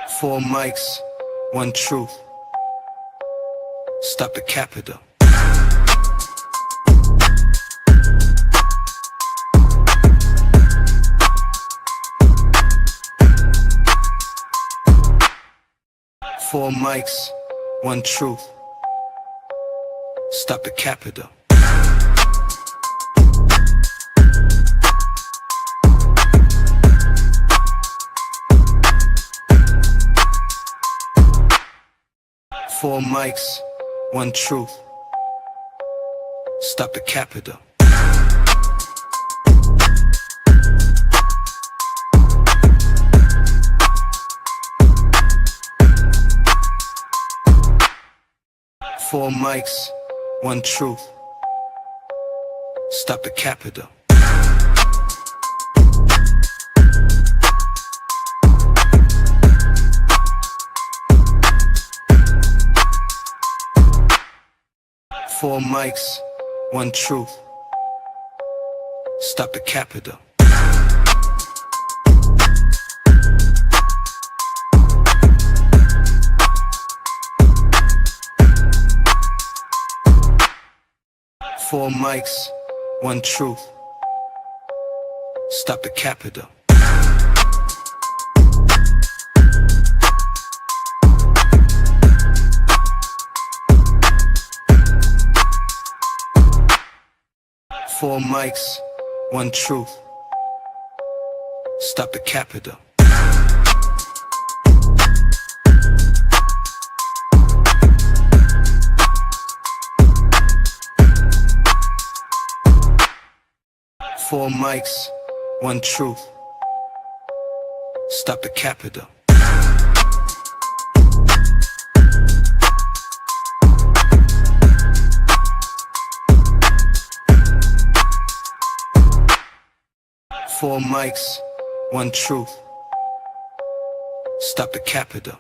Four mics, one truth. Stop the capital. Four mics, one truth. Stop the capital. Four mics, one truth. Stop the capital. Four mics, one truth. Stop the capital. Four mics, one truth. Stop the capital. Four mics, one truth. Stop the capital. Four mics, one truth. Stop the capital. Four mics, one truth. Stop the capital. Four mics, one truth. Stop the capital.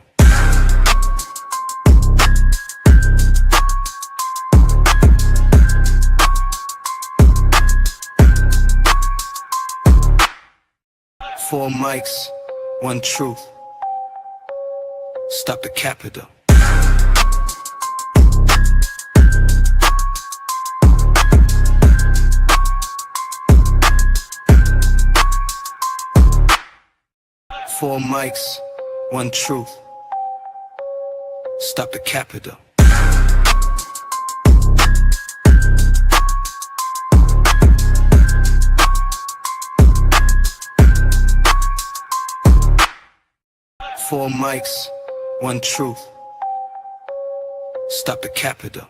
Four mics, one truth. Stop the capital. Four mics, one truth. Stop the capital. Four mics, one truth. Stop the capital.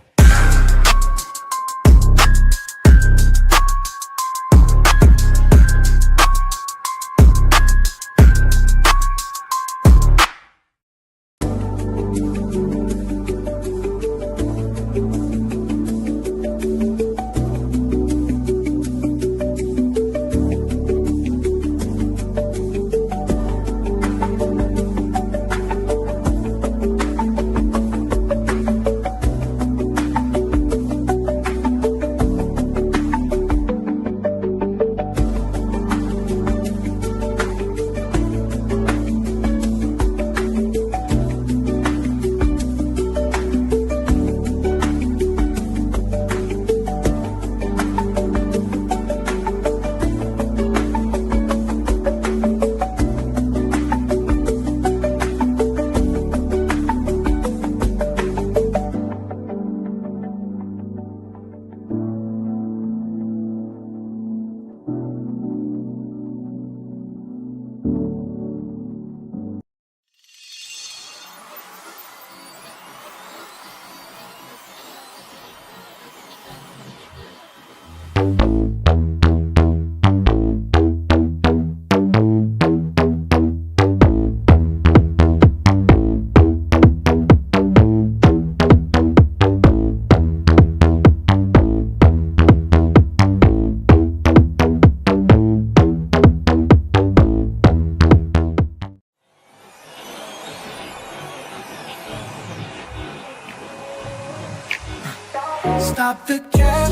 Stop the cab.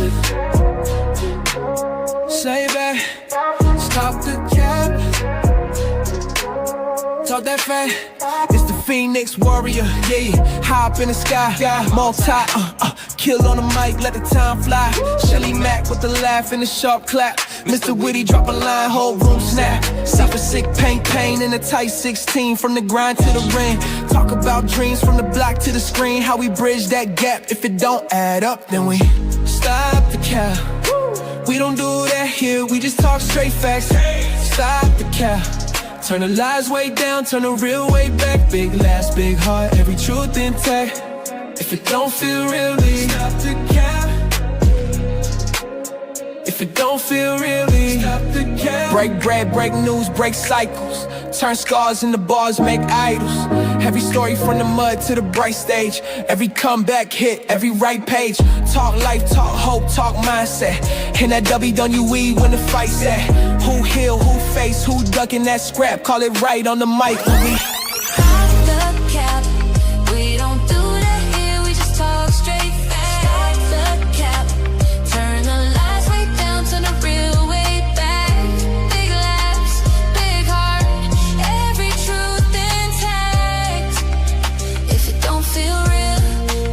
Say back. Stop the cab. Talk that fat. It's the Phoenix Warrior, yeah, high up in the sky, multi, kill on the mic, let the time fly. Shelly Mack with the laugh and the sharp clap. Mr. Witty drop a line, whole room snap. Suffer sick pain in a tight 16. From the grind to the ring. Talk about dreams from the block to the screen. How we bridge that gap. If it don't add up, then we stop the cap. We don't do that here, we just talk straight facts. Stop the cap. Turn the lies way down, turn the real way back. Big laughs, big heart, every truth intact. If it don't feel real, then stop the cap. If it don't feel real, then stop the cap. Break bread, break news, break cycles. Turn scars into bars, make idols. Every story from the mud to the bright stage. Every comeback hit, every right page. Talk life, talk hope, talk mindset. In that WWE when the fight's at. Who heal, who face, who ducking that scrap. Call it right on the mic. Stop the cap. We don't do that here, we just talk straight facts. Stop the cap. Turn the lights way down, turn the real way back. Big laughs, big heart, every truth intact. If it don't feel real,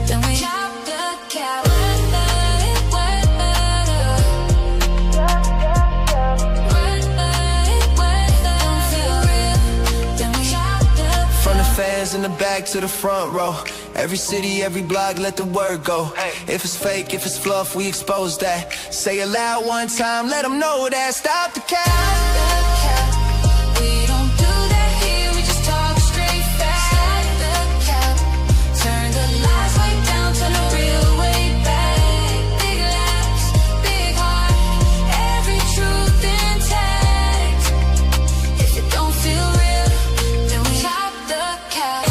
then we chop the cap. Fans in the back to the front row. Every city, every block, let the word go. If it's fake, if it's fluff, we expose that. Say it loud one time, let them know that. Stop the cap. We don't do that here, we just talk straight facts. Stop the cap. Turn the lights way down, turn the real way back. Big laughs, big heart, every truth intact. If it don't feel real, then we chop the cap.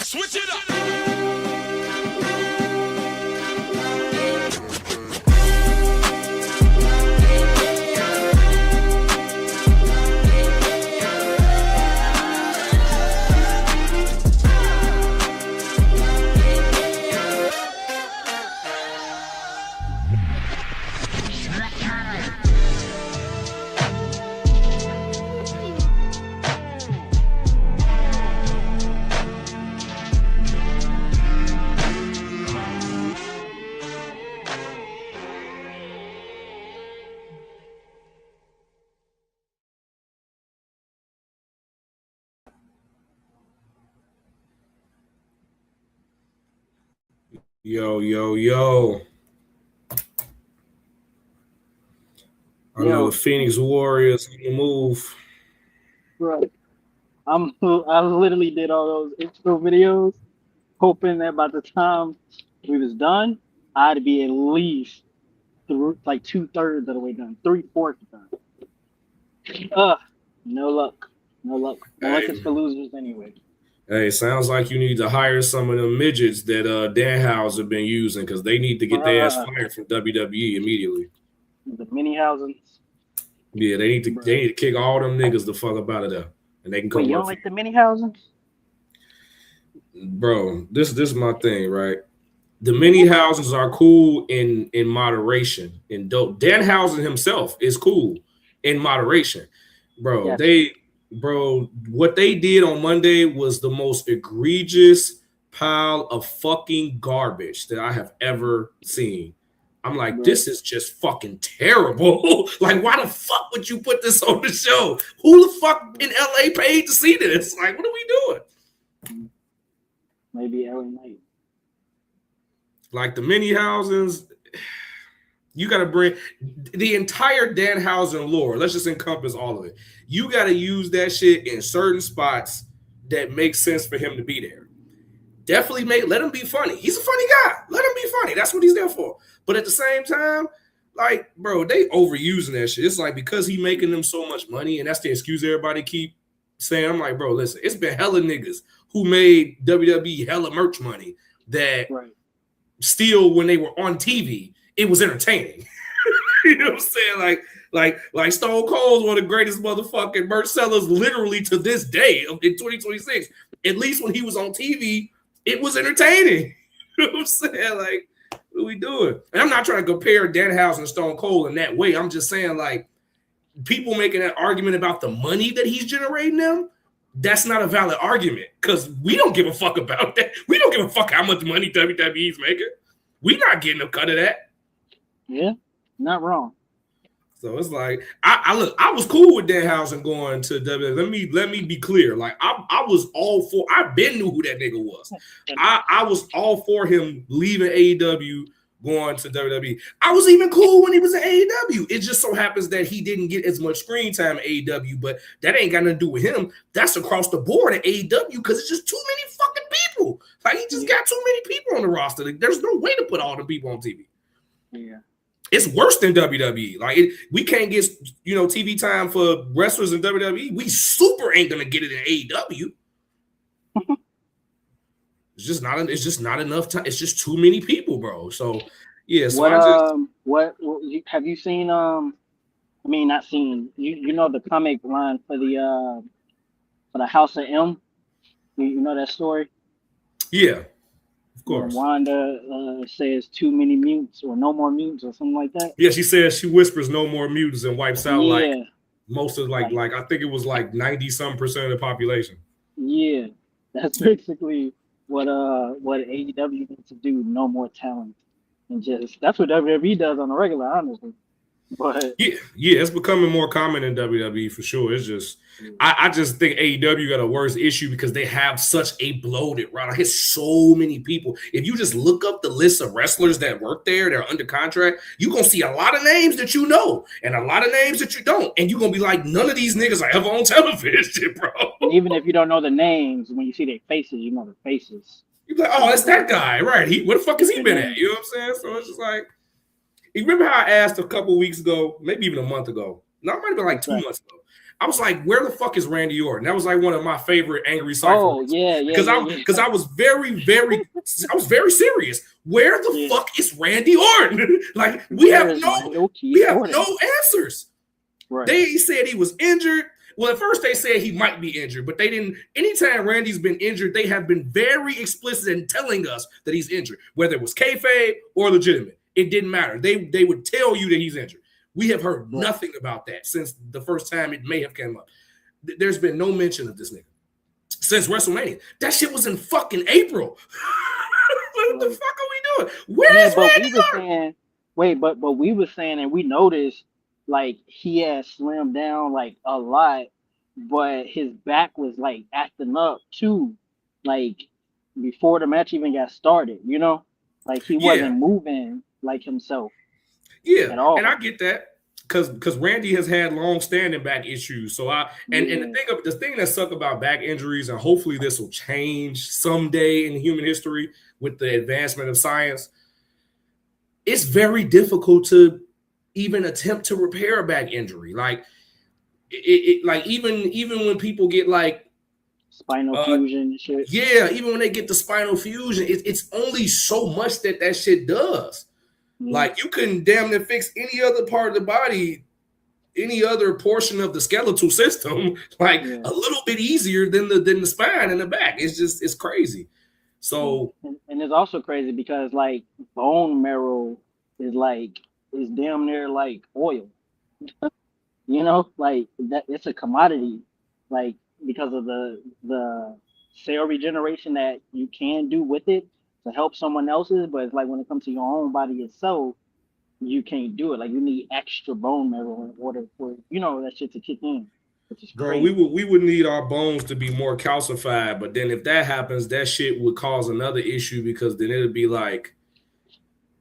Switch it up. Yo. I know the Phoenix Warriors on the move. Right. I literally did all those intro videos, hoping that by the time we was done, I'd be at least like 2/3 of the way done, 3/4 done. No luck. No luck is for losers anyway. Hey, sounds like you need to hire some of them midgets that Danhausen been using, because they need to get their ass fired from WWE immediately. The mini housings. Yeah, they need to kick all them niggas the fuck up out of there, and they can come. Wait, you don't like the mini housings? Bro, this is my thing, right? The mini houses are cool in moderation. And Danhausen himself is cool in moderation, bro. Yeah. What they did on Monday was the most egregious pile of fucking garbage that I have ever seen. I'm like, this is just fucking terrible. Like, why the fuck would you put this on the show? Who the fuck in LA paid to see this? Like, what are we doing? Maybe LA Knight. Like the mini housings, you got to bring the entire Danhausen lore. Let's just encompass all of it. You got to use that shit in certain spots that make sense for him to be there. Definitely let him be funny. He's a funny guy. Let him be funny. That's what he's there for. But at the same time, like, bro, they overusing that shit. It's like, because he making them so much money, and that's the excuse everybody keep saying. I'm like, bro, listen, it's been hella niggas who made WWE hella merch money that still, when they were on TV, it was entertaining. You know what I'm saying? Like, Like Stone Cold's one of the greatest motherfucking merch sellers literally to this day in 2026. At least when he was on TV, it was entertaining. You know what I'm saying? Like, what are we doing? And I'm not trying to compare Danhausen and Stone Cold in that way. I'm just saying, like, people making that argument about the money that he's generating them, that's not a valid argument because we don't give a fuck about that. We don't give a fuck how much money WWE's making. We not getting a cut of that. Yeah, not wrong. So it's like I was cool with Danhausen going to WWE. Let me be clear. Like I was all for. I been knew who that nigga was. I was all for him leaving AEW, going to WWE. I was even cool when he was at AEW. It just so happens that he didn't get as much screen time at AEW, but that ain't got nothing to do with him. That's across the board at AEW because it's just too many fucking people. Like he just got too many people on the roster. Like, there's no way to put all the people on TV. Yeah. It's worse than WWE. Like we can't get TV time for wrestlers in WWE. We super ain't gonna get it in AEW. It's just not enough time. It's just too many people, bro. So yeah. So what have you seen? I mean, not seen. You know the comic line for the House of M. You know that story? Yeah. Of course. Wanda says too many mutants or no more mutants or something like that. Yeah, she says she whispers no more mutants and wipes out like most of like I think it was like 90-some% of the population. Yeah, that's basically what AEW needs to do. No more talent, and just that's what WWE does on a regular, honestly. But yeah, it's becoming more common in WWE for sure. It's just I just think AEW got a worse issue because they have such a bloated roster. It's so many people. If you just look up the list of wrestlers that work there, they're under contract, you're gonna see a lot of names that you know and a lot of names that you don't. And you're gonna be like, none of these niggas are ever on television, bro. And even if you don't know the names, when you see their faces, you know their faces. You're like, oh, that's that guy, right? Where the fuck has he been at? You know what I'm saying? So it's just like, you remember how I asked a couple weeks ago, maybe even a month ago? No, it might have been like 2 months ago. I was like, where the fuck is Randy Orton? That was like one of my favorite angry ciphers. Oh, yeah. Because I was very, very, serious. Where the fuck is Randy Orton? Like, we have no answers. Right. They said he was injured. Well, at first they said he might be injured, but they didn't. Anytime Randy's been injured, they have been very explicit in telling us that he's injured, whether it was kayfabe or legitimate. It didn't matter. They would tell you that he's injured. We have heard nothing about that since the first time it may have come up. There's been no mention of this nigga since WrestleMania. That shit was in fucking April. What the fuck are we doing? Where is Randy Orton? But we were saying, and we noticed, like, he had slimmed down, like, a lot, but his back was, like, acting up, too, like, before the match even got started, you know? Like, he wasn't moving like himself. Yeah, and I get that because Randy has had long-standing back issues. So the thing that sucks about back injuries, and hopefully this will change someday in human history with the advancement of science, it's very difficult to even attempt to repair a back injury. Like even when people get like spinal fusion and shit. Yeah, even when they get the spinal fusion, it's only so much that shit does. Like you can damn near fix any other part of the body, any other portion of the skeletal system, like a little bit easier than the spine and the back. It's crazy. So and it's also crazy because like bone marrow is damn near like oil. You know, like that it's a commodity, like because of the cell regeneration that you can do with it to help someone else's, but it's like when it comes to your own body itself, you can't do it. Like you need extra bone marrow in order for that shit to kick in. Which is crazy. Bro, we would need our bones to be more calcified, but then if that happens, that shit would cause another issue because then it'd be like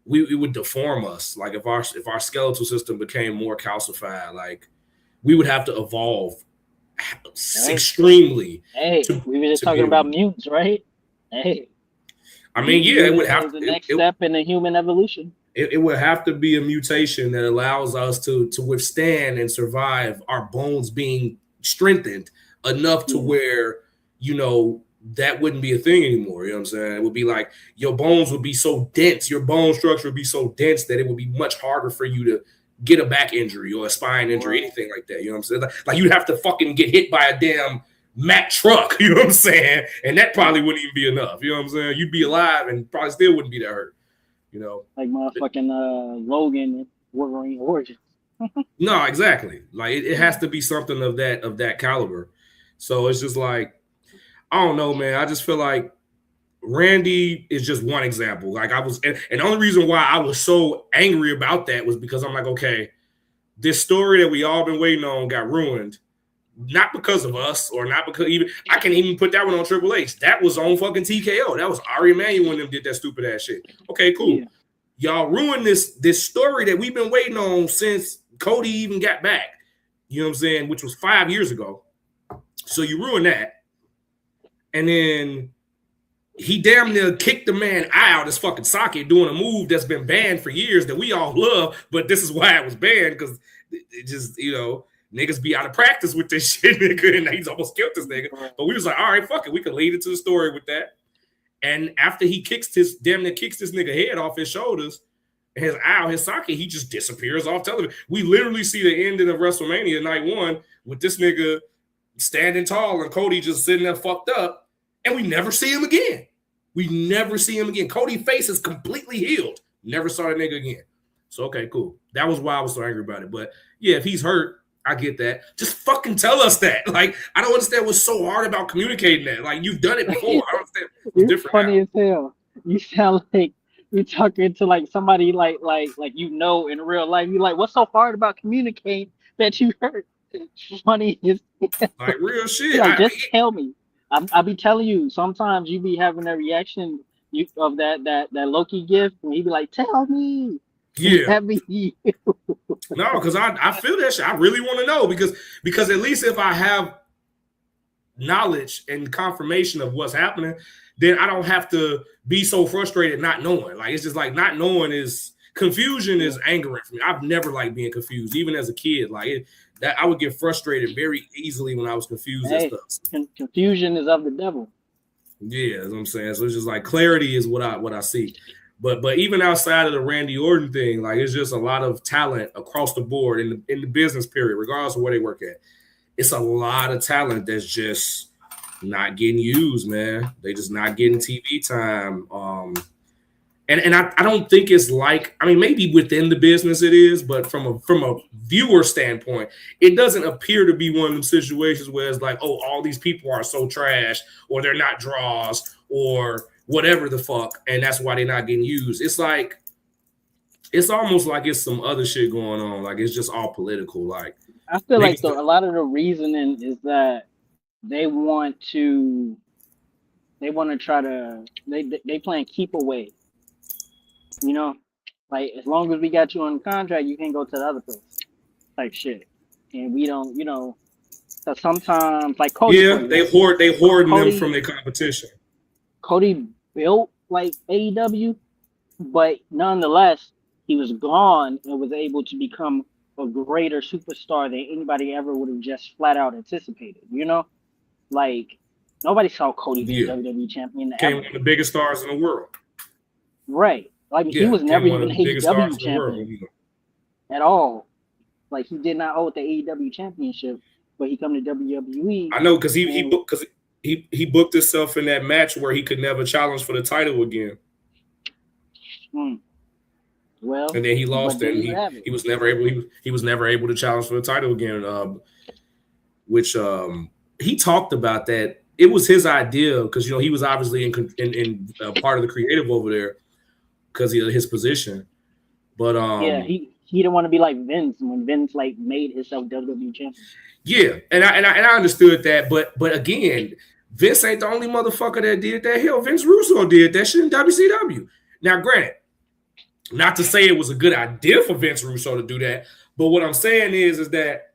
it would deform us. Like if our skeletal system became more calcified, like we would have to evolve extremely. We were just talking about mutants, right? I mean, yeah, it would have the next step in the human evolution. It would have to be a mutation that allows us to withstand and survive our bones being strengthened enough to where, that wouldn't be a thing anymore. You know what I'm saying? It would be like your bones would be so dense, your bone structure would be so dense that it would be much harder for you get a back injury or a spine injury, anything like that. You know what I'm saying? Like you'd have to fucking get hit by a damn Mack truck. You know what I'm saying? And that probably wouldn't even be enough. You know what I'm saying? You'd be alive and probably still wouldn't be that hurt. You know, like motherfucking Logan and Wolverine Origins. No, exactly. Like it has to be something of that caliber. So it's just like, I don't know, man. I just feel like Randy is just one example. Like I was, and the only reason why I was so angry about that was because I'm like, okay, this story that we all been waiting on got ruined. Not because of us, or not because even I can't even put that one on Triple H. That was on fucking TKO. That was Ari Emanuel when them did that stupid ass shit. Okay, cool. Yeah. Y'all ruined this story that we've been waiting on since Cody even got back. You know what I'm saying? Which was 5 years ago. So you ruined that. And then he damn near kicked the man out his fucking socket doing a move that's been banned for years that we all love, but this is why it was banned, because it just, you know, niggas be out of practice with this shit, nigga, and he's almost killed this nigga. But we was like, all right, fuck it. We could lead into the story with that. And after he damn near kicks this nigga head off his shoulders, his socket, he just disappears off television. We literally see the ending of WrestleMania night 1 with this nigga standing tall and Cody just sitting there fucked up, and we never see him again. We never see him again. Cody's face is completely healed. Never saw that nigga again. So, okay, cool. That was why I was so angry about it. But, yeah, if he's hurt, I get that. Just fucking tell us that. Like, I don't understand what's so hard about communicating that. Like, you've done it before. I don't understand what's different funny now. As hell. You sound like you're talking to like somebody like you know in real life. You're like, what's so hard about communicating that you hurt? Funny as hell. Like real shit. Like, just tell me. I be telling you. Sometimes you be having a reaction of that Loki gift, and he be like, tell me. Yeah. No, because I feel that shit. I really want to know because at least if I have knowledge and confirmation of what's happening, then I don't have to be so frustrated not knowing. Like, it's just like not knowing is confusion is angering for me. I've never liked being confused, even as a kid. Like that, I would get frustrated very easily when I was confused and stuff. Confusion is of the devil. Yeah, that's what I'm saying. So it's just like clarity is what I see. But even outside of the Randy Orton thing, like it's just a lot of talent across the board in the business period, regardless of where they work at. It's a lot of talent that's just not getting used, man. They just not getting TV time. And I don't think it's like, I mean, maybe within the business it is, but from a viewer standpoint, it doesn't appear to be one of them situations where it's like, oh, all these people are so trash, or they're not draws, or whatever the fuck, and that's why they're not getting used. It's like, it's almost like it's some other shit going on. Like it's just all political. Like I feel like a lot of the reasoning is that they want to try to they playing keep away. You know, like as long as we got you on contract, you can't go to the other place, type shit. And we don't, you know, because sometimes like Cody. Yeah, they hoard them from their competition. Cody built like AEW, but nonetheless, he was gone and was able to become a greater superstar than anybody ever would have just flat out anticipated. You know, like nobody saw Cody be WWE champion. Came one of the biggest stars in the world. Right. Like he was never even AEW champion at all. Like he did not hold the AEW championship, but he come to WWE. I know because he booked himself in that match where he could never challenge for the title again. Well, and then he lost, and he was never able to challenge for the title again. Which he talked about that. It was his idea because he was obviously in part of the creative over there because of his position. But he didn't want to be like Vince when Vince like made himself WWE champion. Yeah, and I understood that, but again, Vince ain't the only motherfucker that did that. Hell, Vince Russo did that shit in WCW. Now, granted, not to say it was a good idea for Vince Russo to do that, but what I'm saying is that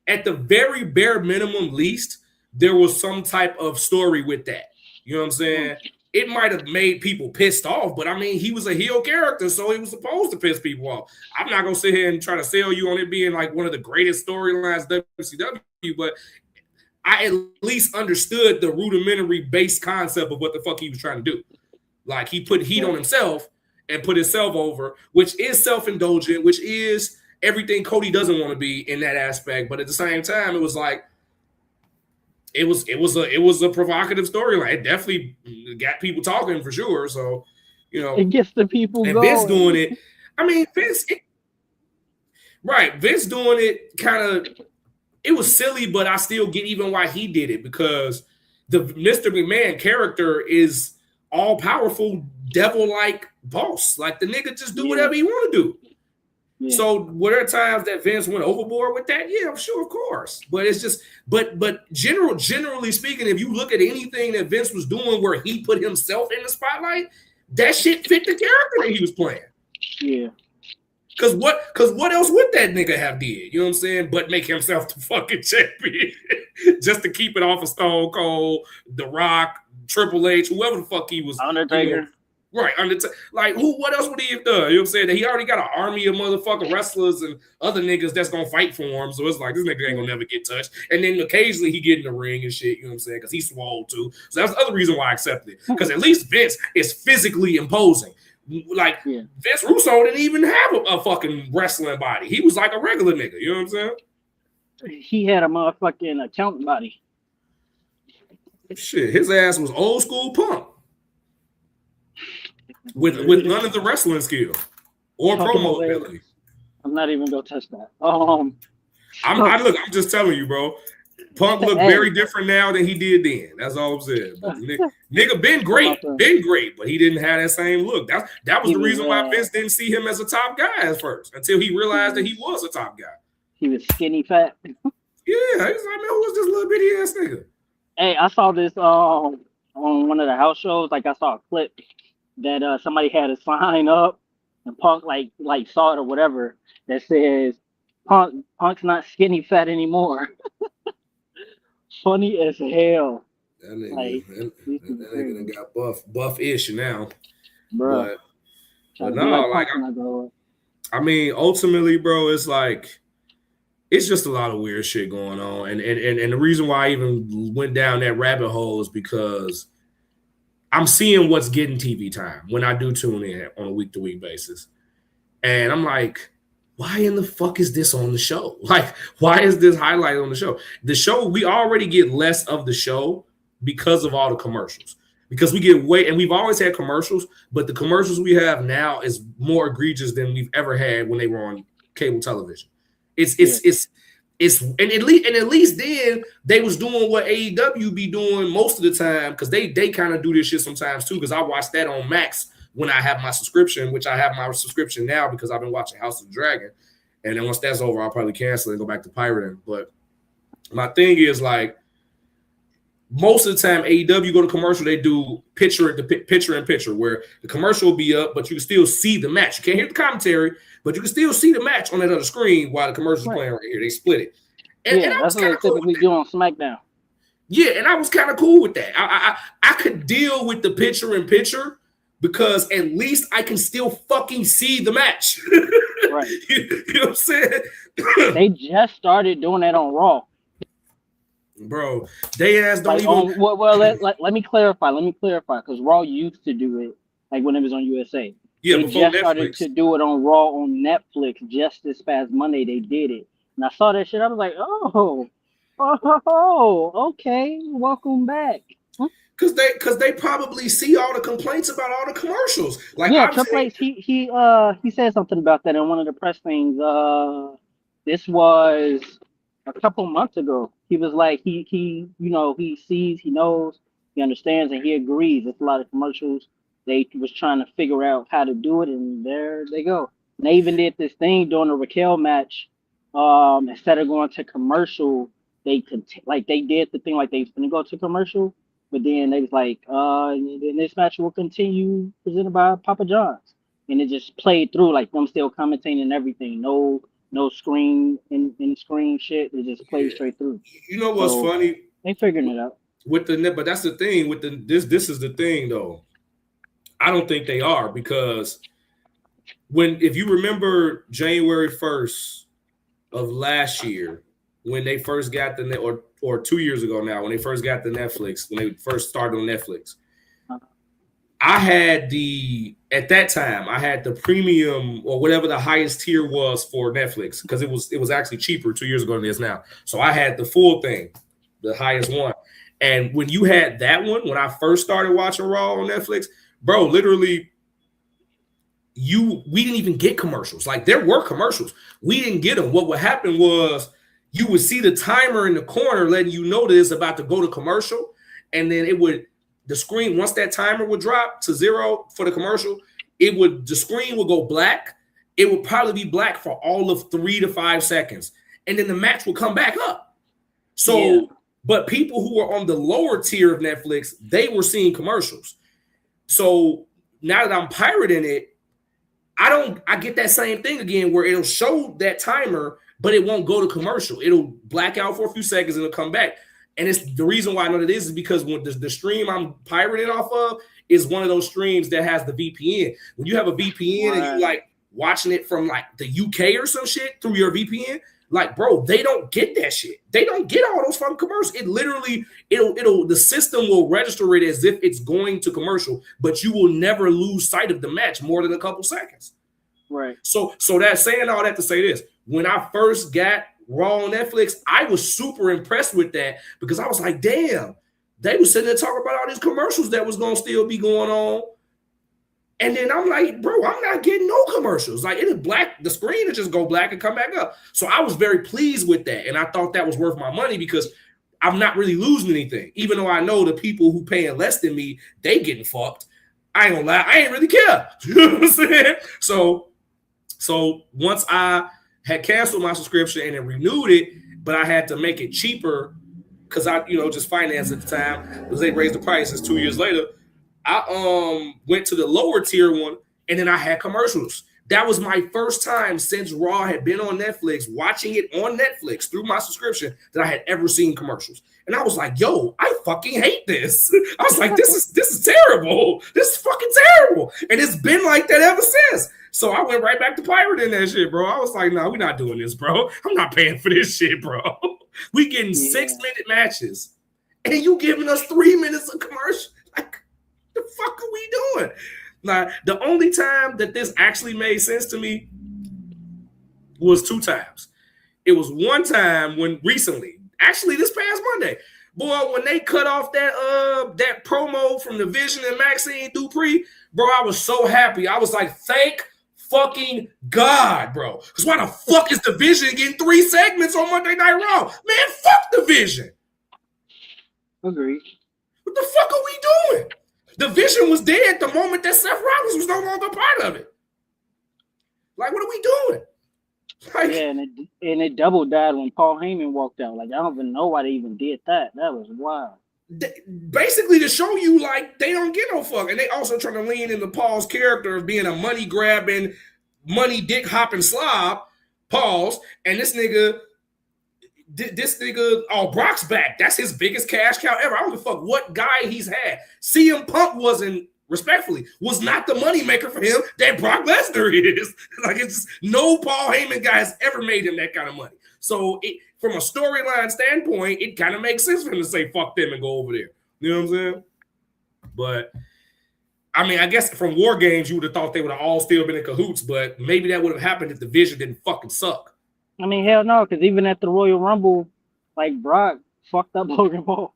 at the very bare minimum least, there was some type of story with that. You know what I'm saying? It might have made people pissed off, but I mean, he was a heel character, so he was supposed to piss people off. I'm not going to sit here and try to sell you on it being like one of the greatest storylines WCW, but I at least understood the rudimentary base concept of what the fuck he was trying to do. Like he put heat on himself and put himself over, which is self-indulgent, which is everything Cody doesn't want to be in that aspect. But at the same time, it was like it was a provocative storyline. It definitely got people talking for sure. So, you know, It gets the people and going. Vince doing it. I mean, Vince doing it kind of, it was silly, but I still get even why he did it, because the Mr. McMahon character is all powerful, devil-like boss. Like, the nigga just do whatever he want to do. Yeah. So were there times that Vince went overboard with that? Yeah, I'm sure, of course. But it's just, but generally speaking, if you look at anything that Vince was doing where he put himself in the spotlight, that shit fit the character that he was playing. Yeah. Cause what else would that nigga have did? You know what I'm saying? But make himself the fucking champion just to keep it off of Stone Cold, The Rock, Triple H, whoever the fuck he was. Undertaker. You know, right, Undertaker. Like, what else would he have done? You know what I'm saying? That he already got an army of motherfucking wrestlers and other niggas that's gonna fight for him. So it's like, this nigga ain't gonna never get touched. And then occasionally he get in the ring and shit, you know what I'm saying? Because he's swole too. So that's the other reason why I accepted it. Because at least Vince is physically imposing. Like, Vince Russo didn't even have a fucking wrestling body. He was like a regular nigga. You know what I'm saying? He had a motherfucking accountant body. Shit, his ass was old school Punk with none of the wrestling skill or promo ability. I'm not even gonna touch that. I'm just telling you, bro. Punk look very different now than he did then. That's all I'm saying. Nigga been great, but he didn't have that same look. That was the reason why Vince didn't see him as a top guy at first, until he realized that he was a top guy. He was skinny fat. Yeah, he's like, man, who was this little bitty ass nigga? Hey, I saw this on one of the house shows. Like, I saw a clip that somebody had a sign up, and Punk like saw it or whatever, that says Punk's not skinny fat anymore. Funny as hell. That nigga got buff-ish now. Bro. But no, like, I mean, ultimately, bro, it's like, it's just a lot of weird shit going on. And the reason why I even went down that rabbit hole is because I'm seeing what's getting TV time when I do tune in on a week-to-week basis. And I'm like, why in the fuck is this on the show? Like, why is this highlighted on the show? The show, we already get less of the show because of all the commercials. Because we get and we've always had commercials, but the commercials we have now is more egregious than we've ever had when they were on cable television. And at least then they was doing what AEW be doing most of the time, because they kind of do this shit sometimes too. Because I watch that on Max when I have my subscription, which I have my subscription now because I've been watching House of the Dragon. And then once that's over, I'll probably cancel and go back to pirating. But my thing is, like, most of the time AEW go to commercial, they do picture in picture, where the commercial will be up, but you can still see the match. You can't hear the commentary, but you can still see the match on that other screen while the commercial's playing right here. They split it. And that's what they typically do on SmackDown. Yeah, and I was kind of cool with that. I could deal with the picture in picture, because at least I can still fucking see the match. Right. You know what I'm saying? They just started doing that on Raw. Bro, they ass don't even. Let me clarify, because Raw used to do it, like, when it was on USA. Yeah, they before just Netflix started to do it on Raw on Netflix just this past Monday. They did it. And I saw that shit. I was like, okay, welcome back. Because they probably see all the complaints about all the commercials. Like, yeah, Triple H, he said something about that in one of the press things. This was a couple months ago. He was like, he sees, he knows, he understands, and he agrees. It's a lot of commercials. They was trying to figure out how to do it, and there they go. And they even did this thing during the Raquel match. Instead of going to commercial, they did the thing like they was gonna go to commercial, but then they was like, this match will continue presented by Papa John's, and it just played through, like, them still commentating and everything. No screen in screen shit. It just played straight through. You know what's funny? They figuring it out but that's the thing with this is the thing though. I don't think they are, because if you remember January 1st of last year, when they first got or 2 years ago now, when they first got the Netflix, when they first started on Netflix, I had at that time I had the premium or whatever the highest tier was for Netflix because it was actually cheaper 2 years ago than it is now. So I had the full thing, the highest one. And when you had that one, when I first started watching Raw on Netflix, bro, literally we didn't even get commercials. Like there were commercials. We didn't get them. What would happen was you would see the timer in the corner letting you know that it's about to go to commercial. And then the screen, once that timer would drop to 0 for the commercial, the screen would go black. It would probably be black for all of 3 to 5 seconds. And then the match would come back up. So, but people who were on the lower tier of Netflix, they were seeing commercials. So now that I'm pirating it, I get that same thing again where it'll show that timer, but it won't go to commercial. It'll black out for a few seconds and it'll come back. And it's the reason why I know that is because when the stream I'm pirating off of is one of those streams that has the VPN. When you have a VPN and you like watching it from like the UK or some shit through your VPN, like bro, they don't get that shit. They don't get all those fucking commercials. It literally, the system will register it as if it's going to commercial, but you will never lose sight of the match more than a couple seconds. Right. So that's saying all that to say this. When I first got Raw on Netflix, I was super impressed with that because I was like, damn, they were sitting there talking about all these commercials that was going to still be going on. And then I'm like, bro, I'm not getting no commercials. Like, it is black. The screen will just go black and come back up. So I was very pleased with that. And I thought that was worth my money because I'm not really losing anything. Even though I know the people who paying less than me, they getting fucked. I ain't gonna lie. I ain't really care. You know what I'm saying? So once I had canceled my subscription and then renewed it, but I had to make it cheaper because I, just financed at the time because they raised the prices 2 years later. I went to the lower tier one and then I had commercials. That was my first time since Raw had been on Netflix, watching it on Netflix through my subscription, that I had ever seen commercials. And I was like, yo, I fucking hate this. I was like, this is terrible. This is fucking terrible. And it's been like that ever since. So I went right back to pirating that shit, bro. I was like, no, we're not doing this, bro. I'm not paying for this shit, bro. We getting 6-minute matches. And you giving us 3 minutes of commercial. Like, the fuck are we doing? Now, the only time that this actually made sense to me was 2 times. It was one time when recently, actually this past Monday, boy, when they cut off that promo from the Vision and Maxine Dupree, bro, I was so happy. I was like, thank fucking God, bro. Because why the fuck is the Vision getting 3 segments on Monday Night Raw? Man, fuck the Vision. Agreed. What the fuck are we doing? The Vision was dead the moment that Seth Rollins was no longer part of it. Like, what are we doing? Like, yeah, and it double died when Paul Heyman walked out. Like, I don't even know why they even did that. That was wild. Basically to show you, like, they don't get no fuck. And they also trying to lean into Paul's character of being a money-grabbing, money-dick-hopping slob, Paul's, and this nigga, oh, Brock's back. That's his biggest cash cow ever. I don't give a fuck what guy he's had. CM Punk was not the moneymaker for him that Brock Lesnar is. Like, it's no Paul Heyman guy has ever made him that kind of money. So from a storyline standpoint, it kind of makes sense for him to say fuck them and go over there. You know what I'm saying? But I mean, I guess from War Games, you would have thought they would have all still been in cahoots, but maybe that would have happened if the Vision didn't fucking suck. I mean, hell no, because even at the Royal Rumble, like, Brock fucked up Logan Paul.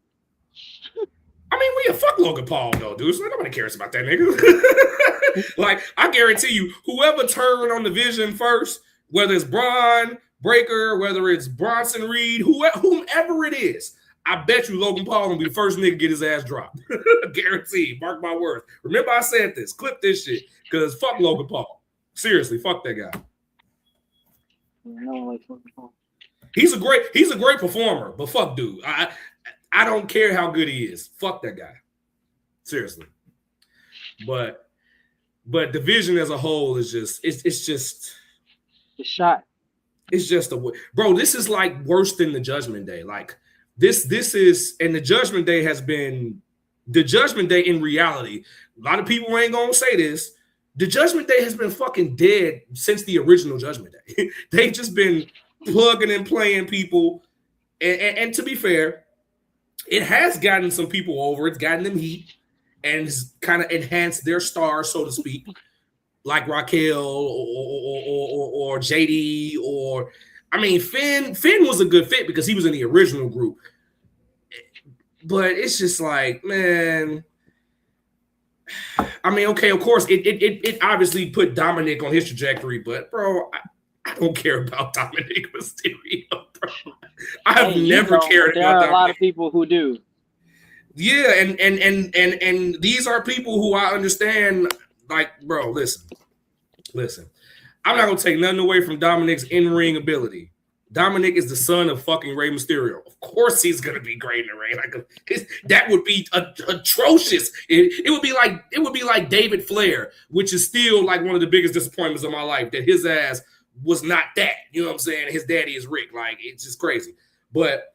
I mean, we fuck Logan Paul, though, dude. So nobody cares about that nigga. Like, I guarantee you, whoever turned on the Vision first, whether it's Braun Breaker, whether it's Bronson Reed, whomever it is, I bet you Logan Paul will be the first nigga to get his ass dropped. Guaranteed. Mark my words. Remember I said this. Clip this shit. Because fuck Logan Paul. Seriously, fuck that guy. No one likes Logan Paul. He's a great performer, but fuck dude. I don't care how good he is. Fuck that guy. Seriously. But the Vision as a whole is just it's just the shot. It's just bro, this is like worse than the Judgment Day. Like this is, and the Judgment Day has been the Judgment Day in reality. A lot of people ain't gonna say this. The Judgment Day has been fucking dead since the original Judgment Day. They've just been plugging and playing people. And to be fair, it has gotten some people over. It's gotten them heat. and kind of enhance their star, so to speak, like Raquel or JD or I mean Finn was a good fit because he was in the original group. But it's just like, man. I mean, okay, of course, it obviously put Dominic on his trajectory, but bro, I don't care about Dominic Mysterio, bro. I have never cared there about are a lot Dominic. of people who do. Yeah, and these are people who I understand. Like, bro, listen. I'm not gonna take nothing away from Dominic's in-ring ability. Dominic is the son of fucking Rey Mysterio. Of course, he's gonna be great in the ring. Like that would be atrocious. It would be like David Flair, which is still like one of the biggest disappointments of my life. That his ass was not that. You know what I'm saying? His daddy is Rick. Like it's just crazy. But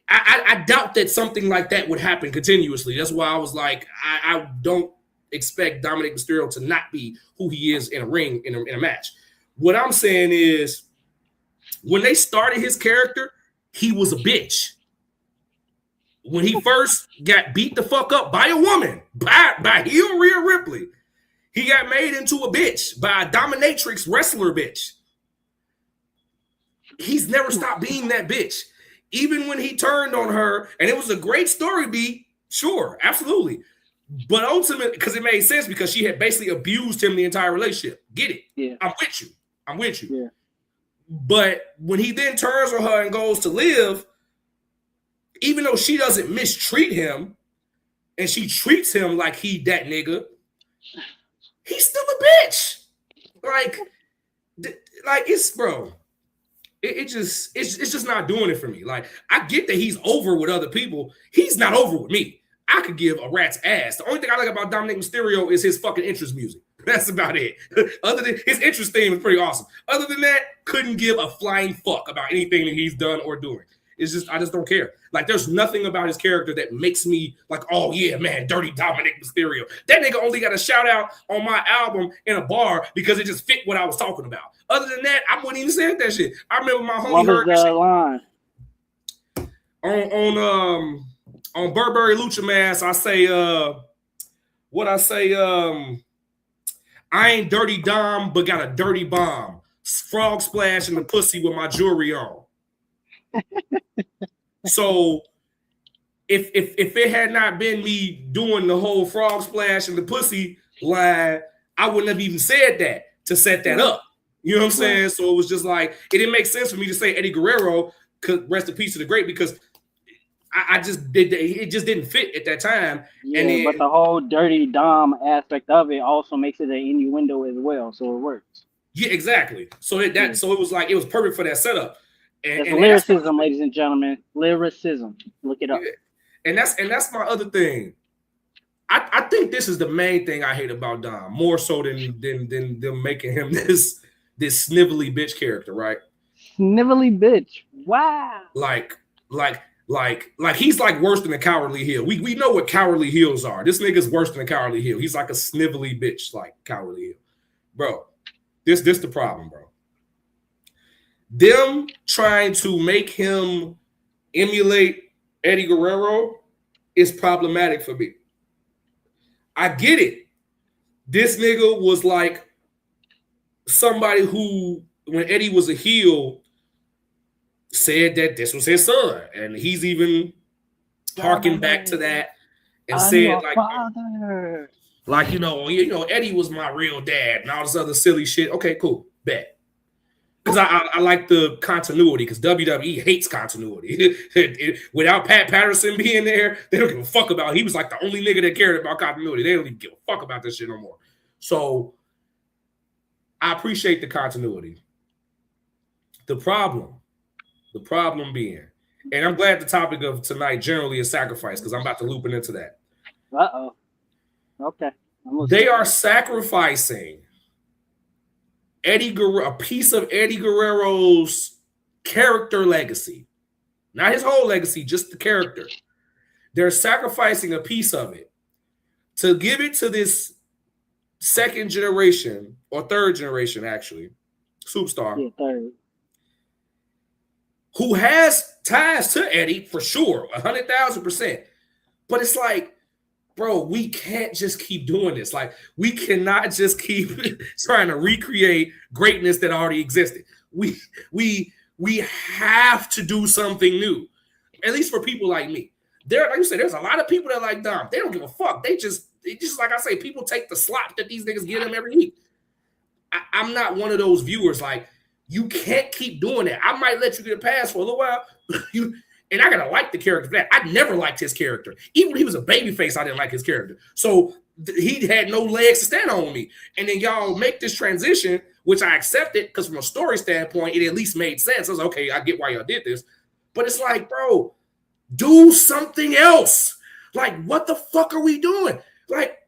I doubt that something like that would happen continuously. That's why I was like, I don't expect Dominic Mysterio to not be who he is in a ring in a match. What I'm saying is, when they started his character, he was a bitch. When he first got beat the fuck up by a woman, by heel Rhea Ripley, he got made into a bitch by a dominatrix wrestler bitch. He's never stopped being that bitch. Even when he turned on her, and it was a great story beat, sure, absolutely. But ultimately, because it made sense because she had basically abused him the entire relationship. Get it? Yeah. I'm with you. Yeah. But when he then turns on her and goes to live, even though she doesn't mistreat him and she treats him like he that nigga, he's still a bitch. Like it's bro. It's just not doing it for me. Like I get that he's over with other people. He's not over with me. I could give a rat's ass. The only thing I like about Dominic Mysterio is his fucking interest music. That's about it. Other than his interest theme is pretty awesome. Other than that, couldn't give a flying fuck about anything that he's done or doing. It's just I just don't care. Like there's nothing about his character that makes me like, oh yeah, man, dirty Dominic Mysterio. That nigga only got a shout out on my album in a bar because it just fit what I was talking about. Other than that, I wouldn't even say that shit. I remember my homie heard that shit on Burberry Lucha Mask. I say I ain't dirty Dom, but got a dirty bomb. Frog splash in the pussy with my jewelry on. So if it had not been me doing the whole frog splash in the pussy line, I wouldn't have even said that to set that up. You know what I'm saying? So it was just like, it didn't make sense for me to say Eddie Guerrero could rest in peace to the great because I just did it just didn't fit at that time. Yeah, and then, but the whole dirty Dom aspect of it also makes it an innuendo as well, so it works. Yeah, exactly. So so it was like it was perfect for that setup. And lyricism, ladies and gentlemen, lyricism. Look it up. Yeah. And that's my other thing. I think this is the main thing I hate about Dom, more so than them making him this snivelly bitch character, right? Snivelly bitch. Wow. Like he's like worse than a cowardly heel. We know what cowardly heels are. This nigga's worse than a cowardly heel. He's like a snivelly bitch, like cowardly heel. Bro, this the problem, bro. Them trying to make him emulate Eddie Guerrero is problematic for me. I get it. This nigga was like somebody who, when Eddie was a heel, said that this was his son, and he's even harking back to that and said like you know Eddie was my real dad and all this other silly shit. Okay, cool, bet. Because I like the continuity, because WWE hates continuity. Without Pat Patterson being there, they don't give a fuck about it. He was like the only nigga that cared about continuity. They don't even give a fuck about this shit no more. So I appreciate the continuity. The problem being, and I'm glad the topic of tonight generally is sacrifice, because I'm about to loop into that. Uh-oh. Okay. They are sacrificing a piece of Eddie Guerrero's character legacy. Not his whole legacy, just the character. They're sacrificing a piece of it to give it to this second generation, or third generation, actually, superstar. Yeah, third. Who has ties to Eddie for sure, 100,000%. But it's like, bro, we can't just keep doing this. Like, we cannot just keep trying to recreate greatness that already existed. We have to do something new, at least for people like me. There, like you said, there's a lot of people that like Dom. They don't give a fuck. They just like I say, people take the slop that these niggas get them every week. I'm not one of those viewers. Like, you can't keep doing that. I might let you get a pass for a little while. And I gotta like the character for that. I never liked his character. Even when he was a babyface, I didn't like his character. So he had no legs to stand on me. And then y'all make this transition, which I accepted because from a story standpoint, it at least made sense. I was like, okay, I get why y'all did this. But it's like, bro, do something else. Like, what the fuck are we doing? Like,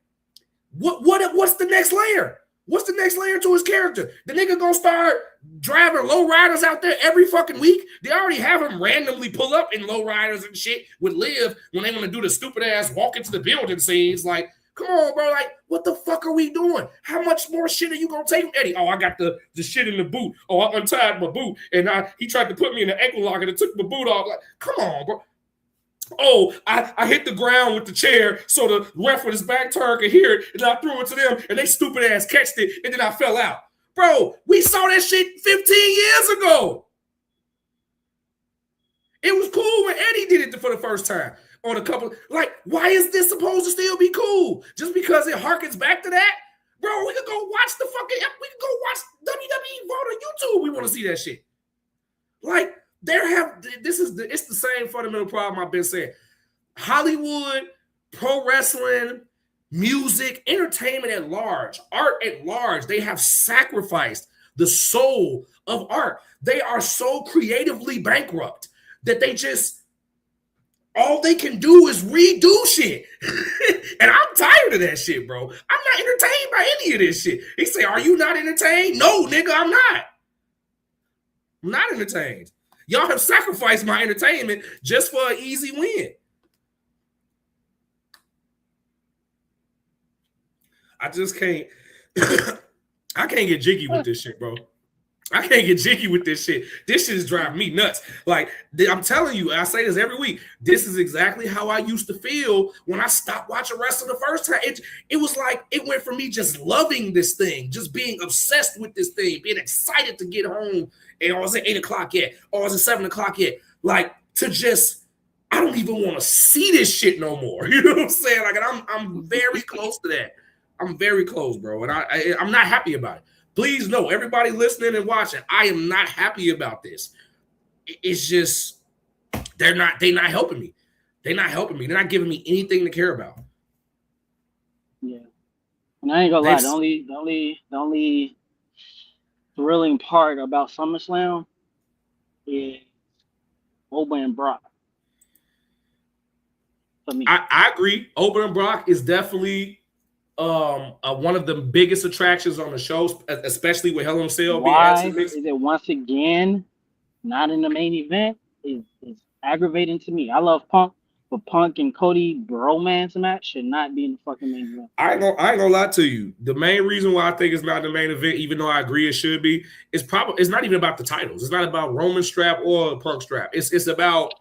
what's the next layer? What's the next layer to his character? The nigga gonna start driving low riders out there every fucking week? They already have him randomly pull up in low riders and shit with Liv when they want to do the stupid ass walk into the building scenes. Like, come on, bro. Like, what the fuck are we doing? How much more shit are you gonna take from Eddie? Oh, I got the shit in the boot. Oh, I untied my boot. And he tried to put me in the ankle lock and it took my boot off. Like, come on, bro. Oh, I hit the ground with the chair so the ref with his back turned could hear it, and I threw it to them, and they stupid ass catched it, and then I fell out. Bro, we saw that shit 15 years ago. It was cool when Eddie did it for the first time on a couple. Like, why is this supposed to still be cool? Just because it harkens back to that? Bro, we could go watch we could go watch WWE Vault on YouTube. We want to see that shit. Like, it's the same fundamental problem I've been saying. Hollywood, pro wrestling, music, entertainment at large, art at large, they have sacrificed the soul of art. They are so creatively bankrupt that all they can do is redo shit. And I'm tired of that shit, bro. I'm not entertained by any of this shit. He say, are you not entertained? No, nigga, I'm not. I'm not entertained. Y'all have sacrificed my entertainment just for an easy win. I just can't. I can't get jiggy with this shit, bro. I can't get jiggy with this shit. This shit is driving me nuts. Like, I'm telling you, I say this every week. This is exactly how I used to feel when I stopped watching wrestling the first time. It was like it went from me just loving this thing, just being obsessed with this thing, being excited to get home. And I was at 8 o'clock yet, or I was at 7 o'clock yet. Like, to just, I don't even want to see this shit no more. You know what I'm saying? Like, and I'm very close to that. I'm very close, bro. And I'm not happy about it. Please know, everybody listening and watching, I am not happy about this. It's just, they're not helping me. They're not helping me. They're not giving me anything to care about. Yeah. And I ain't gonna lie, the only thrilling part about SummerSlam is Oba and Brock. I agree. Oba and Brock is definitely one of the biggest attractions on the show, especially with Hell in a Cell. Why is it once again not in the main event? Is aggravating to me. I love Punk, but Punk and Cody bromance match should not be in the fucking main event. I ain't gonna lie to you. The main reason why I think it's not in the main event, even though I agree it should be, it's not even about the titles. It's not about Roman strap or Punk strap. It's about,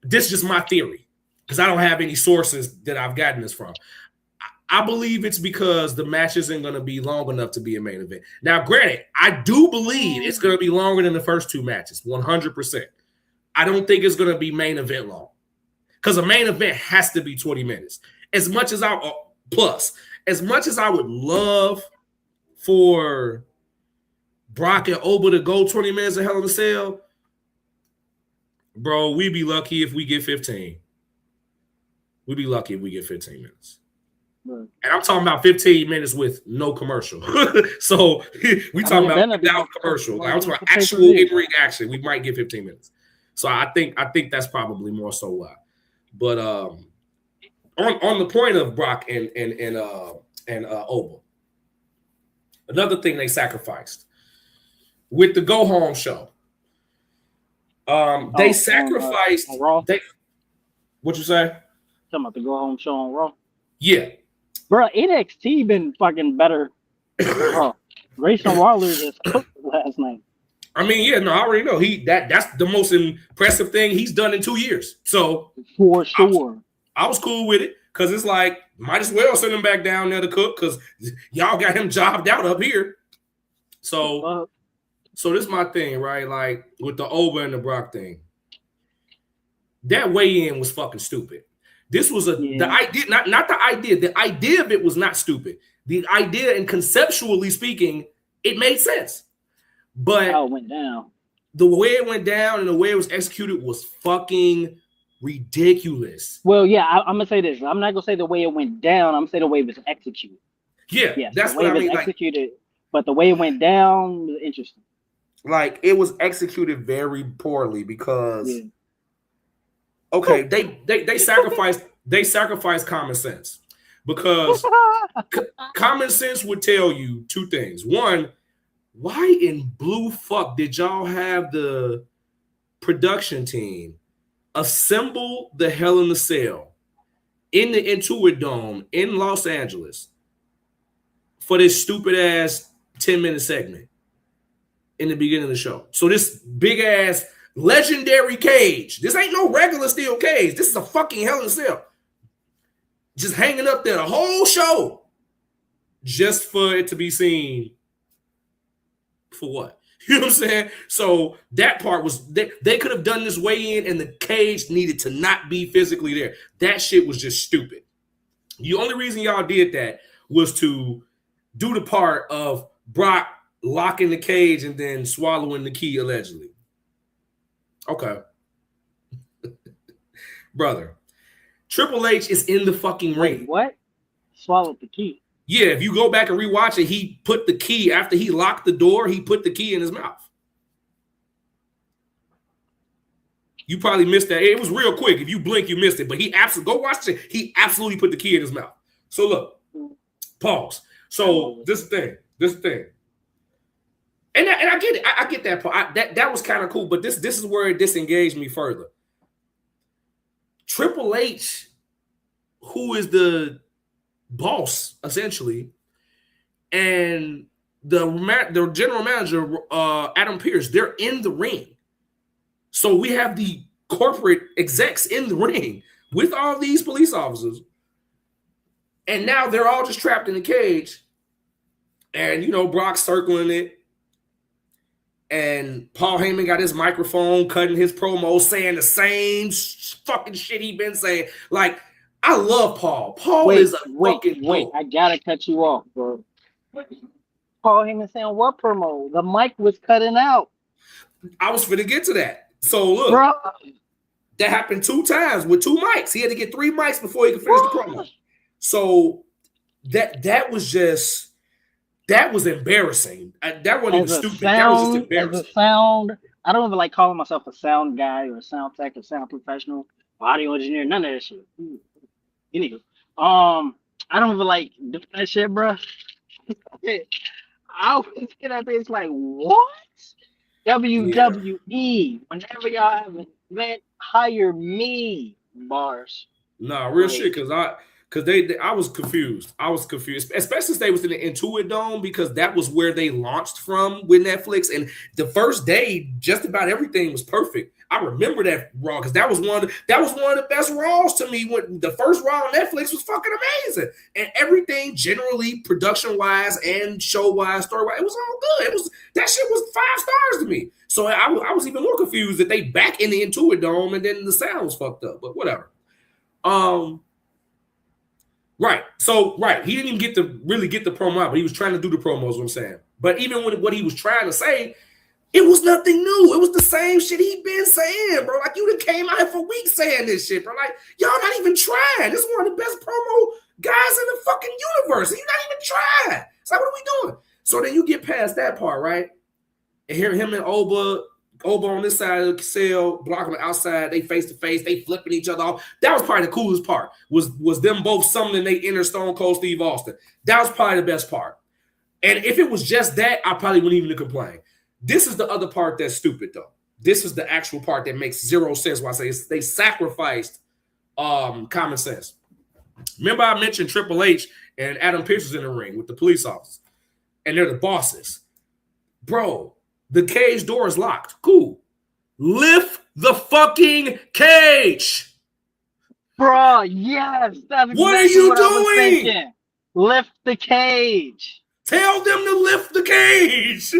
this is just my theory because I don't have any sources that I've gotten this from. I believe it's because the match isn't going to be long enough to be a main event. Now, granted, I do believe it's going to be longer than the first two matches, 100%. I don't think it's going to be main event long because a main event has to be 20 minutes. As much as I would love for Brock and Oba to go 20 minutes of Hell in a Cell, bro, we'd be lucky if we get 15. We'd be lucky if we get 15 minutes. And I'm talking about 15 minutes with no commercial. So we talking about without commercial. Like, I'm talking about actual in-ring action. We might get 15 minutes. So I think that's probably more so why. But on the point of Brock and Oba, another thing they sacrificed with the Go Home show. They sacrificed. On Raw? What you say? Talking about the Go Home show on Raw. Yeah. Bro, NXT been fucking better. Grayson Waller just cooked last night. I mean, yeah, no, I already know that's the most impressive thing he's done in 2 years. So for sure, I was cool with it Because it's like, might as well send him back down there to cook because y'all got him jobbed out up here. So this is my thing, right? Like with the Oba and the Brock thing. That weigh-in was fucking stupid. This was the idea, not the idea. The idea of it was not stupid. The idea, and conceptually speaking, it made sense. But how it went down. The way it went down and the way it was executed was fucking ridiculous. Well, yeah, I'm gonna say this. I'm not gonna say the way it went down. I'm gonna say the way it was executed. Yeah, yes, that's the way what I it was mean. Executed, but the way it went down was interesting. Like it was executed very poorly because okay, they sacrificed common sense because common sense would tell you two things. One, why in blue fuck did y'all have the production team assemble the Hell in the Cell in the Intuit Dome in Los Angeles for this stupid ass 10-minute segment in the beginning of the show? So this big ass legendary cage, this ain't no regular steel cage. This is a fucking Hell in a Cell. Just hanging up there the whole show just for it to be seen. For what? You know what I'm saying? So that part was, they could have done this weigh in and the cage needed to not be physically there. That shit was just stupid. The only reason y'all did that was to do the part of Brock locking the cage and then swallowing the key allegedly. Okay. Brother, Triple H is in the fucking ring. What? Swallowed the key. Yeah, if you go back and rewatch it, he put the key, after he locked the door, he put the key in his mouth. You probably missed that. It was real quick. If you blink, you missed it. But he absolutely, go watch it. He absolutely put the key in his mouth. So look, pause. So this thing. And I get it. I get that part. That was kind of cool. But this is where it disengaged me further. Triple H, who is the boss essentially, and the general manager Adam Pearce, they're in the ring. So we have the corporate execs in the ring with all these police officers, and now they're all just trapped in the cage. And you know, Brock's circling it, and Paul Heyman got his microphone cutting his promo, saying the same fucking shit he been saying. Like, I love Paul. Paul is a fucking wait. I gotta cut you off, bro. Paul Heyman saying what promo? The mic was cutting out. I was finna get to that. So look, bro, that happened 2 times with 2 mics. He had to get 3 mics before he could finish the promo. So that was embarrassing. That wasn't even stupid. That was just embarrassing. As a sound, I don't even like calling myself a sound guy or a sound tech or sound professional, audio engineer, none of that shit. Anywho, I don't even like doing that shit, bro. I was looking at this like, what? WWE. Whenever y'all have an event, hire me. Bars. Nah, real shit, because I was confused. Especially since they was in the Intuit Dome, because that was where they launched from with Netflix. And the first day, just about everything was perfect. I remember that Raw because that was one of the best Raws to me. When the first Raw on Netflix was fucking amazing, and everything generally production wise and show wise, story wise, it was all good. That shit was 5 stars to me. So I was even more confused that they back in the Intuit Dome and then the sound was fucked up. But whatever. Right. So he didn't even really get the promo out, but he was trying to do the promos. What I'm saying, but even with what he was trying to say, it was nothing new. It was the same shit he'd been saying, bro. Like, you done came out here for weeks saying this shit, bro. Like, y'all not even trying. This is one of the best promo guys in the fucking universe, and you're not even trying. It's like, what are we doing? So then you get past that part, right? And hear him and Oba on this side of the cell, blocking the outside. They face to face. They flipping each other off. That was probably the coolest part. Was them both summoning their inner Stone Cold Steve Austin. That was probably the best part. And if it was just that, I probably wouldn't even complain. This is the other part that's stupid, though. This is the actual part that makes 0 sense. Why I say they sacrificed common sense. Remember, I mentioned Triple H and Adam Pearce was in the ring with the police officers, and they're the bosses. Bro, the cage door is locked. Cool. Lift the fucking cage. Bro, yes, that's What are exactly you what I was doing? thinking. Lift the cage. Tell them to lift the cage.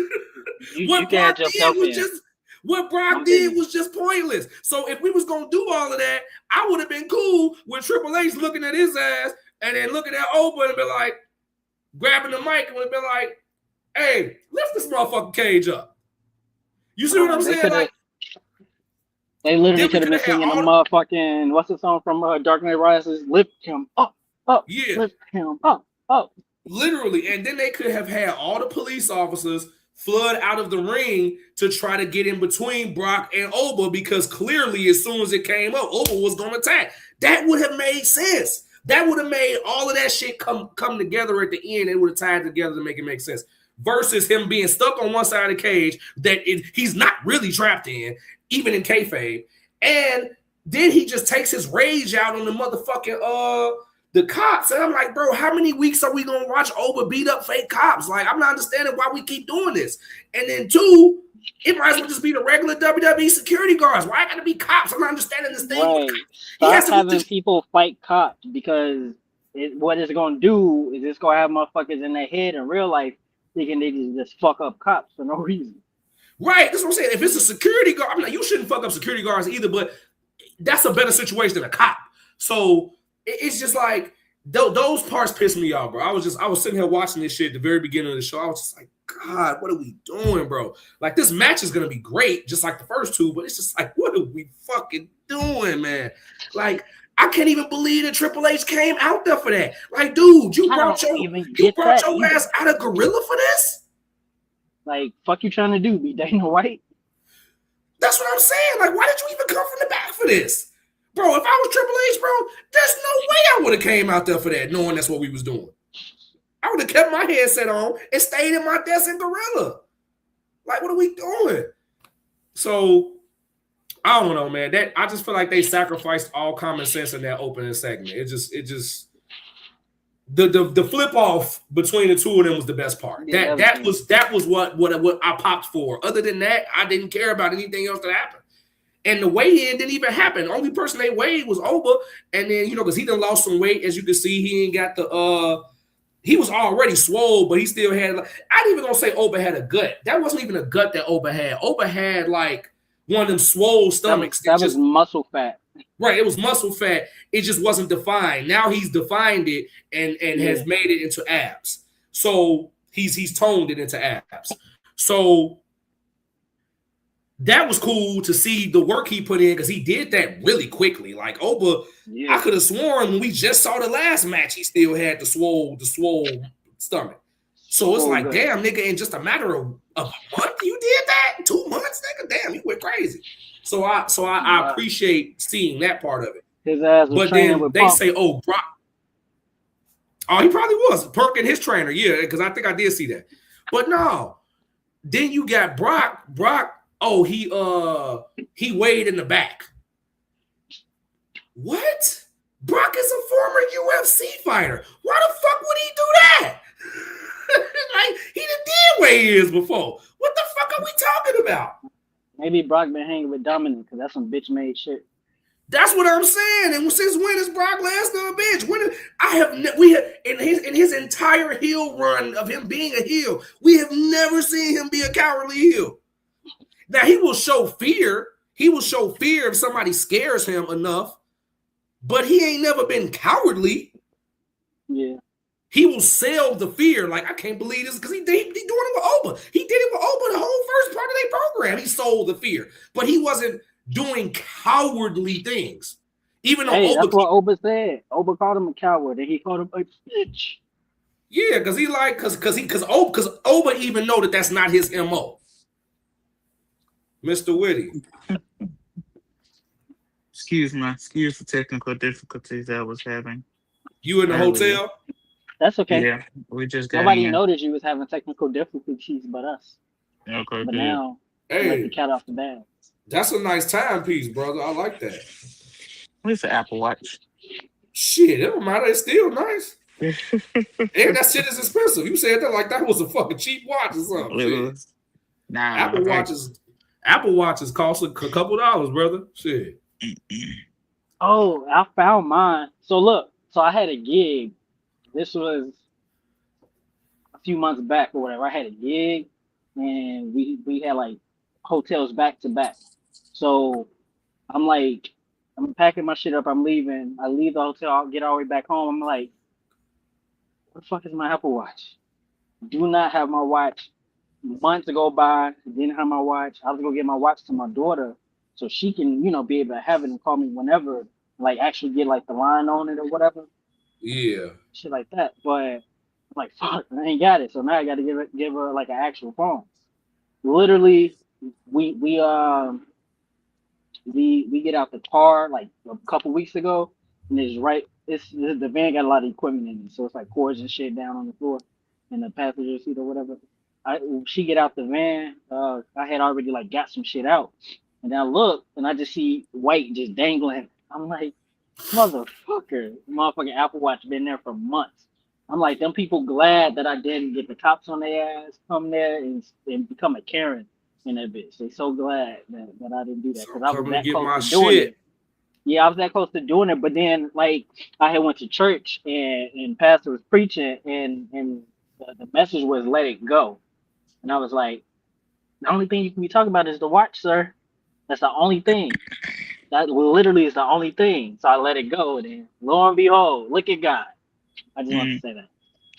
You What can't Brock jump did was in. just what Brock My did goodness. was just pointless. So if we was gonna do all of that, I would have been cool with Triple H looking at his ass and then looking at Oba and be like, grabbing the mic and would have been like, "Hey, lift this motherfucking cage up." You see what I'm saying? Like, They literally then we could have could been have had singing the all. motherfucking what's the song from Dark Knight Rises? Lift him up, up, Yeah, lift him up, up. literally, and then they could have had all the police officers flood out of the ring to try to get in between Brock and Oba because clearly, as soon as it came up, Oba was going to attack. That would have made sense. That would have made all of that shit come together at the end. It would have tied together to make it make sense. Versus him being stuck on one side of the cage that he's not really trapped in, even in kayfabe, and then he just takes his rage out on the motherfucking the cops. And I'm like, bro, how many weeks are we gonna watch Oba beat up fake cops? Like, I'm not understanding why we keep doing this. And then two, it might as well just be the regular WWE security guards. Why I gotta be cops? I'm not understanding this thing. Right. Stop having people fight cops because what it's gonna do is it's gonna have motherfuckers in their head in real life thinking they just fuck up cops for no reason. Right, that's what I'm saying. If it's a security guard, I'm like, you shouldn't fuck up security guards either, but that's a better situation than a cop. So it's just like those parts piss me off, bro. I was sitting here watching this shit at the very beginning of the show. I was just like, God, what are we doing, bro? Like, this match is gonna be great, just like the first two, but it's just like, what are we fucking doing, man? Like, I can't even believe that Triple H came out there for that. Like, dude, you brought your ass out of Gorilla for this? Like, fuck you trying to do, be Dana White? That's what I'm saying. Like, why did you even come from the back for this? Bro, if I was Triple H, bro, there's no way I would have came out there for that, knowing that's what we was doing. I would have kept my headset on and stayed in my desk in Gorilla. Like, what are we doing? So, I don't know, man. I just feel like they sacrificed all common sense in that opening segment. It just the flip off between the two of them was the best part. Yeah, that was what I popped for. Other than that, I didn't care about anything else that happened. And the weigh-in didn't even happen. The only person they weighed was Oba. And then, because he done lost some weight, as you can see, he ain't got the he was already swole, but he still had, I ain't even gonna say Oba had a gut. That wasn't even a gut that Oba had. Oba had like one of them swole stomachs. That was muscle fat. Right, it was muscle fat. It just wasn't defined. Now he's defined it and has made it into abs. So he's toned it into abs. So that was cool to see the work he put in because he did that really quickly. Like, Oba, I could have sworn when we just saw the last match, he still had the swole stomach. So it's like, damn, nigga, in just a matter of a month, you did that? 2 months, nigga? Damn, you went crazy. So I appreciate seeing that part of it. His ass was but then they Punk. Say, oh, Brock. Oh, he probably was. Perk and his trainer, yeah, because I think I did see that. But no. Then you got Brock. Oh, he weighed in the back. What? Brock is a former UFC fighter. Why the fuck would he do that? Like, he did weigh in before. What the fuck are we talking about? Maybe Brock been hanging with Dominic because that's some bitch made shit. That's what I'm saying. And since when is Brock Lesnar a bitch? In his entire heel run of him being a heel, we have never seen him be a cowardly heel. Now, he will show fear. He will show fear if somebody scares him enough, but he ain't never been cowardly. Yeah. He will sell the fear. Like, I can't believe this because he doing it with Oba. He did it with Oba the whole first part of their program. He sold the fear, but he wasn't doing cowardly things. Even though that's what Oba said. Oba called him a coward, and he called him a bitch. Yeah, because Oba even know that that's not his MO. Mr. Witty. Excuse the technical difficulties I was having. You in the hotel? That's okay. Yeah, we just got nobody noticed you was having technical difficulties but us. Okay, but good. now, let the cat off the bag. That's a nice timepiece, brother. I like that. It's an Apple Watch. Shit, it don't matter. It's still nice. And that shit is expensive. You said that like that was a fucking cheap watch or something. Nah, Apple Watches cost a couple dollars, brother. Shit. Oh, I found mine. So look, so I had a gig. This was a few months back or whatever. I had a gig, and we had like hotels back to back. So I'm like, I'm packing my shit up. I'm leaving. I leave the hotel. I'll get all the way back home. I'm like, what the fuck is my Apple Watch? Do not have my watch. Months go by. Didn't have my watch. I was gonna get my watch to my daughter so she can, be able to have it and call me whenever. Like actually get like the line on it or whatever, Yeah. shit like that. But I'm like, fuck, I ain't got it. So now I got to give her like an actual phone. Literally, we we um we get out the car like a couple weeks ago, and it's right. The van got a lot of equipment in it, so it's like cords and shit down on the floor in the passenger seat or whatever. She get out the van. I had already like got some shit out, and then I look and I just see white just dangling. I'm like, motherfucker, motherfucking Apple Watch been there for months. I'm like, them people glad that I didn't get the cops on their ass, come there and become a Karen in that bitch. They so glad that I didn't do that So because I'm I was coming to that get close my to doing shit. it. Yeah, I was that close to doing it, but then like I had went to church and pastor was preaching and the message was let it go, and I was like, the only thing you can be talking about is the watch, sir. That's the only thing. That literally is the only thing. So I let it go, and then lo and behold, look at God. I just want to Mm. say that.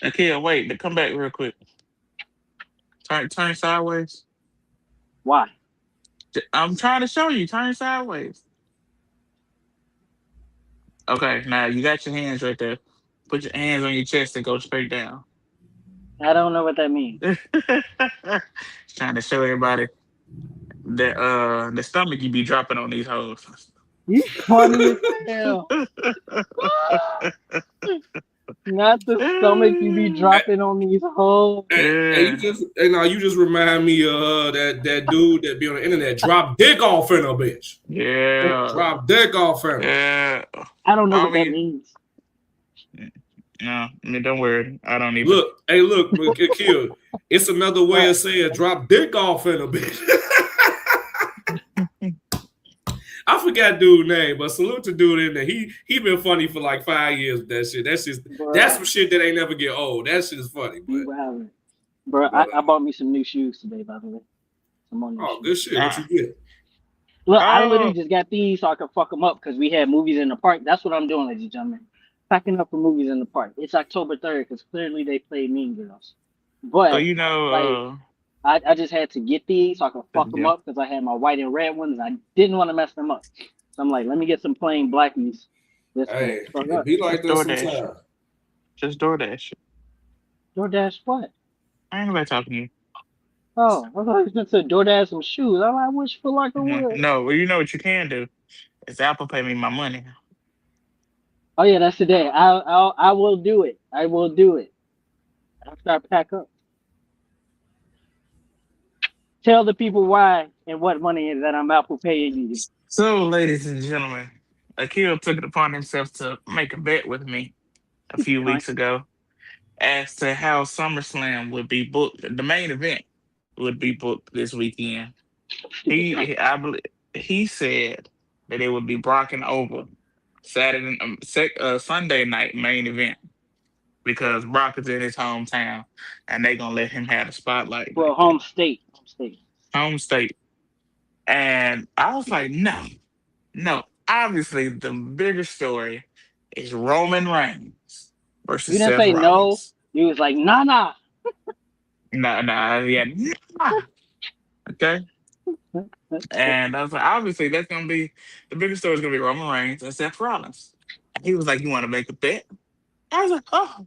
Okay, wait, come back real quick. Turn sideways. Why? I'm trying to show you. Turn sideways. Okay, now you got your hands right there. Put your hands on your chest and go straight down. I don't know what that means. Trying to show everybody that the stomach you be dropping on these hoes. You funny as hell. Not the stomach you be dropping on these hoes. And Yeah, you just remind me of that dude that be on the internet drop dick off in a bitch. yeah, Drop dick off in her. yeah. I don't know I what that mean, means. no, I mean, don't worry. I don't even. Look, Kill. It's another way What? of saying drop dick off in a bitch. I forgot dude's name, but salute to dude in there. He been funny for like 5 years with that shit. That's Bruh, some shit that ain't never get old. That shit is funny, you but haven't. Bruh, but I bought me some new shoes today, by the way. Some more new oh, good shoes. shit. What Uh, you get? Look, I literally oh, just got these so I could fuck them up because we had movies in the park. That's what I'm doing, ladies and gentlemen. Packing up for movies in the park. It's October 3rd because clearly they played Mean Girls. so But, like, uh, I just had to get these so I could fuck them yeah. up because I had my white and red ones. I didn't want to mess them up. So I'm like, let me get some plain blackies this time. Hey, Fuck it up. be like Just that DoorDash. sometimes. Just DoorDash. DoorDash what? I ain't nobody talking to you. Oh, I thought you meant to DoorDash some shoes. I wish Foot Locker No, would. no. Well, you know what you can do is Apple pay me my money. Oh yeah, that's today. I will do it. I will do it. After I pack up. Tell the people why and what money that I'm Apple paying you. So, ladies and gentlemen, Akil took it upon himself to make a bet with me a few Cunt. weeks ago as to how SummerSlam would be booked. The main event would be booked this weekend. Stupid cunt. I believe he said that it would be Brock and over Sunday night main event because Brock is in his hometown and they gonna let him have the spotlight Well, like that. home state. Home state. Home state. And I was like, no, no. Obviously, the bigger story is Roman Reigns You versus didn't Seth say no. Rollins. You was like, nah. No, no, yeah, nah. Okay. And I was like, obviously, that's gonna be the biggest story is gonna be Roman Reigns and Seth Rollins. And he was like, "You want to make a bet?" I was like, "Oh,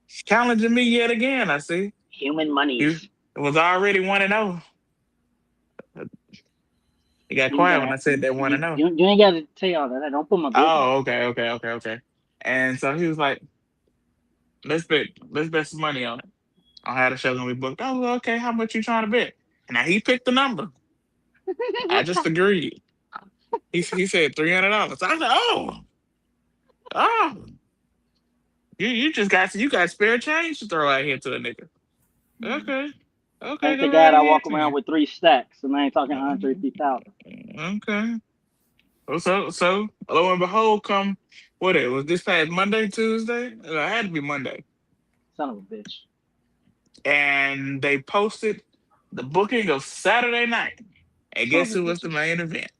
he's challenging me yet again." I see. Human He monies. was already 1-0. He got You ain't quiet when gotta I said that 1-0. you ain't gotta say all that. Don't put my business. Oh, okay. And so he was like, let's bet some money on it. On how the show gonna be booked. Oh, well, okay. How much you trying to bet?" And now he picked the number. I just agreed. He said $300. I said, oh, you got spare change to throw out here to the nigga. Okay, okay, Thank the go right God I walk ahead around then. with 3 stacks and I ain't talking Andre Uh, 3000. Okay, So lo and behold, come what it was this past Monday, Tuesday. It had to be Monday, Son of a bitch. and they posted the booking of Saturday night. And Son guess of a who was the bitch. main event?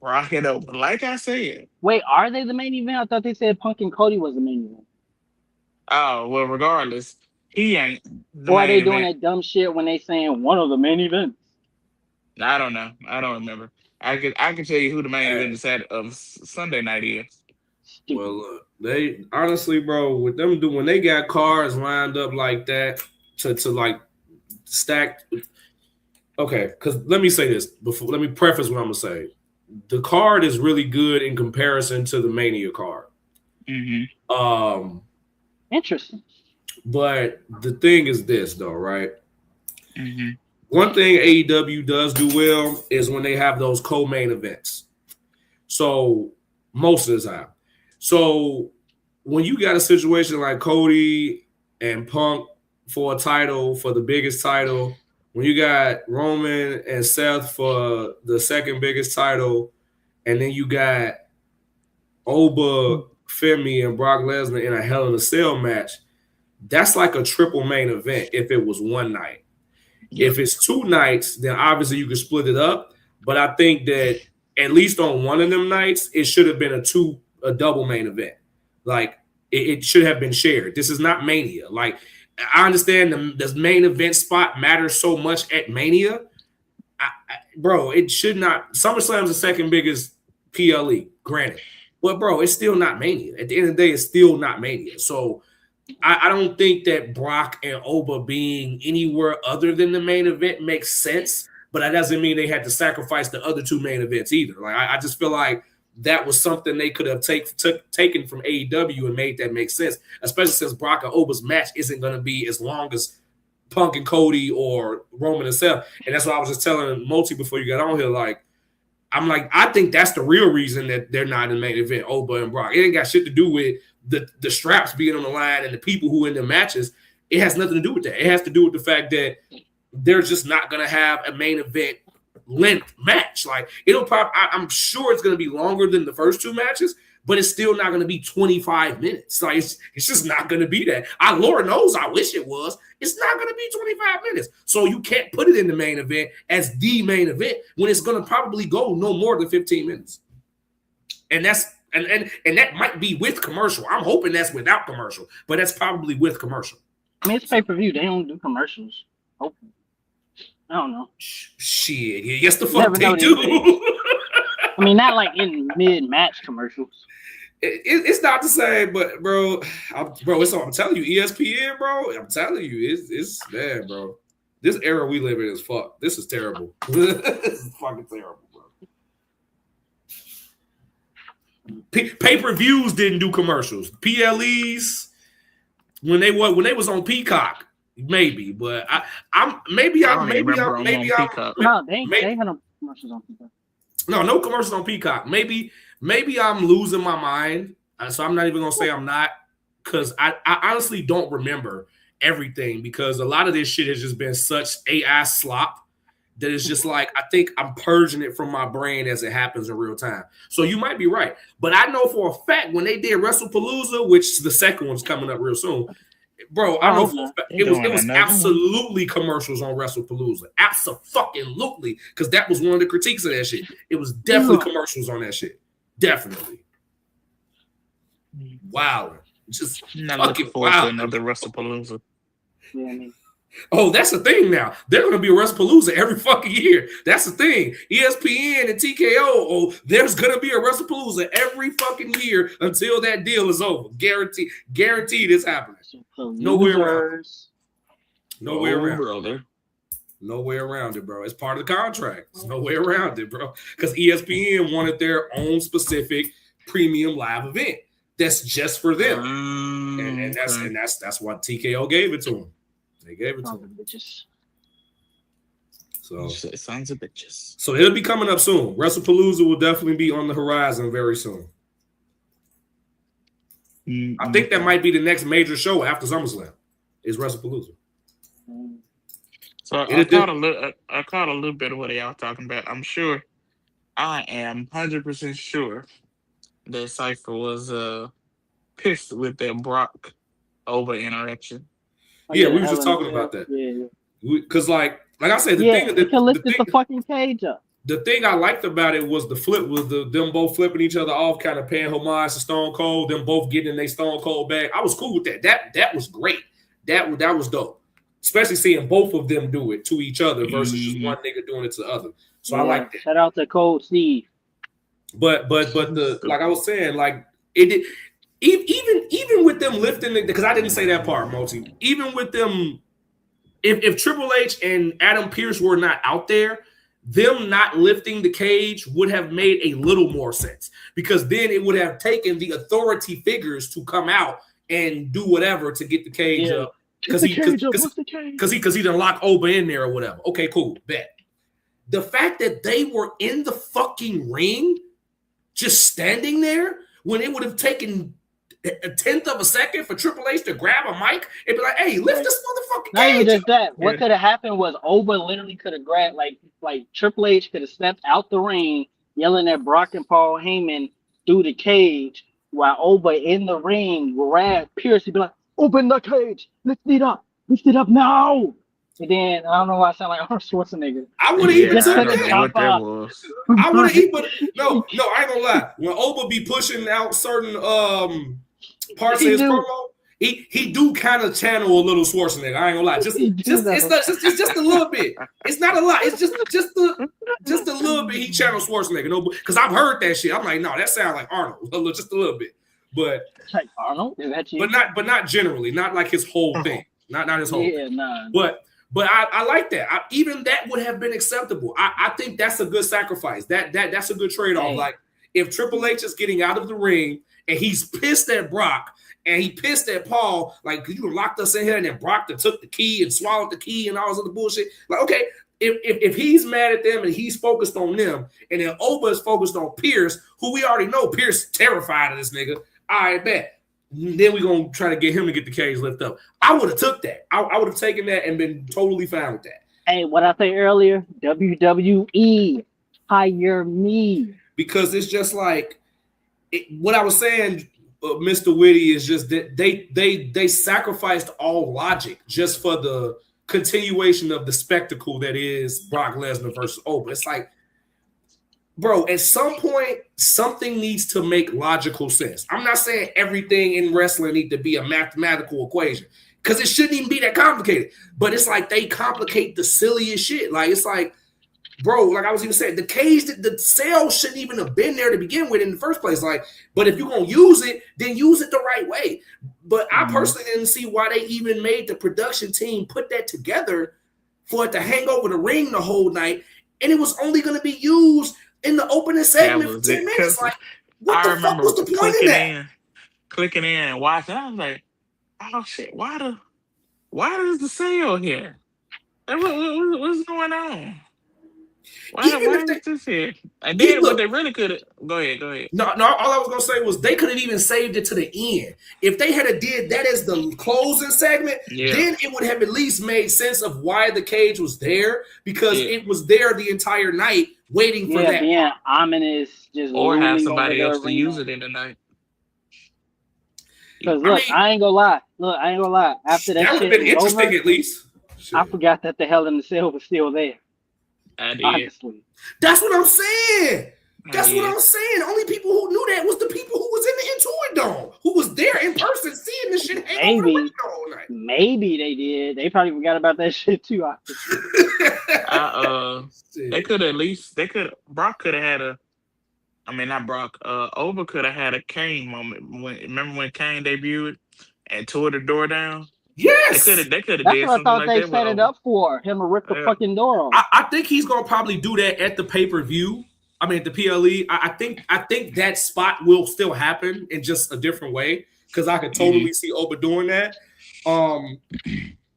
Rock it over. Like I said. Wait, are they the main event? I thought they said Punk and Cody was the main event. Oh well, regardless, he ain't the Or are main they doing event. that dumb shit when they saying one of the main events? I don't know. I don't remember. I could tell you who the main event Hey, of Sunday night is. Stupid. well, look, they honestly, bro, with them do when they got cards lined up like that to like stack. Okay, because let me say this before. Let me preface what I'm gonna say. The card is really good in comparison to the Mania card. Mm-hmm. Interesting. But the thing is this, though, right? Mm-hmm. One thing AEW does do well is when they have those co-main events. So most of the time. So when you got a situation like Cody and Punk for a title, for the biggest title, when you got Roman and Seth for the second biggest title, and then you got Oba, Femi, and Brock Lesnar in a Hell in a Cell match, that's like a triple main event if it was one night. Yep. If it's two nights, then obviously you can split it up. But I think that at least on one of them nights, it should have been a double main event. Like it should have been shared. This is not Mania. Like I understand the main event spot matters so much at Mania. Bro, it should not. SummerSlam's the second biggest PLE, granted. But bro, it's still not Mania. At the end of the day, it's still not Mania. So I don't think that Brock and Oba being anywhere other than the main event makes sense, but that doesn't mean they had to sacrifice the other two main events either. Like I just feel like that was something they could have taken from AEW and made that make sense, especially since Brock and Oba's match isn't going to be as long as Punk and Cody or Roman and Seth. And that's what I was just telling Multi before you got on here. Like, I'm like, I think that's the real reason that they're not in the main event, Oba and Brock. It ain't got shit to do with the straps being on the line and the people who in the matches. It has nothing to do with that. It has to do with the fact that they're just not going to have a main event length match. Like it'll probably, I'm sure it's going to be longer than the first two matches, but it's still not going to be 25 minutes. Like it's just not going to be that. Lord knows I wish it was. It's not going to be 25 minutes. So you can't put it in the main event as the main event when it's going to probably go no more than 15 minutes. And that's and that might be with commercial. I'm hoping that's without commercial, but that's probably with commercial. I mean, it's pay-per-view. They don't do commercials. Hopefully. I don't know. Shit. Yes, the fuck Never they know do. I mean, not like in mid-match commercials. It's not the same, but bro, I'm telling you, ESPN, bro. I'm telling you, it's man, bro. This era we live in is fuck. This is terrible. This is fucking terrible, bro. Pay-per-views didn't do commercials. PLEs when they was on Peacock, maybe, but I'm No, they had no commercials on Peacock. No commercials on Peacock. Maybe I'm losing my mind, so I'm not even gonna say I'm not, because I honestly don't remember everything because a lot of this shit has just been such AI slop that it's just like I think I'm purging it from my brain as it happens in real time. So you might be right, but I know for a fact when they did WrestlePalooza, which the second one's coming up real soon, bro. I know for a fact, it was absolutely commercials on WrestlePalooza, absolutely, because that was one of the critiques of that shit. It was definitely commercials on that shit, definitely. Wow, just not looking forward to another WrestlePalooza. Yeah, I mean. Oh, that's the thing now. They're going to be a WrestlePalooza every fucking year. That's the thing. ESPN and TKO, there's going to be a WrestlePalooza every fucking year until that deal is over. Guaranteed it's happening. Nowhere around it. Nowhere around it, bro. It's part of the contract. There's no way around it, bro. Because ESPN wanted their own specific premium live event that's just for them. And that's why TKO gave it to them. They gave it to them. So sons of bitches. So it'll be coming up soon. WrestlePalooza will definitely be on the horizon very soon. Mm-hmm. I think that might be the next major show after SummerSlam is WrestlePalooza. So I caught a little bit of what y'all talking about. I'm sure I am 100% sure that Cypher was pissed with that Brock over interaction. Oh Yeah, yeah, we the were hell just in the talking about cell. that. Yeah, Because like I said, yeah. It could lifted the fucking cage up. the thing I liked about it was the flip, was them both flipping each other off, kind of paying homage to Stone Cold, them both getting their Stone Cold back. I was cool with that. That was great. That was dope. Especially seeing both of them do it to each other versus just one nigga doing it to the other. So I Yeah. like that. Shout out to Cold Steve. But the like I was saying, like it did, even with them lifting it, because I didn't say that part, Moti. Even with them, if Triple H and Adam Pearce were not out there, them not lifting the cage would have made a little more sense, because then it would have taken the authority figures to come out and do whatever to get the cage up, because he didn't lock Oba in there or whatever. Okay, cool, bet. The fact that they were in the fucking ring, just standing there, when it would have taken a tenth of a second for Triple H to grab a mic and be like, "Hey, lift this motherfucking Not even cage just up." that. What could have happened was Oba literally could have grabbed like Triple H could have stepped out the ring, yelling at Brock and Paul Heyman through the cage, while Oba in the ring grabbed Pierce. He'd be like, "Open the cage, lift it up now." And then I don't know why I sound like Arnold Schwarzenegger. I would have Yeah, even I said don't know that. what that was. I would have even no, I ain't gonna lie. When Oba be pushing out certain parts of his promo, he do kind of channel a little Schwarzenegger. I ain't gonna lie. It's just a little bit. It's not a lot. It's just a little bit. He channels Schwarzenegger. No, because I've heard that shit. I'm like, no, that sounds like Arnold. Just a little bit. But like Arnold, is that you? But not generally. Not like his whole thing. Not his whole thing. Nah. But I like that. Even that would have been acceptable. I think that's a good sacrifice. That's a good trade-off. Hey. Like, if Triple H is getting out of the ring and he's pissed at Brock and he pissed at Paul, like, you locked us in here, and then Brock took the key and swallowed the key and all this other bullshit. Like, okay, if he's mad at them and he's focused on them, and then Oba is focused on Pierce, who we already know Pierce is terrified of this nigga, I bet. Then we're going to try to get him to get the cage lift up. I would have took that. I would have taken that and been totally fine with that. Hey, what I say earlier, WWE, hire me. Because it's just like, what I was saying, Mr. Witty, is just that they sacrificed all logic just for the continuation of the spectacle that is Brock Lesnar versus Oba. It's like, bro, at some point, something needs to make logical sense. I'm not saying everything in wrestling needs to be a mathematical equation, because it shouldn't even be that complicated. But it's like they complicate the silliest shit. Like, it's like, bro, like I was even saying, the cage, the cell shouldn't even have been there to begin with in the first place. Like, but if you're going to use it, then use it the right way. But I personally didn't see why they even made the production team put that together for it to hang over the ring the whole night. And it was only going to be used in the opening segment for 10 minutes. Like, what the fuck was the point of that? Clicking in and watching. I was like, oh shit, why does the sale here? What's going on? Why is this here? And then what they really could have, go ahead. No, all I was gonna say was they could have even saved it to the end. If they had did that as the closing segment, then it would have at least made sense of why the cage was there, because it was there the entire night waiting for that. Yeah, ominous, just or have somebody else to use it in the night. Because look, I ain't gonna lie. After that would shit have been was interesting over, at least. I forgot that the Hell in the Cell was still there. I did. Honestly. That's what I'm saying. That's what I'm saying. The only people who knew that was the people who was in the Intuit Dome, who was there in person seeing this shit hang over the window all night. Maybe they did. They probably forgot about that shit too. Brock could have had Oba could have had a Kane moment. Remember when Kane debuted and tore the door down? Yes, they could have did That's something what I thought like they that set it up for him to rip the fucking door off. I think he's gonna probably do that at the pay-per-view. I mean, at the PLE. I think that spot will still happen in just a different way, because I could totally see Oba doing that.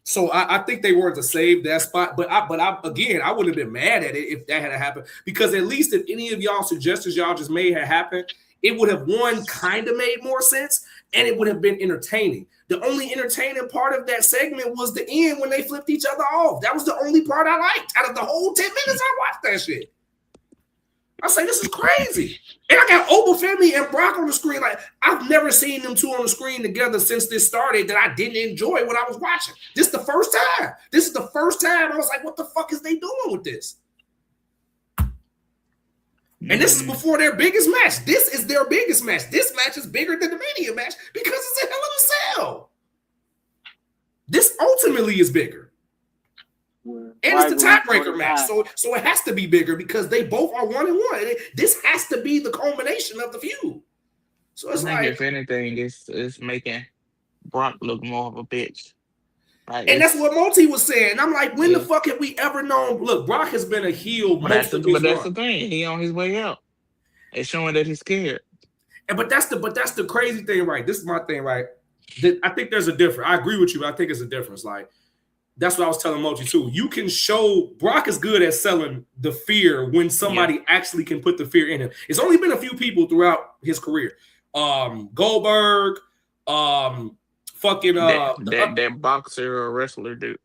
So I think they were to save that spot, but I wouldn't have been mad at it if that had happened, because at least if any of y'all suggestions y'all just made had happened, it would have kind of made more sense, and it would have been entertaining. The only entertaining part of that segment was the end when they flipped each other off. That was the only part I liked out of the whole 10 minutes I watched that shit. I say this is crazy. And I got Obafemi and Brock on the screen. Like, I've never seen them two on the screen together since this started that I didn't enjoy what I was watching. This is the first time. This is the first time I was like, what the fuck is they doing with this? And this is before their biggest match. This is their biggest match. This match is bigger than the Mania match because it's a Hell of a Cell. This ultimately is bigger. And it's the tiebreaker match. So it has to be bigger because they both are 1-1. This has to be the culmination of the feud. So it's like, if anything, it's making Brock look more of a bitch. Like, and that's what Multi was saying. I'm like, when the fuck have we ever known? Look, Brock has been a heel. But that's the thing. He on his way out. It's showing that he's scared. But that's the crazy thing, right? This is my thing, right? I think there's a difference. I agree with you. But I think it's a difference. Like, that's what I was telling Mochi too. You can show Brock is good at selling the fear when somebody actually can put the fear in him. It's only been a few people throughout his career. Goldberg, that boxer or wrestler dude,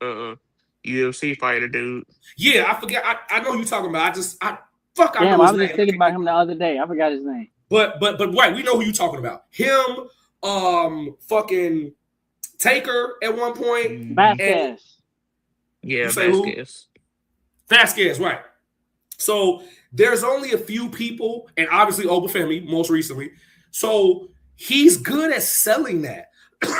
UFC fighter dude. Yeah, I forget. I know who you're talking about. I was just thinking about him the other day. I forgot his name. But right, we know who you're talking about. Him, fucking Taker at one point. Vasquez. Yeah, Vasquez. Vasquez, right. So there's only a few people, and obviously Obafemi most recently. So he's good at selling that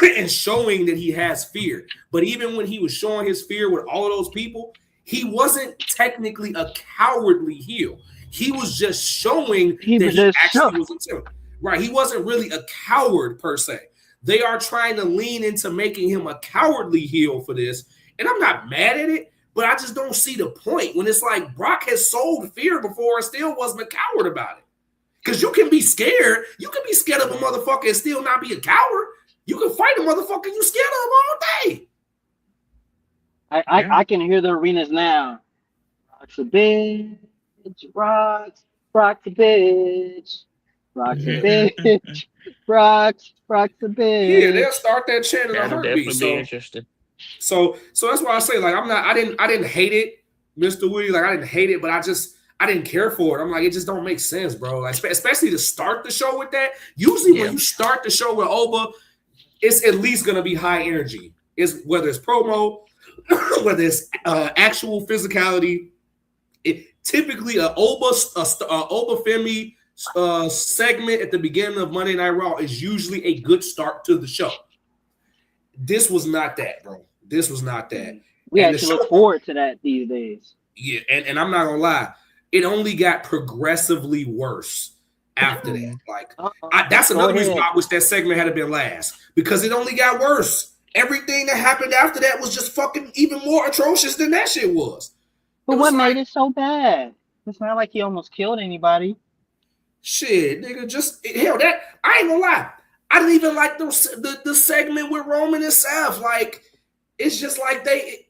and showing that he has fear. But even when he was showing his fear with all of those people, he wasn't technically a cowardly heel. He was just showing that he actually was intimidated. Right. He wasn't really a coward per se. They are trying to lean into making him a cowardly heel for this. And I'm not mad at it, but I just don't see the point when it's like Brock has sold fear before and still wasn't a coward about it. Because you can be scared. You can be scared of a motherfucker and still not be a coward. You can fight a motherfucker you scared of all day. I can hear the arenas now. Brock's a bitch. Brock's a bitch. Brock's a bitch. Brock's a bitch. Yeah, they'll start that chant in a heartbeat. Definitely be interesting. So that's why I say, like, I didn't hate it, Mr. Woody. Like, I didn't hate it, but I didn't care for it. I'm like, it just don't make sense, bro. Like, especially to start the show with that. Usually when you start the show with Oba, it's at least gonna be high energy. It's whether it's promo, whether it's actual physicality. Typically a Obafemi segment at the beginning of Monday Night Raw is usually a good start to the show. This was not that, bro. This was not that. We actually look forward to that these days. Yeah, and I'm not gonna lie, it only got progressively worse after that. Like, that's another reason why I wish that segment had been last, because it only got worse. Everything that happened after that was just fucking even more atrocious than that shit was. But what made it so bad? It's not like he almost killed anybody. Shit, nigga, just hell that I ain't gonna lie. I didn't even like the segment with Roman and Seth. Like, it's just like they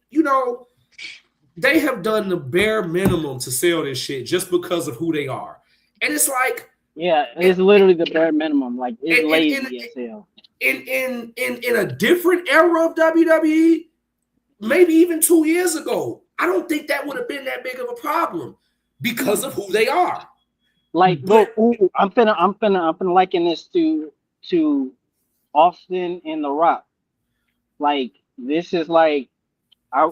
have done the bare minimum to sell this shit just because of who they are. And it's like, yeah, it's literally the bare minimum. Like, it's lazy as hell. In a different era of WWE, maybe even 2 years ago, I don't think that would have been that big of a problem because of who they are. Like, look, I'm finna liken this to Austin and The Rock. Like, this is like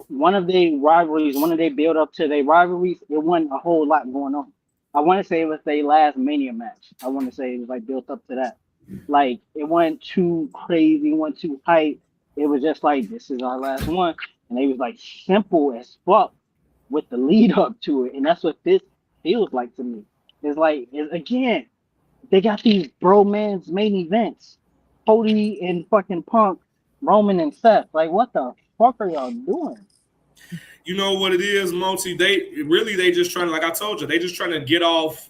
one of their rivalries, one of their build up to their rivalries. It wasn't a whole lot going on. I want to say it was their last Mania match. I want to say it was like built up to that. Like, it wasn't too crazy, it wasn't too hype. It was just like, this is our last one. And they was like simple as fuck with the lead up to it. And that's what this feels like to me. It's like, again, they got these bromance main events. Cody and fucking Punk, Roman and Seth. Like, what the fuck are y'all doing? You know what it is, Multi? They just trying to, like I told you, they just trying to get off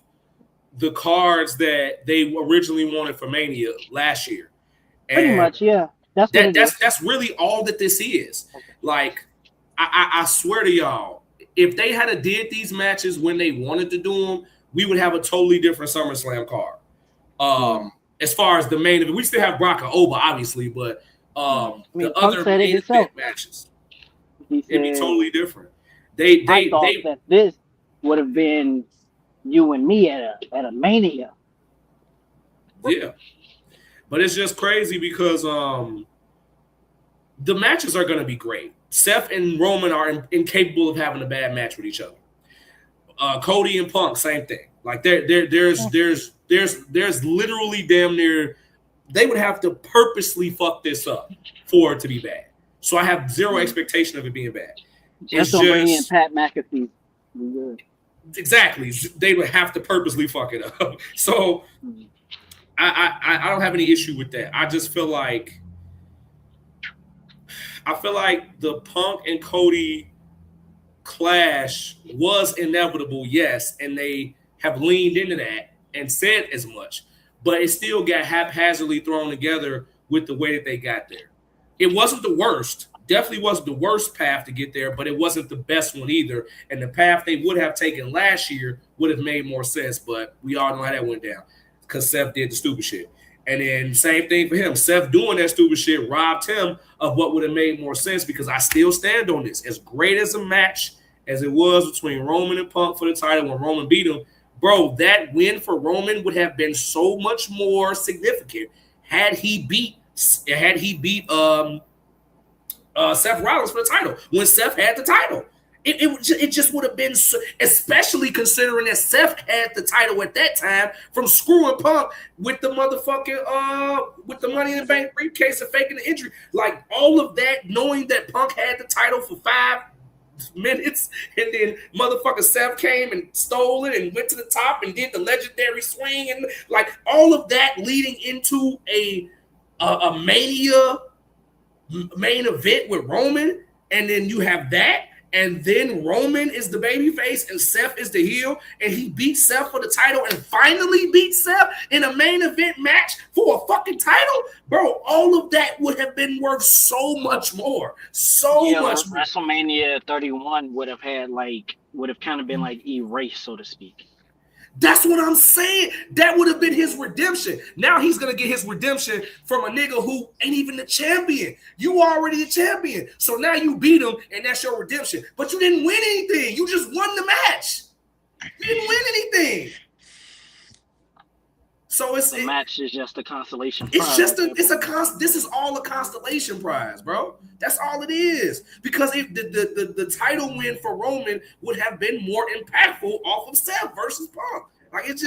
the cards that they originally wanted for Mania last year. And pretty much, yeah. That's really all that this is. Okay. Like, I swear to y'all, if they had did these matches when they wanted to do them, we would have a totally different SummerSlam card. As far as the main event, we still have Brock and Oba, obviously, but the other main event matches, it'd be totally different. I thought that this would have been you and me at a Mania. Yeah. But it's just crazy because the matches are going to be great. Seth and Roman are incapable of having a bad match with each other. Cody and Punk, same thing. Like there's literally damn near they would have to purposely fuck this up for it to be bad. So I have zero expectation of it being bad. Just don't bring in Pat McAfee. We good. Exactly. They would have to purposely fuck it up. So I don't have any issue with that. I just feel like the Punk and Cody clash was inevitable, yes, and they have leaned into that and said as much, but it still got haphazardly thrown together with the way that they got there. It wasn't the worst. Definitely wasn't the worst path to get there, but it wasn't the best one either. And the path they would have taken last year would have made more sense, but we all know how that went down because Seth did the stupid shit. And then same thing for him. Seth doing that stupid shit robbed him of what would have made more sense because I still stand on this. As great as a match as it was between Roman and Punk for the title when Roman beat him, bro, that win for Roman would have been so much more significant had he beat Seth Rollins for the title when Seth had the title. It just would have been, especially considering that Seth had the title at that time from screwing Punk with the motherfucking with the Money in the Bank briefcase and faking the injury. Like all of that, knowing that Punk had the title for 5 minutes, and then motherfucker Seth came and stole it and went to the top and did the legendary swing, and like all of that leading into a Mania main event with Roman, and then you have that. And then Roman is the babyface and Seth is the heel, and he beats Seth for the title and finally beats Seth in a main event match for a fucking title. Bro, all of that would have been worth so much more. So much more. WrestleMania 31 would have kind of been like erased, so to speak. That's what I'm saying. That would have been his redemption. Now he's going to get his redemption from a nigga who ain't even the champion. You already a champion. So now you beat him, and that's your redemption. But you didn't win anything. You just won the match. You didn't win anything. So the match is just a consolation prize. This is all a constellation prize, bro. That's all it is. Because the title win for Roman would have been more impactful off of Seth versus Punk. Like it's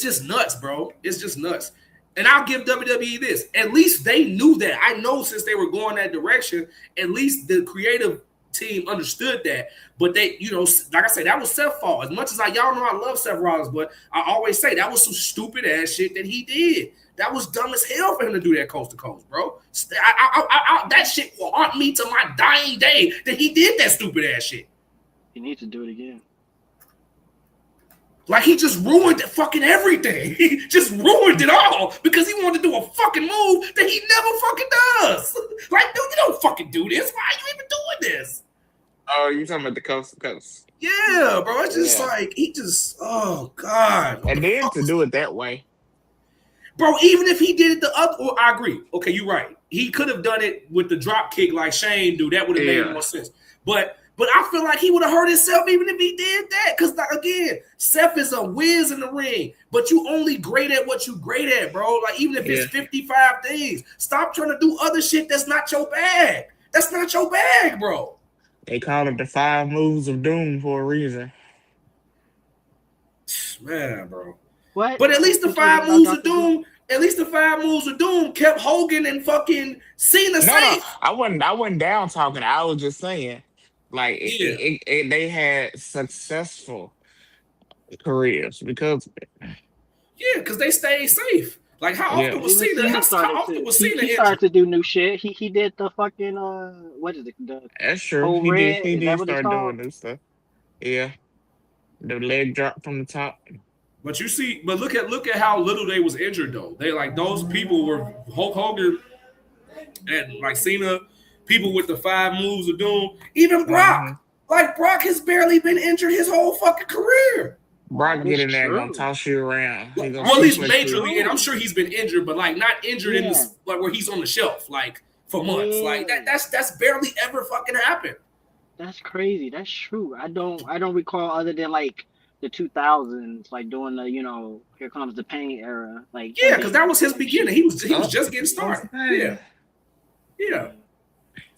just nuts, bro. It's just nuts. And I'll give WWE this. At least they knew that. I know since they were going that direction, at least the creative team understood that. But they, like I said, that was Seth's fault. As much as y'all know I love Seth Rollins, but I always say that was some stupid ass shit that he did. That was dumb as hell for him to do that coast to coast, bro. That shit will haunt me to my dying day that he did that stupid ass shit. He needs to do it again. Like he just ruined fucking everything. He just ruined it all because he wanted to do a fucking move that he never fucking does. Like, dude, you don't fucking do this. Why are you even doing this? Oh, you talking about the coast to coast? Yeah, bro. It's just like he just. Oh God. And then to do it that way, bro. Even if he did it the other, well, I agree. Okay, you're right. He could have done it with the drop kick like Shane do. That would have made more sense. But I feel like he would have hurt himself even if he did that. Because, again, Seth is a whiz in the ring. But you only great at what you great at, bro. Like, even if it's 55 things. Stop trying to do other shit that's not your bag. That's not your bag, bro. They call it the 5 moves of doom for a reason. Man, bro. What? But at least the 5 moves of doom... At least the 5 moves of doom kept Hogan and fucking Cena safe. No, I wasn't down talking. I was just saying. Like they had successful careers because of it. Yeah, because they stayed safe. Like how often was Cena? How often was Cena? He started to do new shit. He did the fucking what is it? That's true. He did start doing new stuff. Yeah, the leg drop from the top. But look at how little they was injured though. They like those people were Hulk Hogan and like Cena. People with the 5 moves of doom. Even Brock. Like, Brock has barely been injured his whole fucking career. Brock get in there and gonna toss you around. Well, at least majorly. And I'm sure he's been injured, but, like, not injured in this, like, where he's on the shelf, like, for months. Like, that's barely ever fucking happened. That's crazy. That's true. I don't recall other than, like, the 2000s, like during the Here Comes the Pain era, like Yeah, because that was his beginning. He was just getting started. Yeah.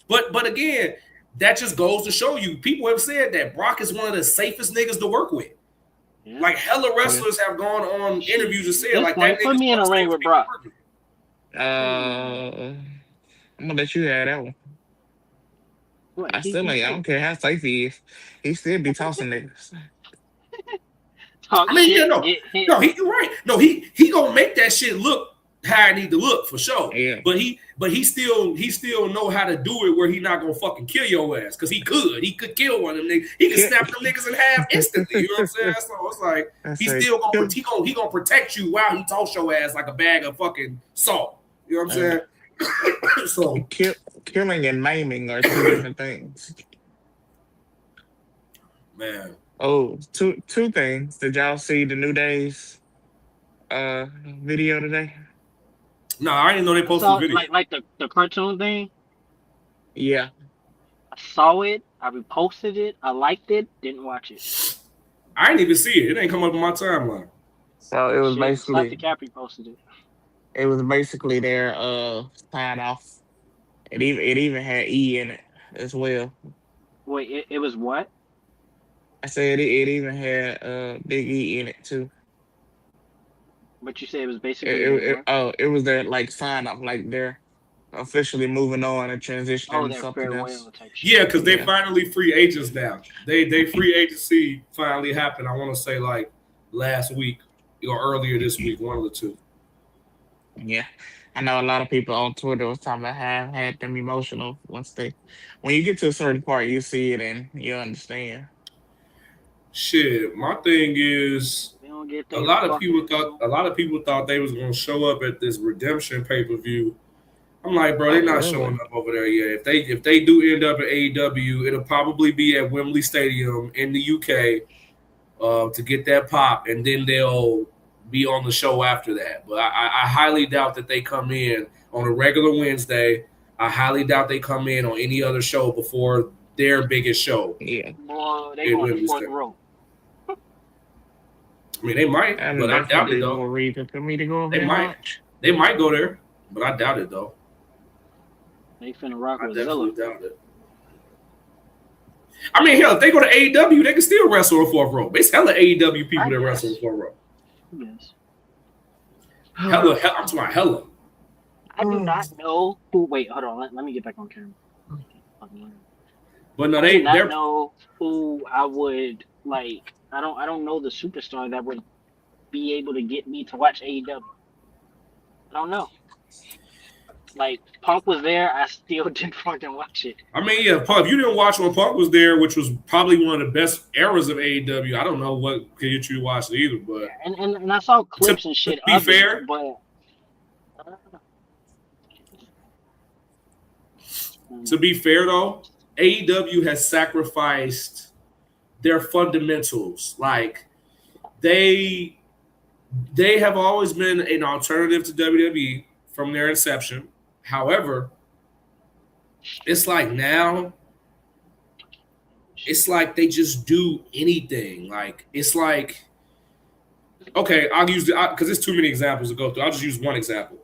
But again, that just goes to show you. People have said that Brock is one of the safest niggas to work with. Yeah. Like hella wrestlers have gone on interviews and said like that. Put me in a ring with Brock. I'm gonna let you have that one. What, I don't care how safe he is. He still be tossing niggas. I mean, you're right. No, he gonna make that shit look how it need to look for sure. Yeah. But he still know how to do it where he not gonna fucking kill your ass because he could kill one of them niggas. He can snap them niggas in half instantly. You know what I'm saying? So it's like he gonna protect you while he toss your ass like a bag of fucking salt. You know what I'm saying? So killing and maiming are two different things. Man. Oh, two things. Did y'all see the New Day's video today? No, I didn't know they posted the video. Like the cartoon thing? Yeah. I saw it. I reposted it. I liked it. Didn't watch it. I didn't even see it. It ain't come up on my timeline. So it was basically DiCaprio posted it. It was basically their sign off. It even had E in it as well. Wait, it was what? I said it even had Big E in it too. But you said it was basically it was their like sign off, like they're officially moving on and transitioning to something else. Yeah, because they finally free agents now. They free agency finally happened. I want to say like last week or earlier this week, one of the two. Yeah, I know a lot of people on Twitter was talking about how had them emotional when you get to a certain part, you see it and you understand. Shit, my thing is a lot of people thought they was gonna show up at this redemption pay-per-view. I'm like, bro, they're not showing up over there yet. If they do end up at AEW, it'll probably be at Wembley Stadium in the UK to get that pop, and then they'll be on the show after that. But I highly doubt that they come in on a regular Wednesday. I highly doubt they come in on any other show before their biggest show. Yeah. Boy, they going to fourth row. I mean, they might, but I doubt it, though. Reason for me to go they might go there, but I doubt it, though. They finna rock with Zilla. Doubt it. I mean, hell, if they go to AEW, they can still wrestle in fourth row. It's hella AEW people that wrestle in fourth row. Yes. Hella, I'm talking about hella. I do not know who. Wait, hold on. Let me get back on camera. But no, I do not know who I would like. I don't know the superstar that would be able to get me to watch AEW. I don't know. Like Punk was there, I still didn't fucking watch it. I mean, yeah, Punk. If you didn't watch when Punk was there, which was probably one of the best eras of AEW. I don't know what could get you to watch it either, but and I saw clips and shit. To be fair, but to be fair though, AEW has sacrificed their fundamentals. Like they have always been an alternative to WWE from their inception. However, it's like now, it's like they just do anything. Like it's like, okay, I'll use because there's too many examples to go through. I'll just use one example,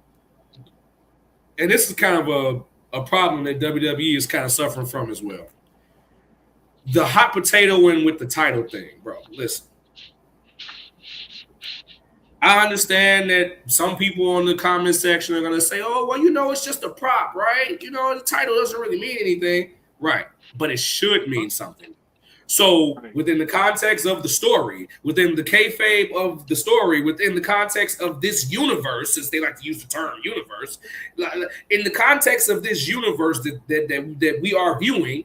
and this is kind of a problem that WWE is kind of suffering from as well. The hot potato in with the title thing, bro. Listen. I understand that some people in the comment section are going to say, oh, well, it's just a prop, right? The title doesn't really mean anything. Right. But it should mean something. So within the context of the story, within the kayfabe of the story, within the context of this universe, since they like to use the term universe, in the context of this universe that we are viewing,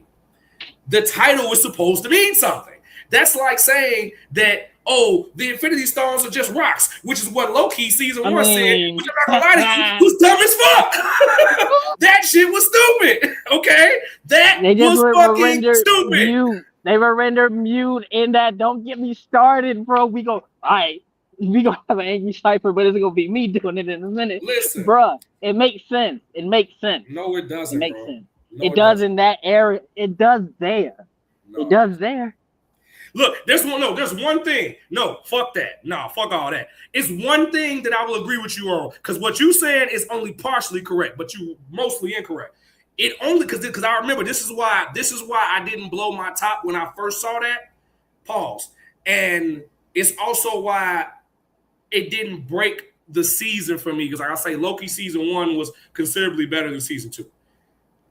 the title is supposed to mean something. That's like saying that, the Infinity Stones are just rocks, which is what Loki season 1 said, which I'm not gonna lie to you, was dumb as fuck. That shit was stupid. Okay? That was fucking stupid. Mute. They were rendered mute in that. Don't get me started, bro. We go, all right, we gonna have an angry cipher, but it's gonna be me doing it in a minute. Listen, bro, it makes sense. It makes sense. No, it doesn't. It makes bro. sense. No, it does in that area. It does there. No. It does there. Look, there's one thing. No, fuck that. No, fuck all that. It's one thing that I will agree with you on, because what you saying is only partially correct, but you mostly incorrect. It only because I remember this is why I didn't blow my top when I first saw that. Pause. And it's also why it didn't break the season for me, because like I say, Loki season 1 was considerably better than season 2.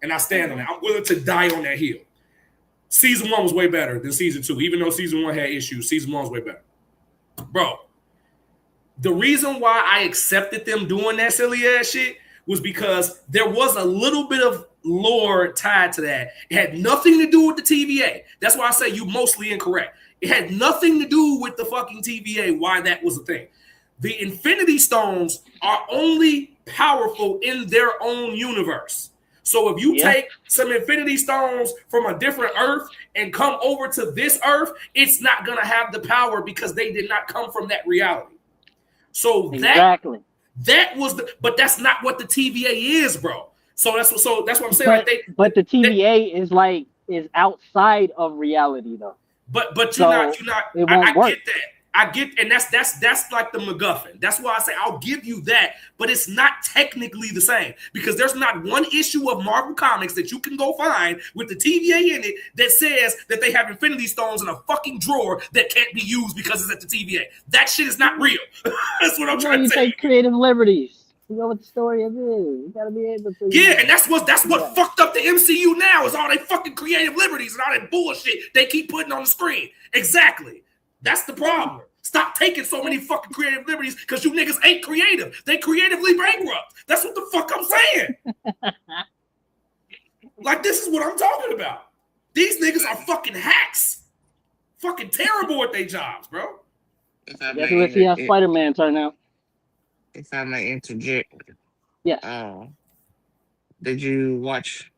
And I stand on that. I'm willing to die on that hill. Season 1 was way better than season 2. Even though season 1 had issues, season 1 was way better. Bro, the reason why I accepted them doing that silly ass shit was because there was a little bit of lore tied to that. It had nothing to do with the TVA. That's why I say you mostly incorrect. It had nothing to do with the fucking TVA, why that was a thing. The Infinity Stones are only powerful in their own universe. So if you take some Infinity Stones from a different Earth and come over to this Earth, it's not going to have the power because they did not come from that reality. So exactly. That was but that's not what the TVA is, bro. So that's what I'm saying. But the TVA is outside of reality, though. But you're not. It won't work. Get that. I get, and that's like the MacGuffin. That's why I say I'll give you that, but it's not technically the same, because there's not one issue of Marvel Comics that you can go find with the TVA in it that says that they have Infinity Stones in a fucking drawer that can't be used because it's at the TVA. That shit is not real. That's what I'm trying to say. You take creative liberties. You know what the story is. You gotta be able to. Yeah, and that's what fucked up the MCU now is all they fucking creative liberties and all that bullshit they keep putting on the screen. Exactly. That's the problem. Stop taking so many fucking creative liberties because you niggas ain't creative. They creatively bankrupt. That's what the fuck I'm saying. Like, this is what I'm talking about. These niggas are fucking hacks. Fucking terrible at their jobs, bro. Let's see how Spider-Man turned out. If I may interject. Yeah. Did you watch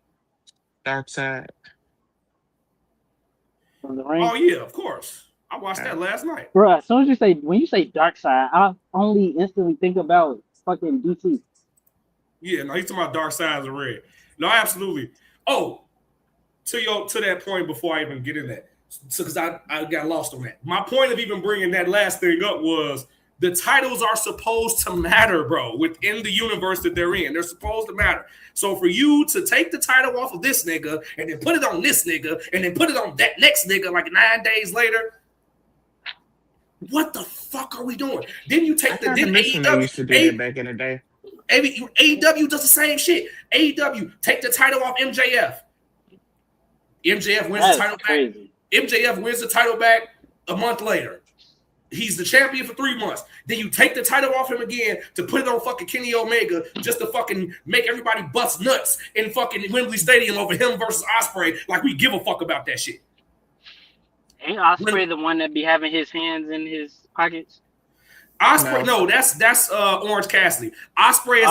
Dark Side? Oh, yeah, of course. I watched that last night. Bro, as soon as when you say Dark Side, I only instantly think about fucking DC. Yeah, no, he's talking about Dark Side of the Red. No, absolutely. Oh, to that point before I even get in that, so because I got lost on that. My point of even bringing that last thing up was the titles are supposed to matter, bro, within the universe that they're in. They're supposed to matter. So for you to take the title off of this nigga and then put it on this nigga and then put it on that next nigga like 9 days later, what the fuck are we doing? Then you take AEW used to do it back in the day. AEW does the same shit. AEW take the title off MJF. MJF wins the title back. MJF wins the title back a month later. He's the champion for 3 months. Then you take the title off him again to put it on fucking Kenny Omega just to fucking make everybody bust nuts in fucking Wembley Stadium over him versus Ospreay. Like we give a fuck about that shit. Ain't Ospreay the one that be having his hands in his pockets? Ospreay, no, that's Orange Cassidy. Ospreay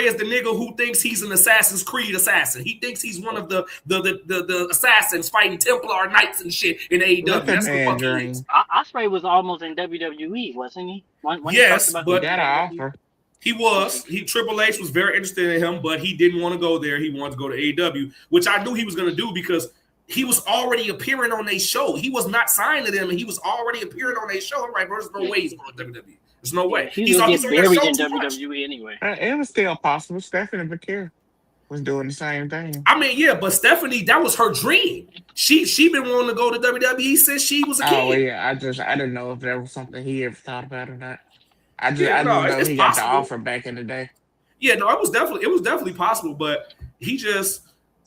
is the nigga who thinks he's an Assassin's Creed assassin. He thinks he's one of the assassins fighting Templar Knights and shit in AEW. That's the fuck he is. Ospreay was almost in WWE, wasn't he? Yes, but got an offer. He was. Triple H was very interested in him, but he didn't want to go there. He wanted to go to AEW, which I knew he was going to do because he was already appearing on a show. He was not signed to them, and he was already appearing on a show. I'm like, bro, there's no way he's going to WWE. There's no way. He's going to get buried in WWE anyway. It was still possible. Stephanie McCare was doing the same thing. I mean, yeah, but Stephanie, that was her dream. She been wanting to go to WWE since she was a kid. Oh, yeah. I didn't know if that was something he ever thought about or not. I didn't know he got the offer back in the day. Yeah, no, it was definitely possible, but he just...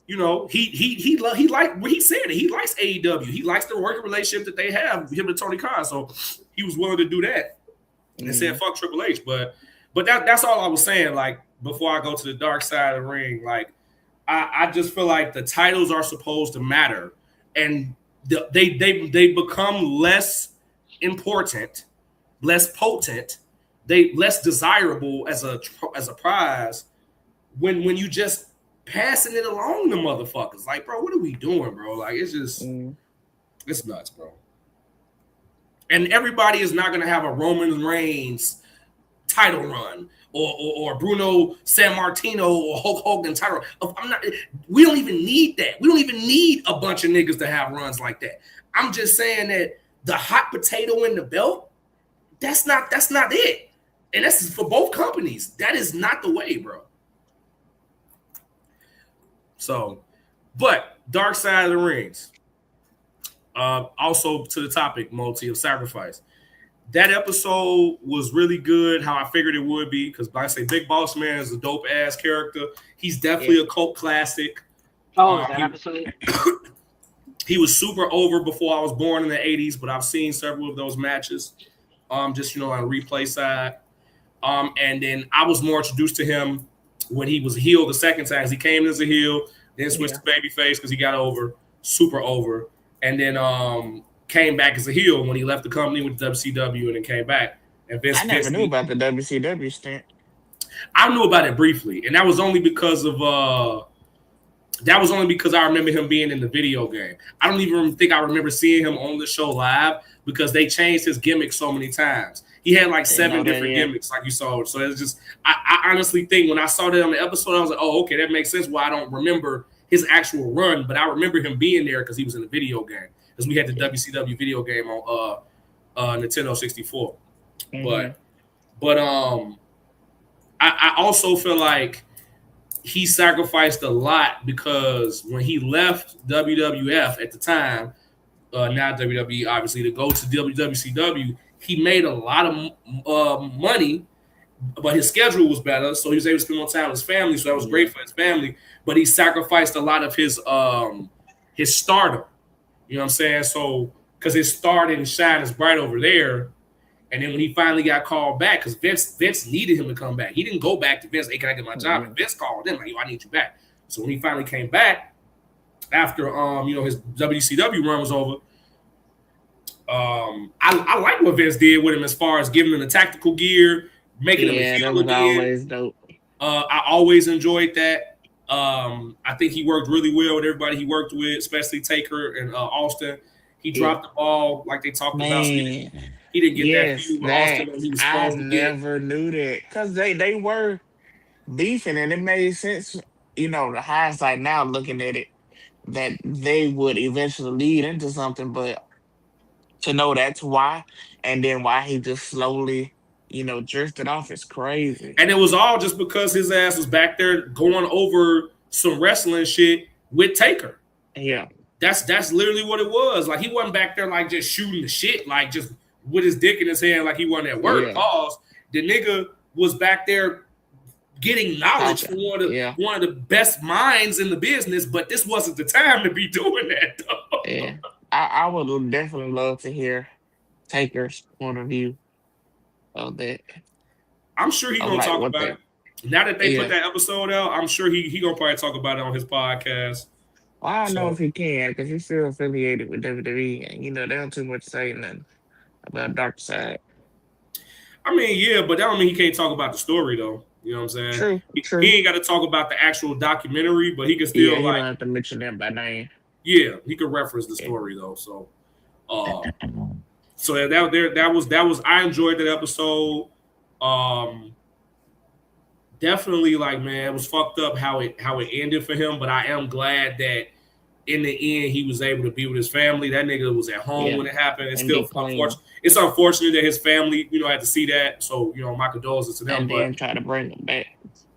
You know, he liked what he said. He likes AEW. He likes the working relationship that they have, him and Tony Khan. So he was willing to do that and said, fuck Triple H. But that's all I was saying. Like, before I go to the dark side of the ring, like, I just feel like the titles are supposed to matter. And they become less important, less potent, less desirable as a prize when you just passing it along to motherfuckers. Like, bro, what are we doing, bro? Like, it's just, it's nuts, bro. And everybody is not going to have a Roman Reigns title run or Bruno San Martino or Hulk Hogan, Tyro. We don't even need that. We don't even need a bunch of niggas to have runs like that. I'm just saying that the hot potato in the belt, that's not it. And that's for both companies. That is not the way, bro. So, but Dark Side of the Rings. Also to the topic, Multi, of sacrifice. That episode was really good, how I figured it would be, because like I say, Big Boss Man is a dope ass character. He's definitely a cult classic. Oh, that episode? He was super over before I was born in the 80s, but I've seen several of those matches. Just on a replay side. And then I was more introduced to him when he was a heel the second time. He came as a heel, then switched to babyface because he got over, super over, and then came back as a heel when he left the company with WCW and then came back. And I never knew about the WCW stint. I knew about it briefly, and that was only because of I remember him being in the video game. I don't even think I remember seeing him on the show live because they changed his gimmick so many times. He had like 7 different gimmicks, like you saw. So it's just, I honestly think when I saw that on the episode, I was like, oh, okay, that makes sense why I don't remember his actual run, but I remember him being there because he was in the video game. Because we had the WCW video game on Nintendo 64. Mm-hmm. But I also feel like he sacrificed a lot because when he left WWF at the time, not WWE, obviously, to go to WCW, he made a lot of money, but his schedule was better, so he was able to spend more time with his family, so that was great for his family, but he sacrificed a lot of his stardom. You know what I'm saying? So, because his star didn't shine as bright over there, and then when he finally got called back, because Vince needed him to come back. He didn't go back to Vince, hey, can I get my job? And Vince called him, like, yo, I need you back. So when he finally came back, after his WCW run was over, I like what Vince did with him as far as giving him the tactical gear, making him a heel again. Always dope. I always enjoyed that. I think he worked really well with everybody he worked with, especially Taker and Austin. He dropped the ball like they talked about. So he didn't get that feud with Austin when he was supposed to get. I never knew that because they were beefing and it made sense. The hindsight now looking at it, that they would eventually lead into something, but to know that's why, and then why he just slowly, drifted off is crazy. And it was all just because his ass was back there going over some wrestling shit with Taker. Yeah. That's literally what it was. Like, he wasn't back there like just shooting the shit, like just with his dick in his hand like he wasn't at work. Pause. The nigga was back there getting knowledge from one of the best minds in the business, but this wasn't the time to be doing that, though. Yeah. I would definitely love to hear Taker's point of view of that. I'm sure he's gonna talk about it. Now that they put that episode out, I'm sure he gonna probably talk about it on his podcast. Well, I don't know if he can because he's still affiliated with WWE, and they don't too much say nothing about Dark Side. I mean, yeah, but that don't mean he can't talk about the story though. You know what I'm saying? True. He ain't got to talk about the actual documentary, but he can still he don't have to mention them by name. Yeah, he could reference the story though. So, that was I enjoyed that episode. Definitely, like, man, it was fucked up how it ended for him, but I am glad that in the end he was able to be with his family. That nigga was at home when it happened. It's still unfortunate. It's unfortunate that his family, had to see that. So, my condolences to them. And then try to bring him back.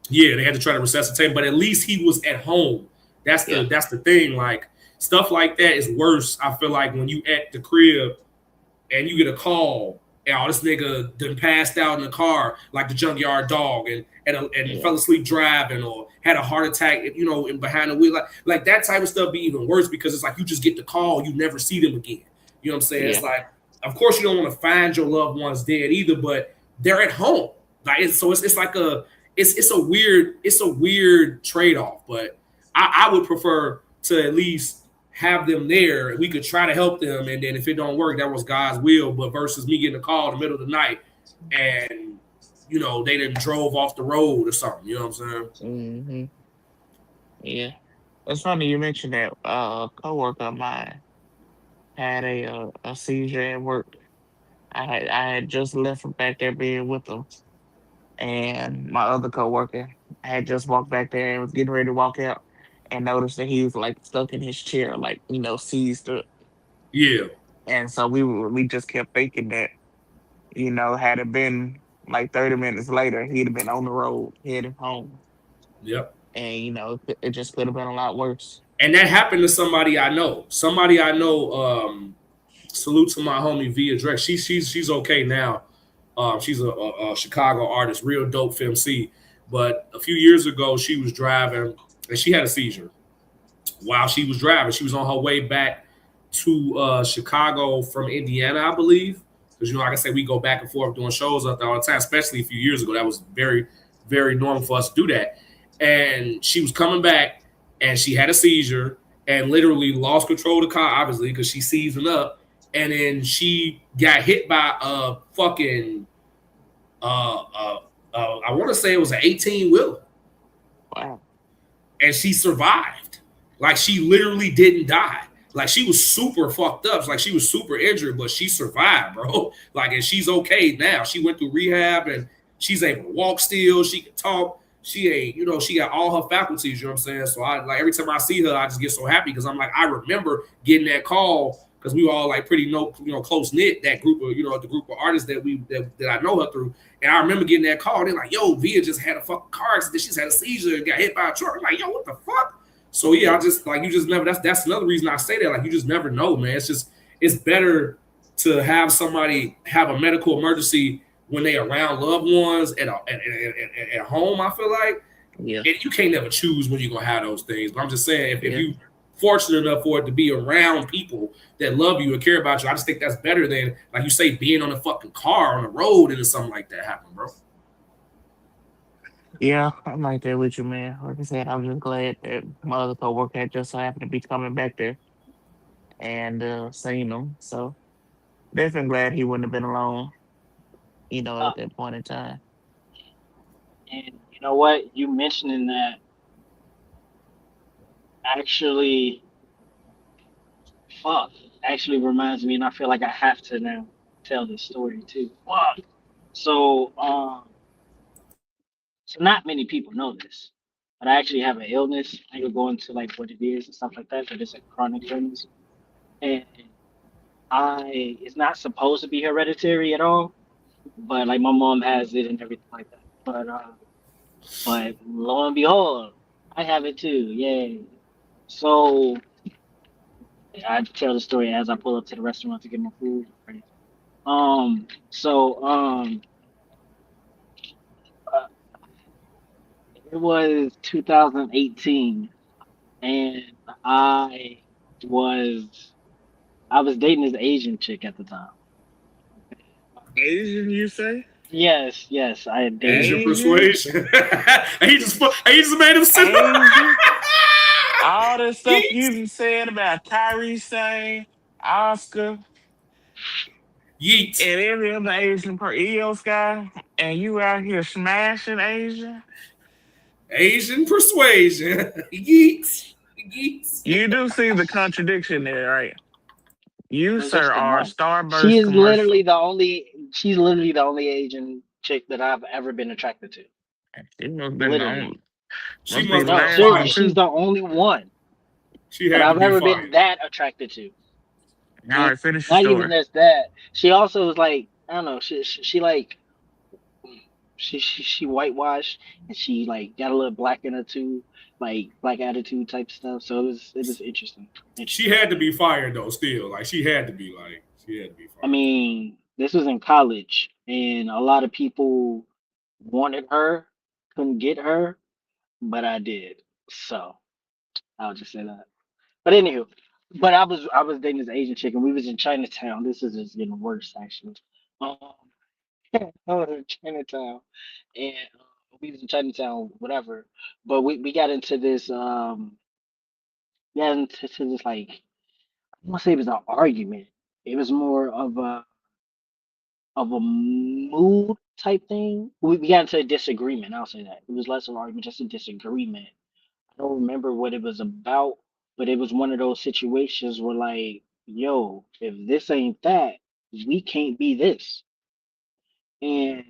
Yeah, they had to try to resuscitate him, but at least he was at home. That's the thing. Like, stuff like that is worse, I feel like, when you at the crib and you get a call and this nigga done passed out in the car like the junkyard dog and fell asleep driving or had a heart attack, in behind the wheel. Like that type of stuff be even worse because it's like you just get the call, you never see them again. You know what I'm saying? Yeah. It's like, of course you don't want to find your loved ones dead either, but they're at home. Like it's like it's a weird trade-off. But I would prefer to at least have them there. We could try to help them, and then if it don't work, that was God's will. But versus me getting a call in the middle of the night and they done drove off the road or something. You know what I'm saying? Mm-hmm. Yeah, it's funny you mentioned that. Coworker of mine had a seizure at work. I had just left from back there being with them, and my other coworker had just walked back there and was getting ready to walk out, and noticed that he was like stuck in his chair, like seized up. Yeah. And so we just kept thinking that had it been like 30 minutes later, he'd have been on the road heading home, Yep. and it just could have been a lot worse. And that happened to somebody I know. Somebody I know. Salute to my homie Via Drex. She's okay now. She's a Chicago artist, real dope FMC. But a few years ago, she was driving and she had a seizure while she was driving. She was on her way back to Chicago from Indiana, I believe. Because like I said, we go back and forth doing shows up there all the time. Especially a few years ago, that was very, very normal for us to do that. And she was coming back, and she had a seizure and literally lost control of the car, obviously, because she seizing up. And then she got hit by a fucking, I want to say it was an 18-wheeler, Wow. and she survived. Like she literally didn't die. Like she was super fucked up. Like she was super injured, but she survived, bro. Like, and she's okay now. She went through rehab and she's able to walk still. She can talk. She ain't, she got all her faculties. You know what I'm saying? So I like every time I see her, I just get so happy because I'm like, I remember getting that call because we were all like pretty close knit. That group of the group of artists that I know her through, and I remember getting that call. They're like, "Yo, Via just had a fucking car accident. She's had a seizure and got hit by a truck." I'm like, "Yo, what the fuck?" So yeah, I just like you just never. That's another reason I say that. Like you just never know, man. It's better to have somebody have a medical emergency when they around loved ones at home. I feel like Yeah. and you can't never choose when you're gonna have those things. But I'm just saying, if Yeah. you fortunate enough for it to be around people that love you and care about you, I just think that's better than like you say being on a fucking car on the road and something like that happen, bro. Yeah, I'm right there with you, man. Like I said, I'm just glad that my other coworker had just so happened to be coming back there and seeing him. So definitely glad he wouldn't have been alone, Uh, at that point in time. and you know what? You mentioning that actually, fuck, actually reminds me, and I feel like I have to now tell this story too. Fuck. So, so not many people know this, but I actually have an illness. I could go into like what it is and stuff like that, but it's a chronic illness, and it's not supposed to be hereditary at all, but like my mom has it and everything like that. But lo and behold, I have it too. Yay! So I tell the story as I pull up to the restaurant to get my food. Right? So uh, it was 2018, and I was I was dating this Asian chick at the time. Asian, you say? Yes, yes, I had dated. Asian Asian? persuasion. and he just made him sit. Asian? All the stuff you Yeet. done said about Tyree Sane, Oscar, Yeet. and every other Asian per EOS guy, and you out here smashing Asian? Asian persuasion. Yeet. Yeet. You do see the contradiction there, right? You, It was just sir, the are a one. She Starburst is literally commercial. the only. She's literally the only Asian chick that I've ever been attracted to. It must been the Literally. only, She must be must the have No, been last seriously, one fire. she's too. the only one She that had to I've be ever been fire. that attracted to. All And right, finish the not even story. just that. She also was like, I don't know, she like she whitewashed and she like got a little black in her too, like black attitude type stuff. So it was interesting. She Interesting. had to be fired though. Still, like she had to be I fired. mean, this was in college and a lot of people wanted her, couldn't get her, but I did. So I'll just say that. But anywho, but I was dating this Asian chick and we was in Chinatown. This is just getting worse actually. Um, I was in Chinatown and we was in Chinatown, whatever. But we got into this to this like I want to say it was an argument. It was more of a mood type thing. We got into a disagreement. I'll say that it was less of an argument, just a disagreement. I don't remember what it was about, but it was one of those situations where like, yo, if this ain't that, we can't be this. And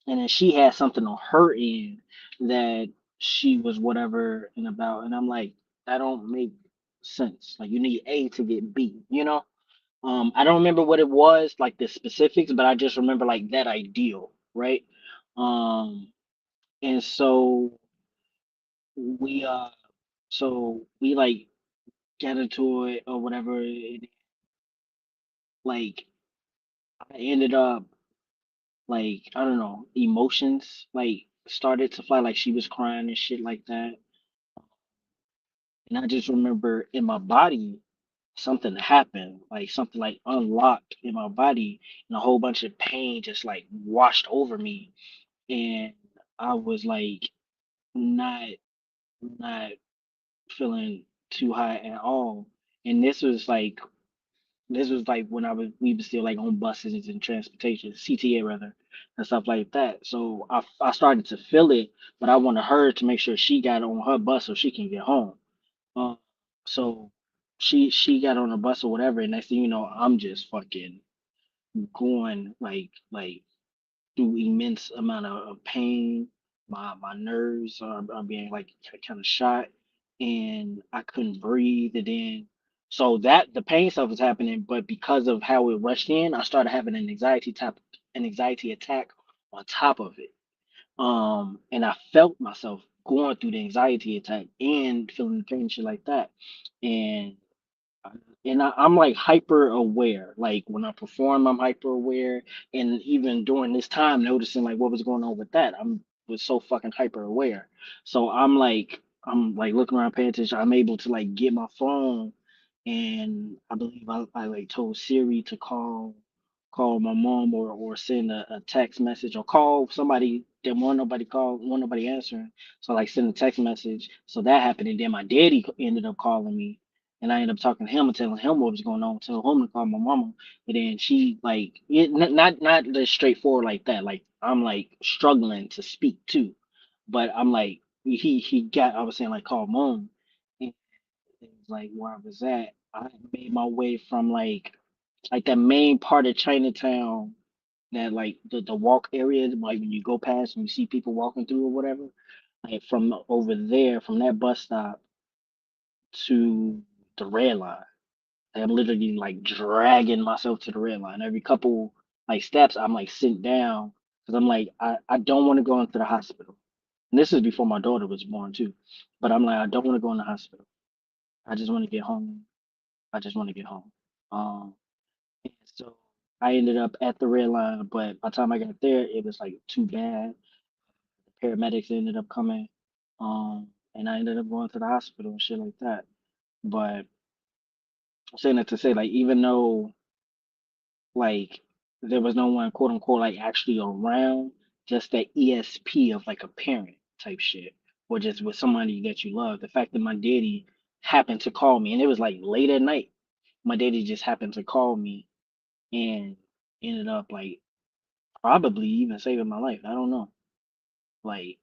and then she had something on her end that she was whatever and about, and I'm like, that don't make sense. Like you need A to get B, you know. I don't remember what it was, like the specifics, but I just remember like that ideal, right? Um, and we uh, so we like get into it or whatever. And, like I ended up like I don't know, emotions like started to fly, like she was crying and shit like that. And I just remember in my body something happened, like something like unlocked in my body, and a whole bunch of pain just like washed over me, and I was like not not feeling too high at all. And this was like when we were still like on buses and transportation, CTA rather, and stuff like that. So I started to feel it, but I wanted her to make sure she got on her bus so she can get home. Um, so she got on the bus or whatever, and next thing you know, I'm just fucking going like through immense amount of pain. My nerves are being like kind of shot, and I couldn't breathe. And then so that the pain stuff was happening, but because of how it rushed in, I started having an anxiety attack on top of it. And I felt myself going through the anxiety attack and feeling the pain and shit like that. And I'm like hyper aware. Like when I perform, I'm hyper aware, and even during this time, noticing like what was going on with that, I'm was so fucking hyper aware. So I'm like looking around, paying attention. I'm able to like get my phone, and I believe I like told Siri to call my mom or send a text message or call somebody. Didn't want nobody call, want nobody answering. So like send a text message. So that happened, and then my daddy ended up calling me, and I ended up talking to him and telling him what was going on, tell him to call my mama. And then she like not just straightforward like that. Like I'm like struggling to speak too. But I'm like he got I was saying like call mom. And it was like where I was at. I made my way from like that main part of Chinatown, that like the walk area, like when you go past and you see people walking through or whatever. Like from over there, from that bus stop to the red line. I'm literally like dragging myself to the red line. Every couple like steps, I'm like sitting down because I'm like, I don't want to go into the hospital. And this is before my daughter was born too. But I'm like, I don't want to go in the hospital. I just want to get home. I just want to get home. And so I ended up at the red line, but by the time I got there, it was like too bad. The paramedics ended up coming. And I ended up going to the hospital and shit like that. But I'm saying that to say, like, even though like there was no one quote unquote like actually around, just that ESP of like a parent type shit, or just with somebody that you love. The fact that my daddy happened to call me, and it was like late at night. My daddy just happened to call me and ended up like probably even saving my life. I don't know. Like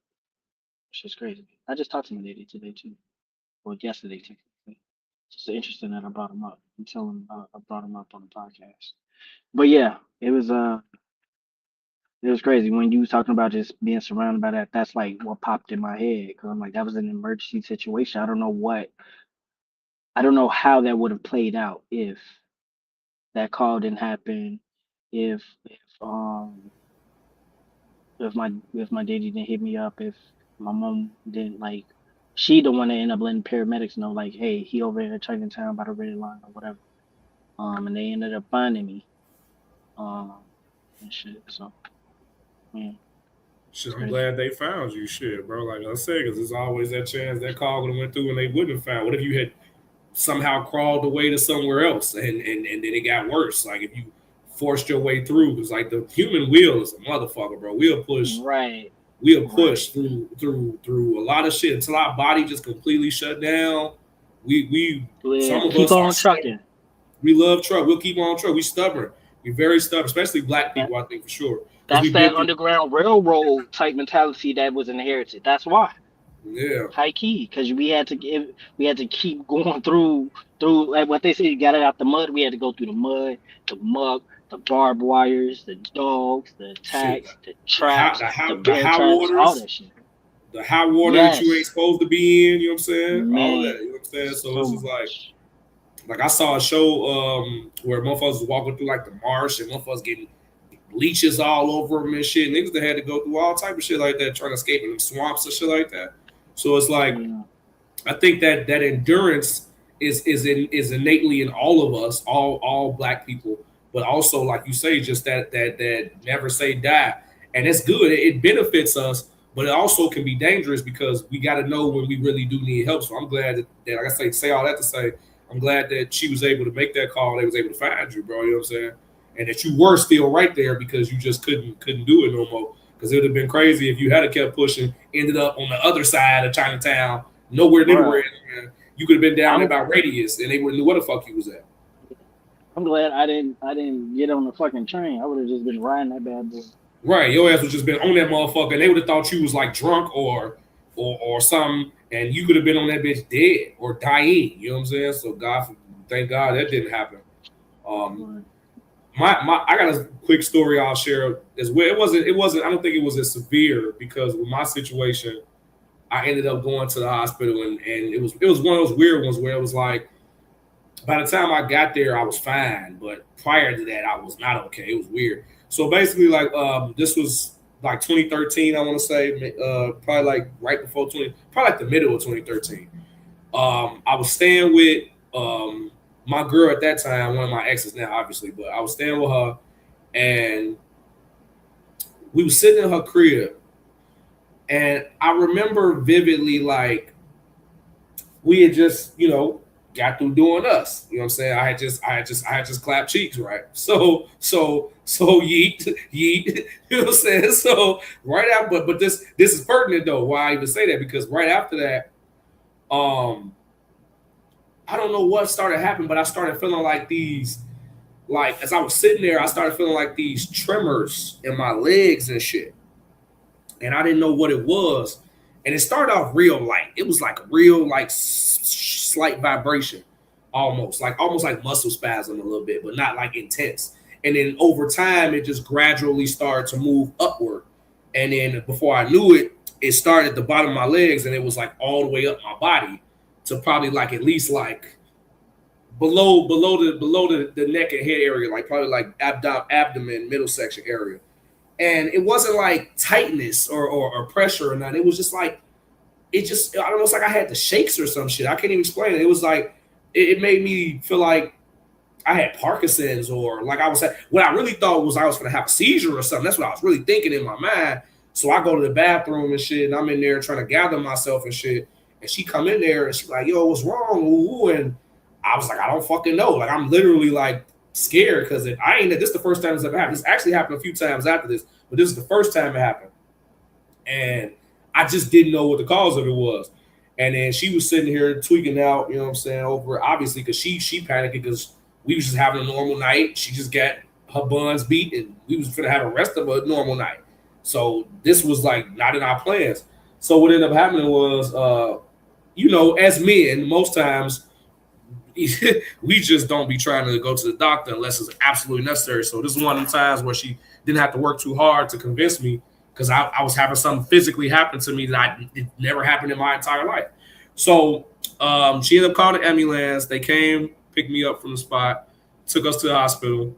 it's just crazy. I just talked to my daddy today too, or yesterday technically. It's just interesting that I brought him up. I'm telling him I brought him up on the podcast. But yeah, it was crazy when you was talking about just being surrounded by that. That's like what popped in my head because I'm like, that was an emergency situation. I don't know how that would have played out if that call didn't happen, if if my daddy didn't hit me up, if my mom didn't like, she the one that ended up letting paramedics know like, hey, he over here at Chinatown by the red line or whatever. And they ended up finding me, um, and shit. So yeah, Shit, it's I'm crazy. glad they found you, shit, bro. Like I said, because there's always that chance that call would have went through and they wouldn't have found. What if you had somehow crawled away to somewhere else and then it got worse? Like if you forced your way through, because like the human will is a motherfucker, bro. Right, We'll push right. through a lot of shit until our body just completely shut down. We Yeah, some of keep us are on stubborn. trucking. We love truck. We'll keep on truck. We stubborn. We're very stubborn, especially black That people. I think for sure because that's we've been that through. Underground Railroad type mentality that was inherited. That's why. Yeah, High key, because we had to keep going through like what they say, you got it out the mud. We had to go through the mud, the muck, the barbed wires, the dogs, the Shit. attacks, the traps, the The bear high traps, all waters, that shit. the high water that you ain't Yes, supposed to be in, you know what I'm saying? All of that, man, you know what I'm saying? So so it's just much. like I saw a show where motherfuckers was walking through like the marsh and motherfuckers getting leeches all over them and shit. Niggas that had to go through all type of shit like that, trying to escape in them swamps and shit like that. So it's like Yeah, I think that endurance is innately in all of us, all black people, but also like you say, just that never say die, and it's good. It benefits us, but it also can be dangerous because we got to know when we really do need help. So I'm glad that like I say all that to say, I'm glad that she was able to make that call. They was able to find you, bro. You know what I'm saying? And that you were still right there because you just couldn't do it no more. Because it would have been crazy if you had kept pushing, ended up on the other side of Chinatown, nowhere near bro. where you could have been down there I'm about radius, and they wouldn't know where the fuck you was at. I'm glad I didn't get on the fucking train. I would have just been riding that bad boy. Right, your ass would just been on that motherfucker, and they would have thought you was like drunk or something, and you could have been on that bitch dead or dying. You know what I'm saying? So thank God that didn't happen. Um, But, I got a quick story I'll share as well. It wasn't. I don't think it was as severe because with my situation, I ended up going to the hospital, and it was one of those weird ones where it was like by the time I got there, I was fine, but prior to that, I was not okay. It was weird. So basically, like this was like 2013, I want to say, probably like right before probably like the middle of 2013. I was staying with my girl at that time, one of my exes now, obviously, but I was staying with her, and we were sitting in her crib, and I remember vividly like we had just, got through doing us. You know what I'm saying? I had just clapped cheeks, right? So yeet, yeet. You know what I'm saying? So right after, but this is pertinent though. Why I even say that? Because right after that, I don't know what started happening, but I started feeling like these, like as I was sitting there, I started feeling like these tremors in my legs and shit, and I didn't know what it was. And it started off real light. It was like real, like slight vibration, almost like muscle spasm a little bit, but not like intense. And then over time, it just gradually started to move upward. And then before I knew it, it started at the bottom of my legs, and it was like all the way up my body to probably like at least like below the neck and head area, like probably like abdomen, middle section area. And it wasn't like tightness or pressure or nothing. It was just like I don't know, it's like I had the shakes or some shit. I can't even explain it. It was like it made me feel like I had Parkinson's, or like I was what I really thought was I was gonna have a seizure or something. That's what I was really thinking in my mind. So I go to the bathroom and shit, and I'm in there trying to gather myself and shit. And she come in there and she's like, "Yo, what's wrong?" Ooh, and I was like, "I don't fucking know." Like I'm literally like scared because I ain't. This is the first time this ever happened. This actually happened a few times after this, but this is the first time it happened, and I just didn't know what the cause of it was. And then she was sitting here tweaking out, you know what I'm saying, over obviously because she panicked because we was just having a normal night. She just got her buns beat, and we was gonna have the rest of a normal night. So this was like not in our plans. So what ended up happening was, as men, most times we just don't be trying to go to the doctor unless it's absolutely necessary. So this is one of the times where she didn't have to work too hard to convince me because I was having something physically happen to me that it never happened in my entire life. So she ended up calling the ambulance. They came, picked me up from the spot, took us to the hospital.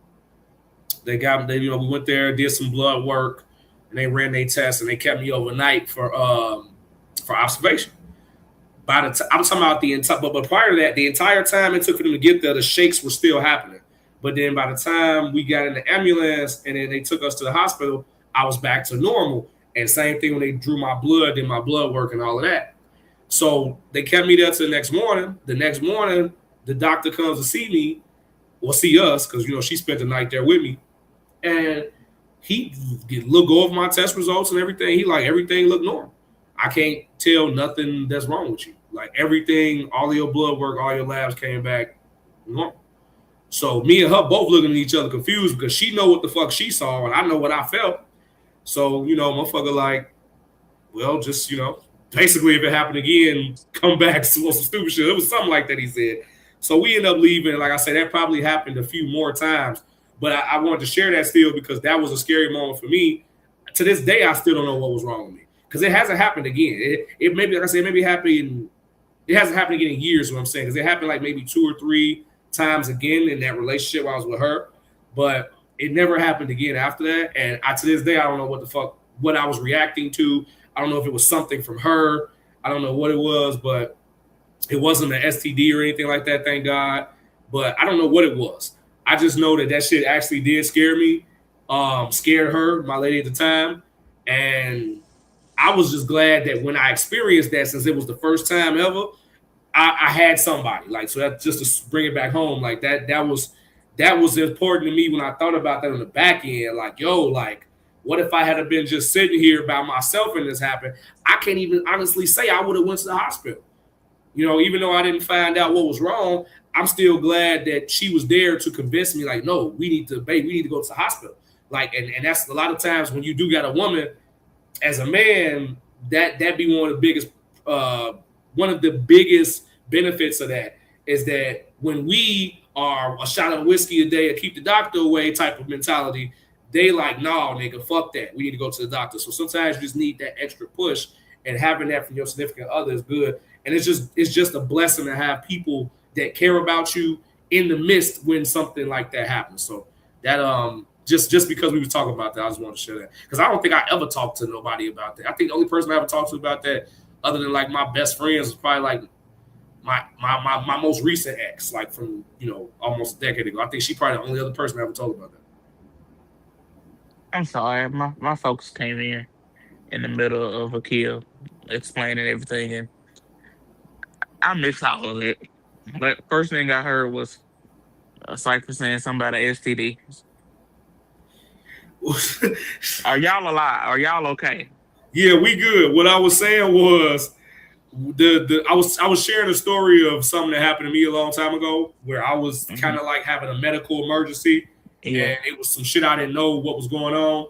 We went there, did some blood work, and they ran their tests, and they kept me overnight for observation. I'm talking about the entire, but prior to that, the entire time it took for them to get there, the shakes were still happening. But then by the time we got in the ambulance and then they took us to the hospital, I was back to normal. And same thing when they drew my blood, did my blood work and all of that. So they kept me there till the next morning. The next morning, the doctor comes to see me, or see us, because she spent the night there with me. And he look over my test results and everything. He like everything looked normal. I can't tell nothing that's wrong with you. Like everything, all of your blood work, all your labs came back normal. So me and her both looking at each other confused because she know what the fuck she saw and I know what I felt. So, motherfucker like, well, just, basically if it happened again, come back to some stupid shit. It was something like that he said. So we ended up leaving. Like I said, that probably happened a few more times. But I wanted to share that still because that was a scary moment for me. To this day, I still don't know what was wrong with me because it hasn't happened again. It maybe, like I said, maybe happened. It hasn't happened again in years. What I'm saying because it happened like maybe 2 or 3 times again in that relationship while I was with her, but it never happened again after that. And to this day, I don't know what I was reacting to. I don't know if it was something from her. I don't know what it was, but it wasn't an STD or anything like that, thank God. But I don't know what it was. I just know that shit actually did scare me, scared her, my lady at the time. And I was just glad that when I experienced that, since it was the first time ever, I had somebody. Like, so that just to bring it back home, like that was important to me when I thought about that on the back end. Like, yo, like, what if I had been just sitting here by myself and this happened? I can't even honestly say I would have went to the hospital. You know, even though I didn't find out what was wrong, I'm still glad that she was there to convince me, like, no, we need to go to the hospital. Like, and that's a lot of times when you do got a woman, as a man, that be one of the biggest benefits of that is that when we are a shot of whiskey a day and keep the doctor away type of mentality, they like, no, nigga, fuck that. We need to go to the doctor. So sometimes you just need that extra push, and having that from your significant other is good. And it's just a blessing to have people that care about you in the midst when something like that happens. So that just because we were talking about that, I just want to share that because I don't think I ever talked to nobody about that. I think the only person I ever talked to about that, other than like my best friends, was probably like my most recent ex, like from almost a decade ago. I think she probably the only other person I ever told about that. I'm sorry, my folks came in the middle of a kill, explaining everything, and I missed all of it. But first thing I heard was a cipher saying something about an STD. Are y'all alive? Are y'all okay? Yeah, we good. What I was saying was I was sharing a story of something that happened to me a long time ago where I was kind of like having a medical emergency, and it was some shit I didn't know what was going on,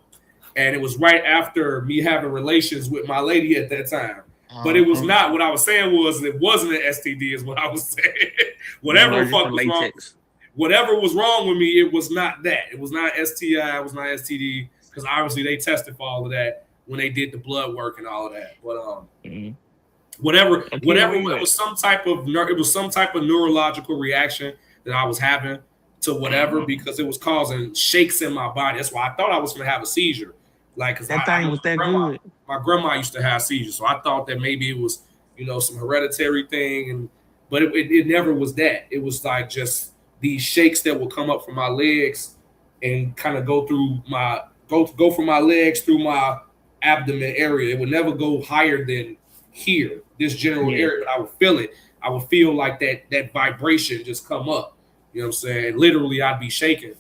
and it was right after me having relations with my lady at that time. But it was not. What I was saying was it wasn't an STD, is what I was saying. Whatever was wrong with me, it was not that. It was not STI. It was not STD because obviously they tested for all of that when they did the blood work and all of that. But whatever, it was some type of neurological reaction that I was having to whatever because it was causing shakes in my body. That's why I thought I was going to have a seizure. Like, because that thing was that good. My grandma used to have seizures, so I thought that maybe it was, some hereditary thing, but it never was that. It was like just these shakes that would come up from my legs and kind of go from my legs through my abdomen area. It would never go higher than here, this general area. But I would feel it. I would feel like that vibration just come up. You know what I'm saying? Literally, I'd be shaking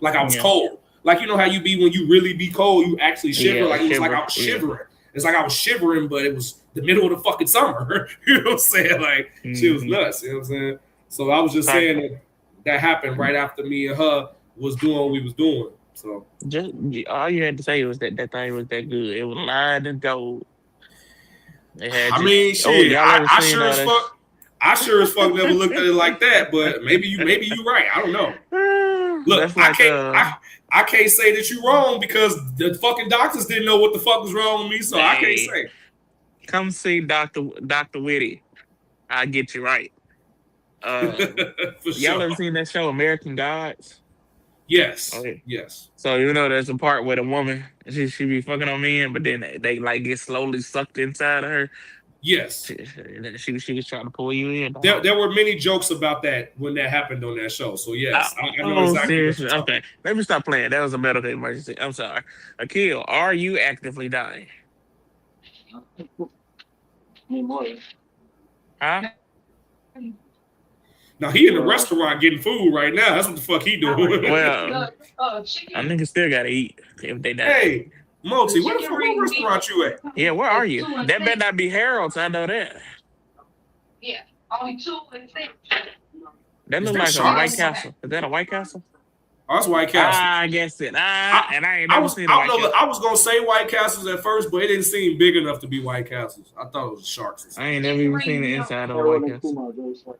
like I was cold. Like, you know how you be when you really be cold, you actually shiver. Like, it was like I was shivering. It's like I was shivering, but it was the middle of the fucking summer. You know what I'm saying? Like, she was nuts. You know what I'm saying? So I was just saying that happened right after me and her was doing what we was doing. So just all you had to say was that thing was that good. It was lined in gold. I sure as fuck never looked at it like that, but maybe you're right. I don't know. Look, like, I can't say that you're wrong because the fucking doctors didn't know what the fuck was wrong with me, so I can't say. Come see Dr. Whitty. I'll get you right. Y'all ever seen that show American Gods? Yes. Oh, yeah. Yes. So there's a part where the woman she be fucking on men, but then they like get slowly sucked inside of her. Yes. She was trying to pull you in. There were many jokes about that when that happened on that show. So yes, I know exactly. Seriously? Okay. Let me stop playing. That was a medical emergency. I'm sorry. Akil, are you actively dying? Huh? Now he in the restaurant getting food right now. That's what the fuck he doing. Well, I niggas still gotta eat if they die. Hey, Moti, what restaurant you at? Yeah, where are you? That better not be Harold's. I know that. Yeah, only 2 and 6. That looks like a White Castle. Is that a White Castle? Oh, that's White Castle. I guess it. And I ain't never seen a White Castle. I was gonna say White Castles at first, but it didn't seem big enough to be White Castles. I thought it was Sharks. I ain't never even seen the inside of a White Castle.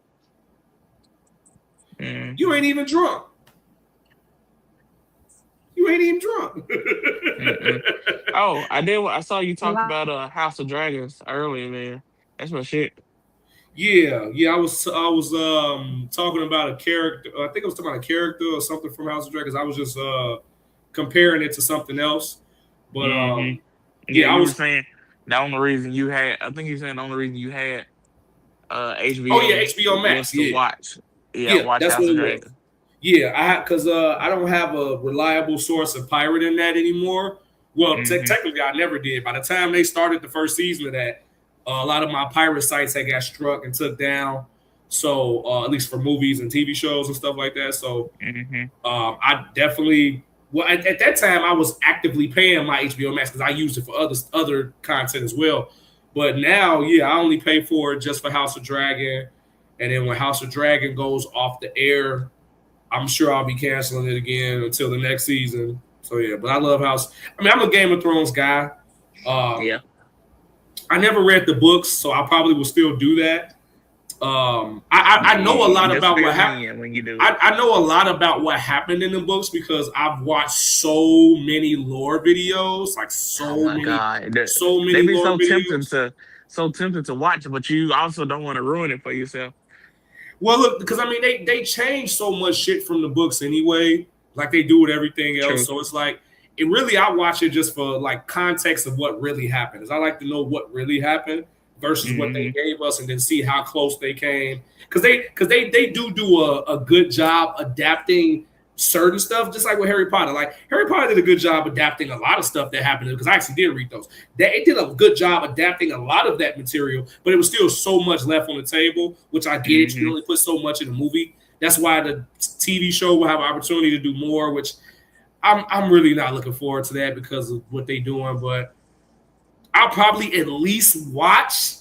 You ain't even drunk. You ain't even drunk. Oh, I did. I saw you talked about House of Dragons earlier, man. That's my shit. Yeah. I was talking about a character. I think I was talking about a character or something from House of Dragons. I was just comparing it to something else. But Hmm. Yeah, yeah, I you were was. saying the only reason you had. I think you saying the only reason you had Oh yeah, HBO HBO was Max. to Yeah, watch. Yeah, yeah, watch that's House what of it was. Dragons. Yeah, I have because I don't have a reliable source of pirating that anymore. Well, Hmm. technically, I never did. By the time they started the first season of that, a lot of my pirate sites had got struck and took down. So at least for movies and TV shows and stuff like that. So Hmm. I definitely well at that time I was actively paying my HBO Max because I used it for other content as well. But now, yeah, I only pay for it just for House of Dragon, and then when House of Dragon goes off the air, I'm sure I'll be canceling it again until the next season. So yeah, but I love House. I mean, I'm a Game of Thrones guy. Yeah. Um, I never read the books, so I probably will still do that. I know a lot Just about what fill happened. me in when you do it. I know a lot about what happened in the books because I've watched so many lore videos, like Oh my God, so they many be lore videos. so tempting to watch, but you also don't want to ruin it for yourself. Well, look, because I mean they changed so much shit from the books anyway, like they do with everything else. True. So it's like it really I watch it just for like context of what really happened. Is I like to know what really happened versus what they Hmm. gave us, and then see how close they came. Because they do a good job adapting certain stuff, just like with Harry Potter. Like Harry Potter did a good job adapting a lot of stuff that happened because I actually did read those. They did a good job adapting a lot of that material, but it was still so much left on the table, which I get it. You can Hmm. only put so much in a movie. That's why the TV show will have an opportunity to do more, which I'm really not looking forward to that because of what they're doing. But I'll probably at least watch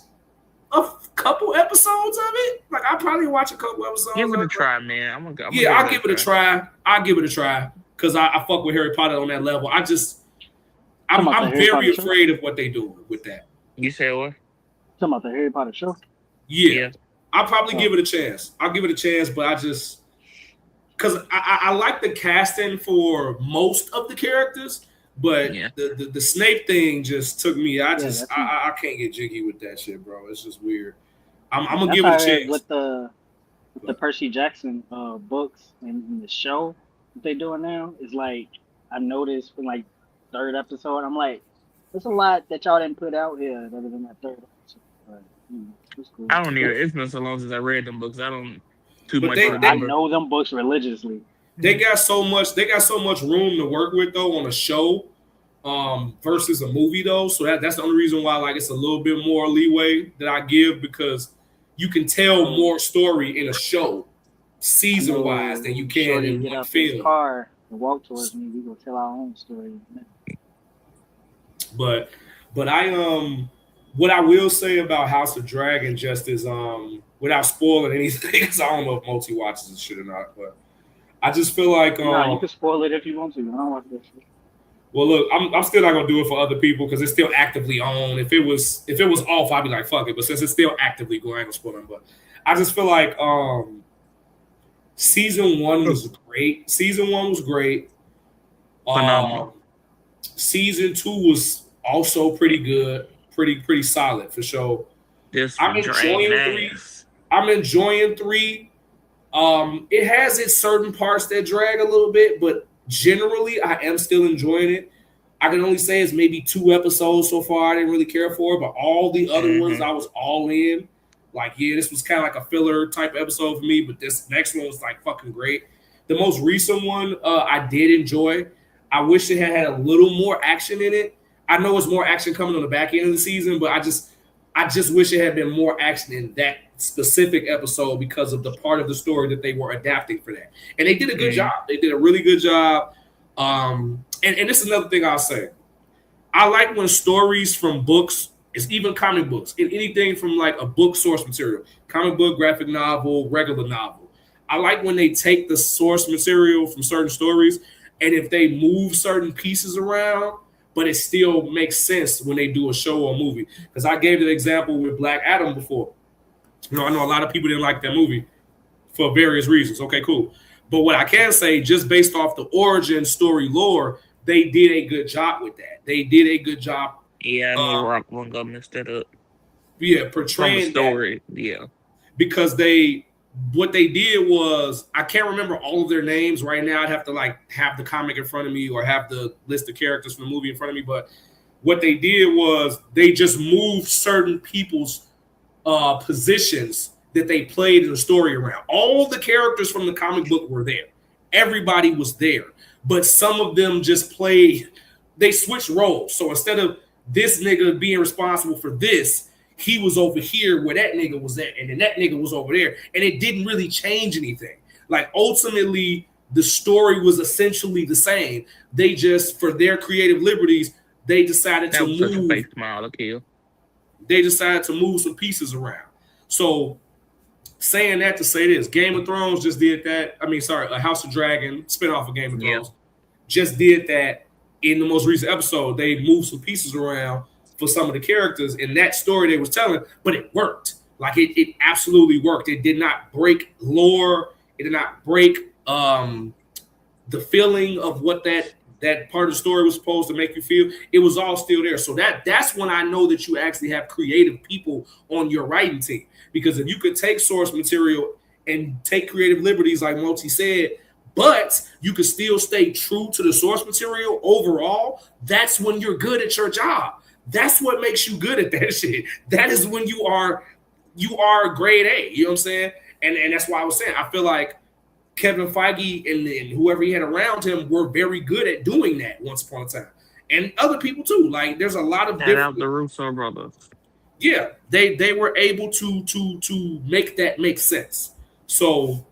a couple episodes of it. Like I'll probably watch a couple Give episodes it of a it. But try, man. I'm gonna yeah, give I'll it a give it a try. try. I'll give it a try because I fuck with Harry Potter on that level. Talking about the I'm Harry very Potter show. afraid of what they doing with that. You say what? Talking about the Harry Potter show. Yeah, Yeah. I'll probably Oh, give it a chance. I'll give it a chance, but I just because I like the casting for most of the characters, but Yeah. the Snape thing just took me. yeah, I can't get jiggy with that shit, bro. It's just weird. I'm gonna that's give how it a I heard chance. with the Percy Jackson books and the show that they doing now. Is like I noticed from like third episode, I'm like, there's a lot that y'all didn't put out here other than that third episode. But it's cool. I don't even. It's been so long since I read them books. I don't too But much Bro, I remember. know them books religiously. they got so much. They got so much room to work with though on a show versus a movie though. So that's the only reason why like it's a little bit more leeway that I give because you can tell Oh, more story in a show I season wise know than you when can Shorty in get one out this film. car and walk towards me, we gonna tell our own story. But what I will say about House of Dragon just is without spoiling anything because I don't know if multi watches this shit or not, but I just feel like Nah, you can spoil it if you want to. I don't watch that shit. well, look, I'm still not gonna do it for other people because it's still actively on. If it was off, I'd be like, fuck it. But since it's still actively going, I ain't gonna spoil them. But I just feel like season one was great. Season one was great. Phenomenal. Season two was also pretty good, pretty solid for sure. Just I'm dragging enjoying three. ass. I'm enjoying three. It has its certain parts that drag a little bit, but generally I am still enjoying it. I can only say it's maybe 2 episodes so far I didn't really care for, but all the other ones Hmm. I was all in. Like, yeah, this was kind of like a filler type episode for me, but this next one was like fucking great. The most recent one I did enjoy. I wish it had a little more action in it. I know it's more action coming on the back end of the season, but I just wish it had been more action in that specific episode because of the part of the story that they were adapting for that. And they did a good Hmm. job. They did a really good job. And this is another thing I'll say. I like when stories from books, it's even comic books, and anything from like a book source material, comic book, graphic novel, regular novel. I like when they take the source material from certain stories and if they move certain pieces around, but it still makes sense when they do a show or a movie. Because I gave the example with Black Adam before. I know a lot of people didn't like that movie for various reasons. Okay, cool. But what I can say, just based off the origin story lore, they did a good job with that. They did a good job. Yeah, I know Rock wasn't gonna mess that up. Yeah, From a portraying that, story, yeah. because what they did was, I can't remember all of their names right now. I'd have to like have the comic in front of me or have the list of characters from the movie in front of me. But what they did was they just moved certain people's positions that they played in the story around. All the characters from the comic book were there. Everybody was there. But some of them just they switched roles. So instead of this nigga being responsible for this, he was over here where that nigga was at, and then that nigga was over there. And it didn't really change anything. Like, ultimately, the story was essentially the same. They just, for their creative liberties, they decided to move. Such a fake smile, Akil. They decided to move some pieces around. So, saying that to say this, Game of Thrones just did that. I mean, sorry, House of Dragon, spinoff of Game of Thrones, just did that in the most recent episode. They moved some pieces around for some of the characters in that story they was telling, but it worked. Like, it absolutely worked. It did not break lore. It did not break the feeling of what that part of the story was supposed to make you feel. It was all still there. So that's when I know that you actually have creative people on your writing team. Because if you could take source material and take creative liberties, like Moti said, but you could still stay true to the source material overall, that's when you're good at your job. That's what makes you good at that shit. That is when you are grade A. You know what I'm saying? And that's why I was saying, I feel like Kevin Feige and whoever he had around him were very good at doing that once upon a time. And other people too. Like, there's a lot of different... the Russo brothers. Yeah, they were able to make that make sense. So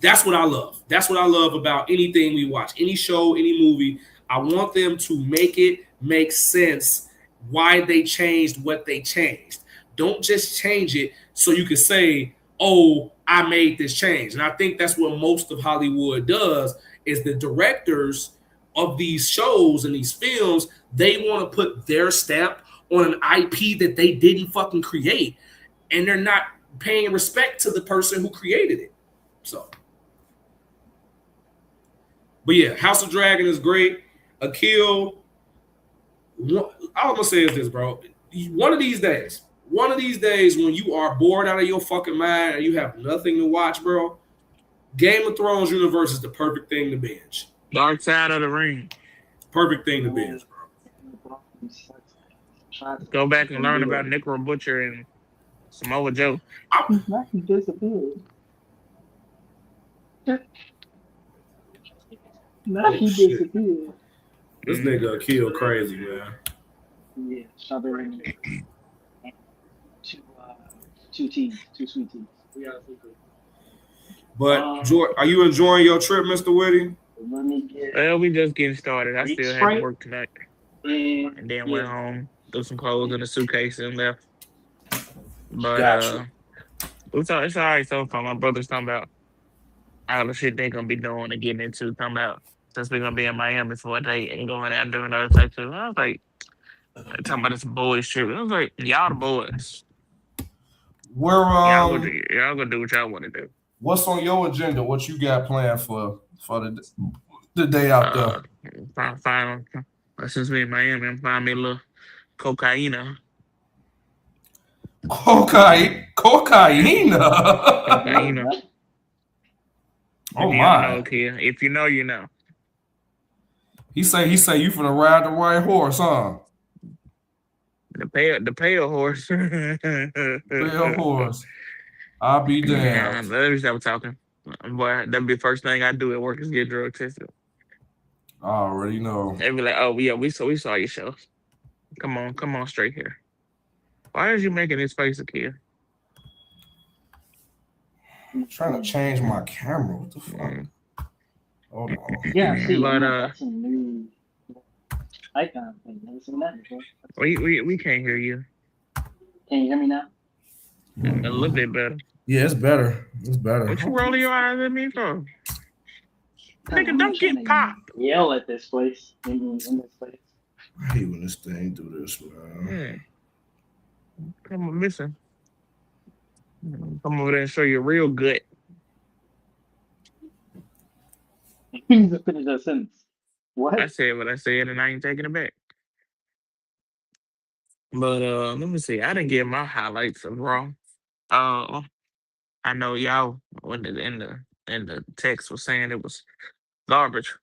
that's what I love. That's what I love about anything we watch, any show, any movie. I want them to make it make sense why they changed what they changed. Don't just change it so you can say, oh, I made this change. And I think that's what most of Hollywood does, is the directors of these shows and these films, they want to put their stamp on an IP that they didn't fucking create. And they're not paying respect to the person who created it. So. But yeah, House of Dragon is great. Akil, all I'm going to say is this, bro. One of these days when you are bored out of your fucking mind and you have nothing to watch, bro, Game of Thrones universe is the perfect thing to binge. Dark Side of the Ring. Perfect thing to binge, bro. Go back and learn about Necro Butcher and Samoa Joe. Now he disappeared. Now he disappeared. This nigga Akil crazy, man. Yeah, strawberry. Two teas, two sweet teas. But George, are you enjoying your trip, Mr. Witty? Let me get. Well, we just getting started. I still had to work tonight, and then went home, threw some clothes in a suitcase, and left. But it's all right so far. My brother's talking about all the shit they gonna be doing and getting into. Talking about since we're gonna be in Miami for a day and going out doing other stuff too. I was like, talking about this boys trip. I was like, y'all the boys. Y'all gonna do what y'all want to do. What's on your agenda? What you got planned for the day out there? Final. Since we in Miami, I'm finding me a little cocaine. Cocaine. Oh my! If you know, you know. He say you finna ride the right horse, huh? The pale horse. Pale horse. I'll be damned. Let me stop talking. Boy, that'd be the first thing I do at work is get drug tested. I already know. They'd be like, "Oh yeah, we saw your show. Come on, straight here." Why is you making this face, Akil? I'm trying to change my camera. What the fuck? Hold on. Yeah, see, but that's a new icon thing. Never seen that before. We can't hear you. Can you hear me now? A little bit better. Yeah, it's better. It's better. What you rolling your eyes at me for? Nigga, don't get popped. Yell at this place. In this place. I hate when this thing do this, man. Come on, listen. Come over there and show your real gut. You just finished that sentence. What? I said what I said, and I ain't taking it back. But let me see. I didn't get my highlights of Raw. Uh, I know y'all when in the text was saying it was garbage.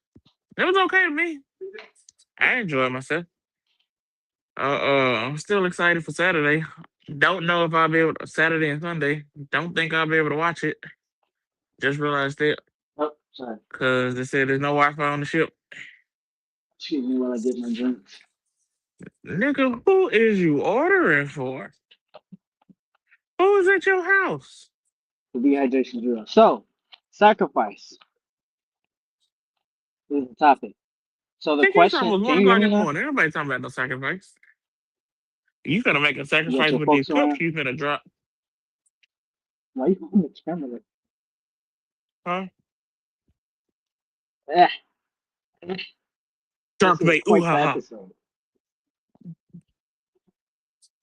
It was okay with me. I enjoyed myself. I'm still excited for Saturday. Don't know if I'll be able to Saturday and Sunday. Don't think I'll be able to watch it. Just realized that Oh, sorry. because they said there's no Wi-Fi on the ship. Excuse me while I get my drinks. Nigga, who is you ordering for? Who is at your house? The dehydration drill. So, sacrifice is the topic. So the Nigga, it's question, almost can 1 you hear o'clock me in the now? morning. Everybody talking about no sacrifice. You gonna make a You got sacrifice your with these folks cups around? you finna drop, Why you on the camera? huh? Eh, this Dark is Bay, ooh quite ha the ha. episode.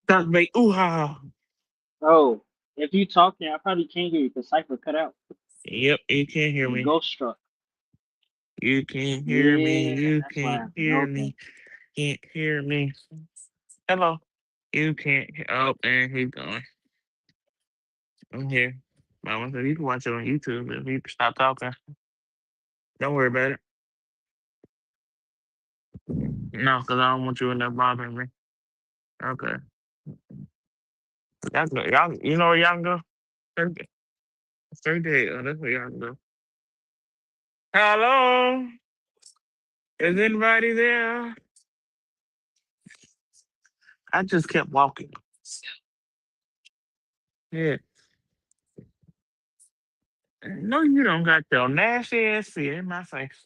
Dark Bay, ooh ha ha. Oh, if you talking, I probably can't hear you because Cypher cut out. Yep, you can't hear You me. ghost struck. You can't hear me. Yeah, You that's what can't happened. hear Okay. me. Can't hear me. Hello. You can't. Oh, and he's going. I'm here. Mama said you can watch it on YouTube if you stop talking. Don't worry about it. No, because I don't want you in there bothering me. Okay. Y'all, y'all, you know where y'all can go? Straight there. That's where y'all can go. Hello? Is anybody there? I just kept walking. Yeah. No, you don't got your nasty ass feet in my face.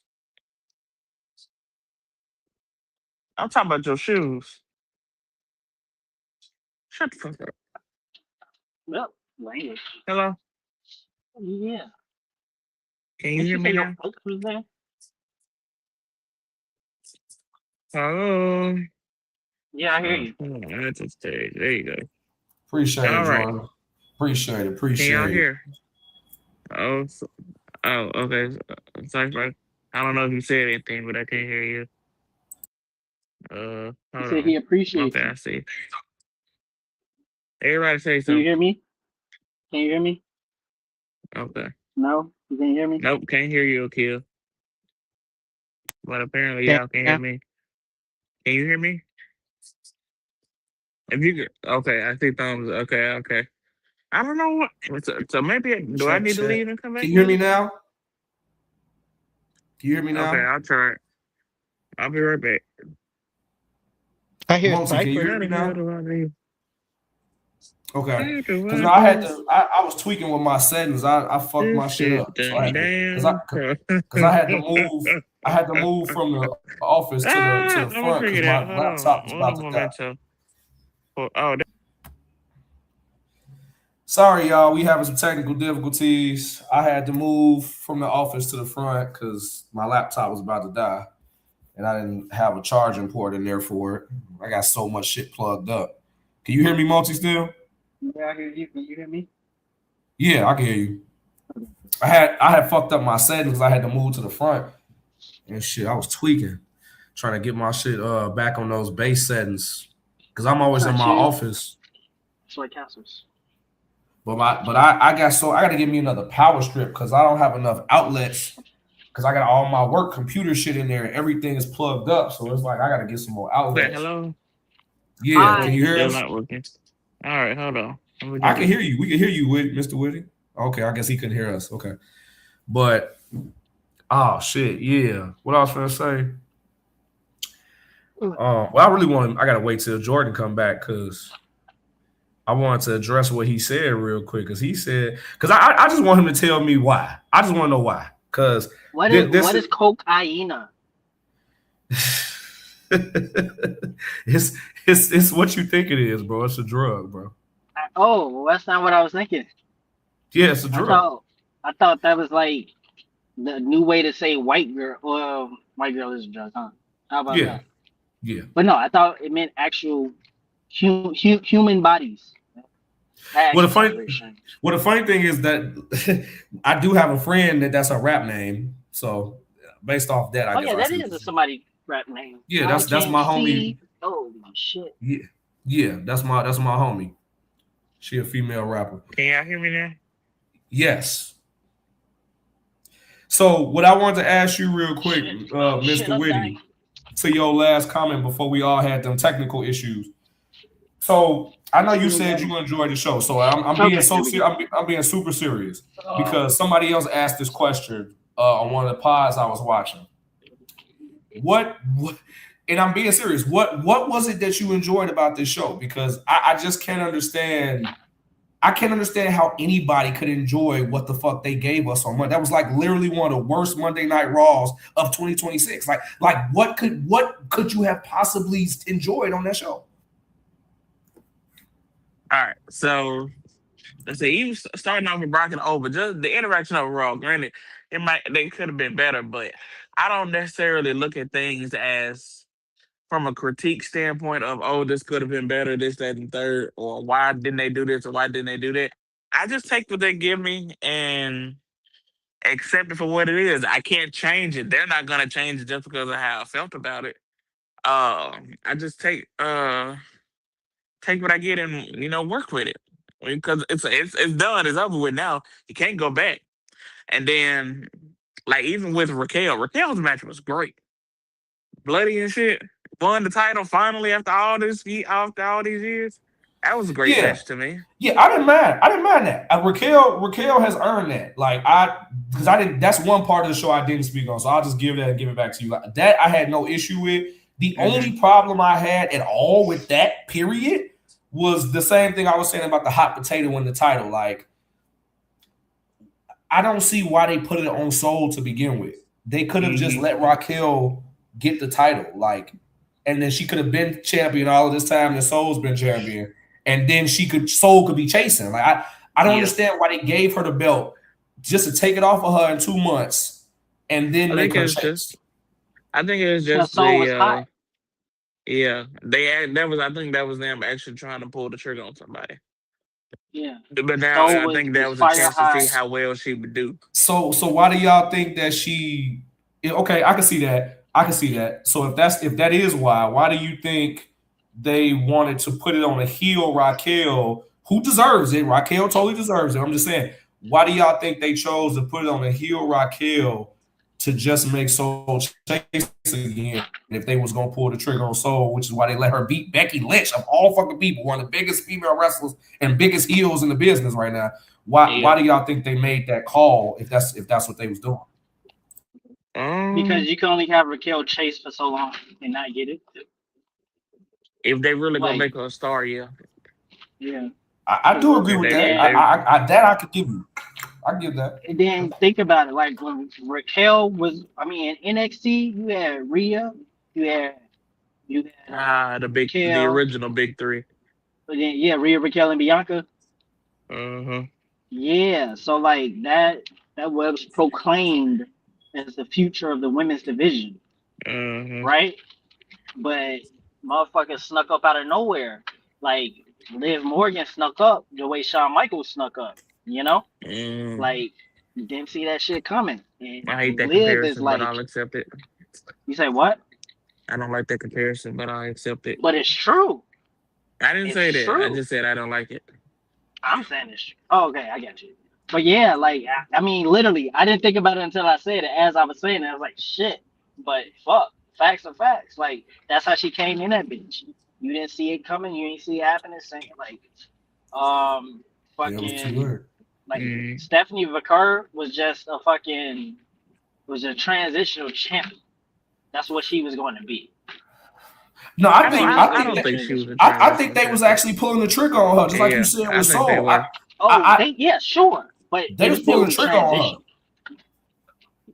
I'm talking about your shoes. Shut the fuck up. Well, language. Hello? Yeah. Can you Didn't hear you me say your now? folks was there? Hello? Yeah, I hear Oh, you. hold on, that's a stage. There you go. Appreciate it, All right. Jordan. Appreciate it. Can y'all Appreciate it. hear? Oh, oh, okay. Sorry, bro. I don't know if you said anything, but I can't hear you. He Hold said he on. appreciates Okay, you. I see. Everybody say Can you something. hear me? Can you hear me? Okay. No? You can hear me? Nope, can't hear you, Akil. But apparently Can y'all can hear yeah. me. Can you hear me? If you could, okay, I see thumbs. Okay, okay. I don't know what. So maybe do I Check, need to check. leave and come Can back you hear me in? now? Can you hear me Okay, now? I'll try it. I'll be right back. I hear Monty, can you How Cypher. hear the me hell now? do I leave? Okay. How do Because I now I had do to I was tweaking with my settings. I fucked my this shit shit up. So I done had to damn? because I had to move from the office to the I'm gonna front figure because it my out. Hold laptop on. was One about to die. momento. Oh, Sorry, y'all. We having some technical difficulties. I had to move from the office to the front because my laptop was about to die, and I didn't have a charging port in there for it. I got so much shit plugged up. Can you hear me, Monty? Still? Yeah, I hear you. Can you hear me? Yeah, I can hear you. I had fucked up my settings. I had to move to the front and shit. I was tweaking, trying to get my shit back on those base settings because I'm It's always in not my you. office. It's like castles. But I got to give me another power strip because I don't have enough outlets because I got all my work computer shit in there and everything is plugged up. So it's like I got to get some more okay. outlets. Hello. Yeah, can Hi. you hear Still us? not working. All right, hold on. Let me I do can this. hear you. We can hear you, Mr. Whitty. Okay, I guess he couldn't hear us. Okay, but oh shit, yeah. What I was gonna say. Well, I really want. I gotta wait till Jordan come back because I wanted to address what he said real quick. Because he said, because I just want him to tell me why. I just want to know why. Because this What is is cocaine? it's what you think it is, bro. It's a drug, bro. Oh, well, that's not what I was thinking. Yeah, it's a I drug. thought I thought that was like the new way to say white girl. White girl is a drug, huh? How about Yeah, that? yeah. But no, I thought it meant actual human bodies. That Well, actually sounds very strange. the funny thing is that I do have a friend that's a rap name. So, based off that, I Oh guess yeah, I that see. is somebody rap name. Yeah, I that's can my homie. see. Holy shit. Yeah, that's my homie. She a female rapper. Can y'all hear me now? Yes. So what I wanted to ask you real quick, Shit, Mr. I'm Whitty, dying. to your last comment before we all had them technical issues. So I know you said you enjoyed the show, so I'm being I'm being super serious because somebody else asked this question on one of the pods I was watching. What and I'm being serious. What was it that you enjoyed about this show? Because I just can't understand. I can't understand how anybody could enjoy what the fuck they gave us on Monday. That was like literally one of the worst Monday Night Raws of 2026. Like what could you have possibly enjoyed on that show? All right, so let's say even starting off with Brock and over, just the interaction overall. Granted, they could have been better, but I don't necessarily look at things as from a critique standpoint of, oh, this could have been better, this, that, and third, or why didn't they do this or why didn't they do that. I just take what they give me and accept it for what it is. I can't change it. They're not gonna change it just because of how I felt about it. I just take what I get and work with it because it's done. It's over with now. You can't go back. And then like even with Raquel's match was great, bloody and shit. Won the title finally after all these years. That was a great match to me. Yeah, I didn't mind that. Raquel has earned that. Because I didn't. That's one part of the show I didn't speak on. So I'll just give that and give it back to you. That I had no issue with. The only problem I had at all with that period was the same thing I was saying about the hot potato in the title. Like, I don't see why they put it on Soul to begin with. They could have just let Raquel get the title, and then she could have been champion all of this time. And Soul's been champion, and then Soul could be chasing. Like, I don't understand why they gave her the belt just to take it off of her in 2 months, and then make her chase. I think it was just I think that was them actually trying to pull the trigger on somebody. Yeah. But now I think that was a chance to see how well she would do. So why do y'all think that she? Okay, I can see that. So if that is why do you think they wanted to put it on a heel Raquel, who deserves it? Raquel totally deserves it. I'm just saying, why do y'all think they chose to put it on a heel Raquel to just make Soul chase again? If they was gonna pull the trigger on Soul, which is why they let her beat Becky Lynch of all fucking people, one of the biggest female wrestlers and biggest heels in the business right now. Why do y'all think they made that call if that's what they was doing? Because you can only have Raquel chase for so long and not get it. If they really gonna make her a star, yeah. I do agree with that. That I could give you. I give that. And then think about it, like when Raquel was, in NXT, you had Rhea, you had the original big three. But then Rhea, Raquel, and Bianca. Yeah, so like that was proclaimed as the future of the women's division, right? But motherfuckers snuck up out of nowhere, like Liv Morgan snuck up the way Shawn Michaels snuck up. Like you didn't see that shit coming. And I hate that Liv comparison, but I'll accept it. You say what? I don't like that comparison, but I'll accept it. But it's true. I didn't say that. True. I just said I don't like it. I'm saying it's true. Oh, okay, I got you. But yeah, like literally, I didn't think about it until I said it. As I was saying it, I was like, shit. But fuck, facts are facts. Like that's how she came in that bitch. You didn't see it coming. You didn't see it happening. Saying Stephanie Vaquer was just a transitional champion. That's what she was going to be. No, I think they was actually pulling the trigger on her, just like you said with Soul. Sure, but they was pulling the trigger on her.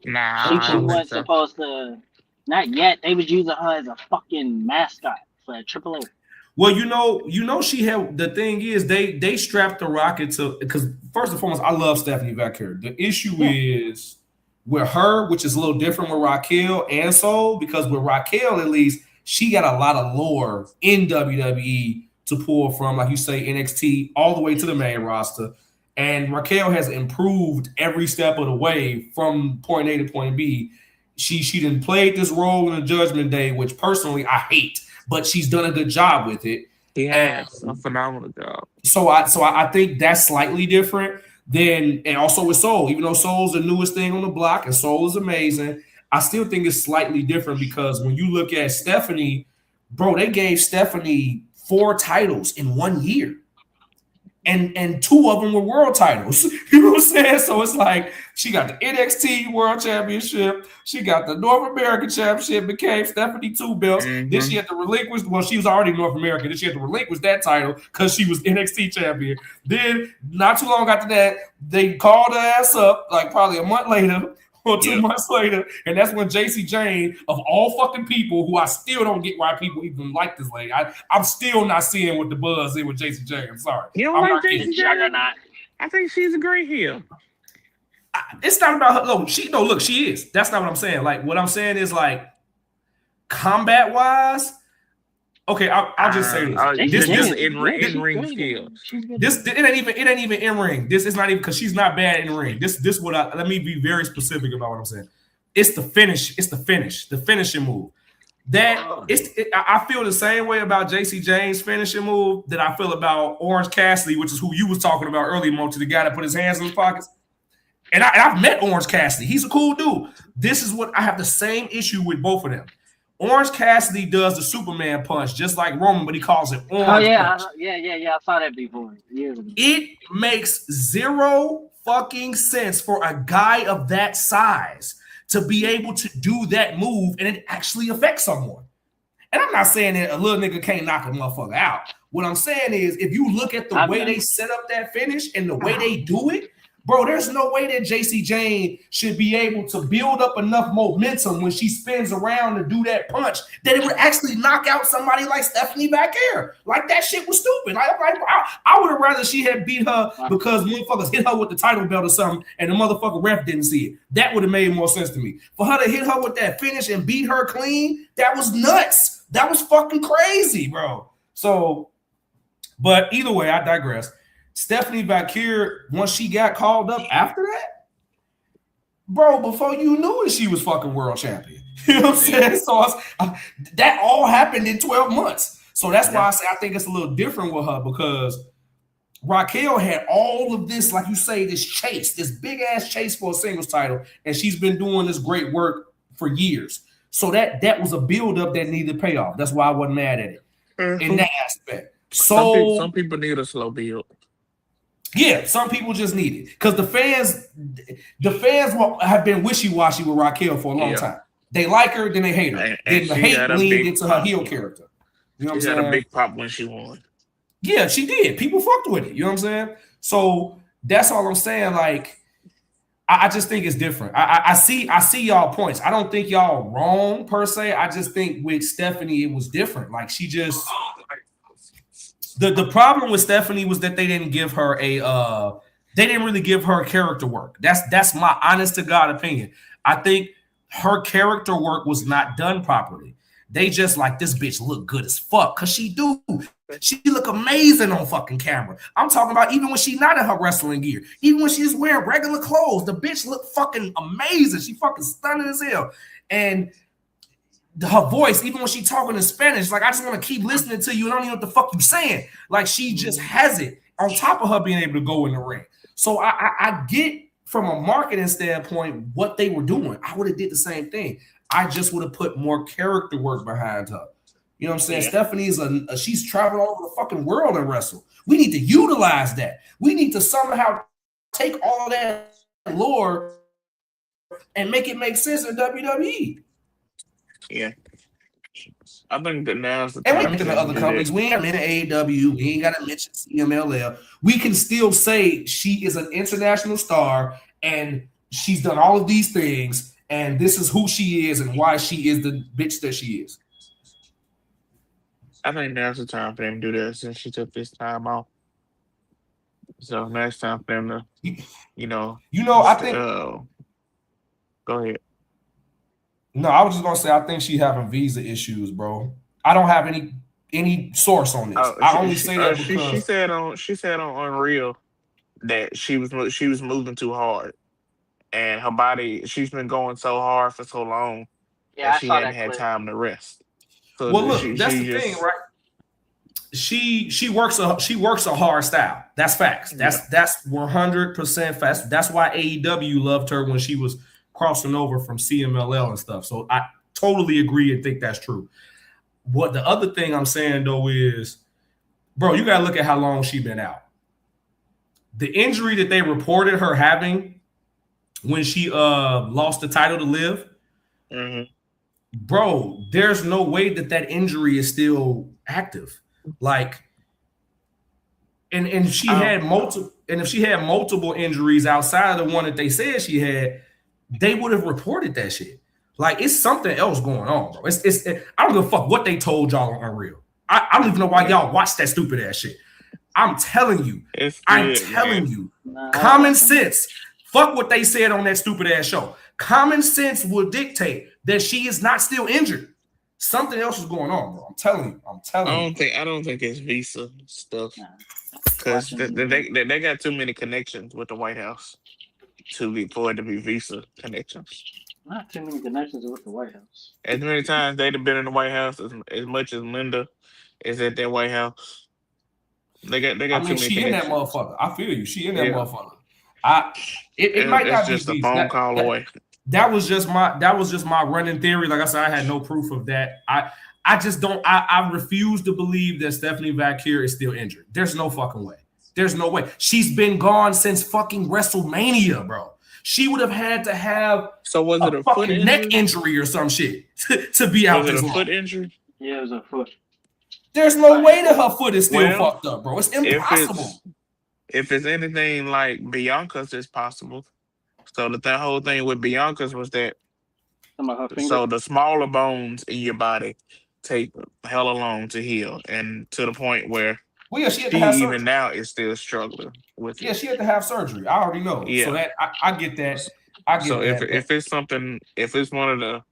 Nah, she wasn't supposed to. Not yet. They was using her as a fucking mascot for AAA. Well, she had. The thing is, they strapped the Rocket to, because first and foremost, I love Stephanie Vaquer. The issue is with her, which is a little different with Raquel and Soul, because with Raquel, at least, she got a lot of lore in WWE to pull from, like you say, NXT all the way to the main roster. And Raquel has improved every step of the way from point A to point B. she done played this role in the Judgment Day, which personally I hate, but she's done a good job with it. He has a phenomenal job. So I think that's slightly different than, and also with Soul, even though Soul's the newest thing on the block and Soul is amazing, I still think it's slightly different because when you look at Stephanie, bro, they gave Stephanie 4 titles in 1 year. And 2 of them were world titles. You know what I'm saying? So it's like she got the NXT World Championship, she got the North American Championship, became Stephanie 2 belts. Then she had to relinquish, well, she was already North American, then she had to relinquish that title because she was NXT champion. Then not too long after that, they called her ass up, like probably a month later or 2 months later, and that's when JC Jane, of all fucking people, who I still don't get why people even like this lady. I'm still not seeing what the buzz is with JC Jane. I'm sorry. You don't like JC Jane? I think she's a great heel. It's not about her. Look, she is. That's not what I'm saying. Like, what I'm saying is, like, combat wise. Okay, I'll just say this. This is in-ring skills. It ain't even in ring. This is not even because she's not bad in ring. This what let me be very specific about what I'm saying. It's the finish. It's the finishing move. I feel the same way about JC Jane's finishing move that I feel about Orange Cassidy, which is who you was talking about earlier, Mo, to the guy that put his hands in his pockets. And I've met Orange Cassidy. He's a cool dude. This is what I have the same issue with both of them. Orange Cassidy does the Superman punch just like Roman, but he calls it orange punch. I saw that before. It makes zero fucking sense for a guy of that size to be able to do that move and it actually affects someone. And I'm not saying that a little nigga can't knock a motherfucker out. What I'm saying is if you look at the way they set up that finish and the way they do it, bro, there's no way that JC Jane should be able to build up enough momentum when she spins around to do that punch that it would actually knock out somebody like Stephanie back here. Like, that shit was stupid. I would have rather she had beat her because motherfuckers hit her with the title belt or something and the motherfucker ref didn't see it. That would have made more sense to me. For her to hit her with that finish and beat her clean, that was nuts. That was fucking crazy, bro. So, but either way, I digress. Stephanie Valkyrie, once she got called up after that, bro, before you knew it, she was fucking world champion. You know what I'm saying? So that all happened in 12 months. So that's why I say I think it's a little different with her because Raquel had all of this, like you say, this chase, this big ass chase for a singles title, and she's been doing this great work for years. So that was a build-up that needed payoff. That's why I wasn't mad at it in that aspect. So some people need a slow build. Yeah, some people just need it because the fans have been wishy-washy with Raquel for a long time. They like her, then they hate her. Then the hate leaned into her heel character. You know what I'm saying? She had a big pop when she won. Yeah, she did. People fucked with it. You know what I'm saying? So that's all I'm saying. Like, I just think it's different. I see y'all points. I don't think y'all wrong per se. I just think with Stephanie it was different. Like, she just. The problem with Stephanie was that they didn't give her they didn't really give her character work. That's my honest to God opinion. I think her character work was not done properly. They just like, this bitch look good as fuck because she do. She look amazing on fucking camera. I'm talking about even when she's not in her wrestling gear, even when she's wearing regular clothes, the bitch look fucking amazing. She fucking stunning as hell. And her voice, even when she talking in Spanish, like, I just want to keep listening to you and I don't even know what the fuck you saying. Like, she just has it on top of her being able to go in the ring. So I get from a marketing standpoint what they were doing. I would have did the same thing. I just would have put more character work behind her. You know what I'm saying? Yeah. Stephanie she's traveled all over the fucking world and wrestle. We need to utilize that. We need to somehow take all that lore and make it make sense in WWE. Yeah. I think that now's the time. And we can other companies. We ain't in AEW. We ain't got to mention CMLL. We can still say she is an international star and she's done all of these things. And this is who she is and why she is the bitch that she is. I think now's the time for them to do that since she took this time off. So next time for them to, I think. Go ahead. No, I was just gonna say I think she having visa issues, bro. I don't have any source on this. I only say that because she said on Unreal that she was moving too hard. and her body, she's been going so hard for so long Yeah, that I she saw hadn't that had clip. time to rest. So Well, look, that's she the thing, just right? She works a hard style. That's facts. yeah. That's 100% facts. That's why AEW loved her when she was crossing over from CMLL and stuff. So I totally agree and think that's true. What the other thing I'm saying though is, bro, you gotta look at how long she been out. The injury that they reported her having when she lost the title to Liv, hmm bro, there's no way that injury is still active. Like, and she Oh, had multiple, and if she had multiple injuries outside of the one that they said she had, they would have reported that shit. Like, it's something else going on, bro. I don't give a fuck what they told y'all on Unreal. I don't even know why yeah. y'all watch that stupid ass shit. I'm telling you, It's good, man. Nah, I common watched them. sense. Fuck what they said on that stupid ass show. Common sense will dictate that she is not still injured. Something else is going on, bro. I'm telling you. I don't think it's visa stuff Nah, because watching. they got too many connections with the White House for it to be visa connections. Not too many connections with the White House. As many times they'd have been in the White House as much as Linda is at that White House. They I got too mean, many she in that connections. motherfucker. I feel you. She in that Yeah, motherfucker. It might it's not be just a beef. phone call away. That was just my running theory. Like I said, I had no proof of that. I just don't. I refuse to believe that Stephanie Valkyrie is still injured. There's no fucking way. There's no way. She's been gone since fucking WrestleMania, bro. She would have had to have So was it a a foot fucking injury? neck injury or some shit to be out Was it this a long. foot injury? Yeah, it was a foot. There's no way that her foot is still Well, fucked up, bro. It's if impossible. it's anything like Bianca's, it's possible. So that whole thing with Bianca's was that Some of her fingers. so the smaller bones in your body take hella long to heal, and to the point where Well, yeah, she had she to have even surgery. now is still struggling with Yeah, it. she had to have surgery. I already know. So Yeah. that I get that. I get So that. if it's something, if it's one of the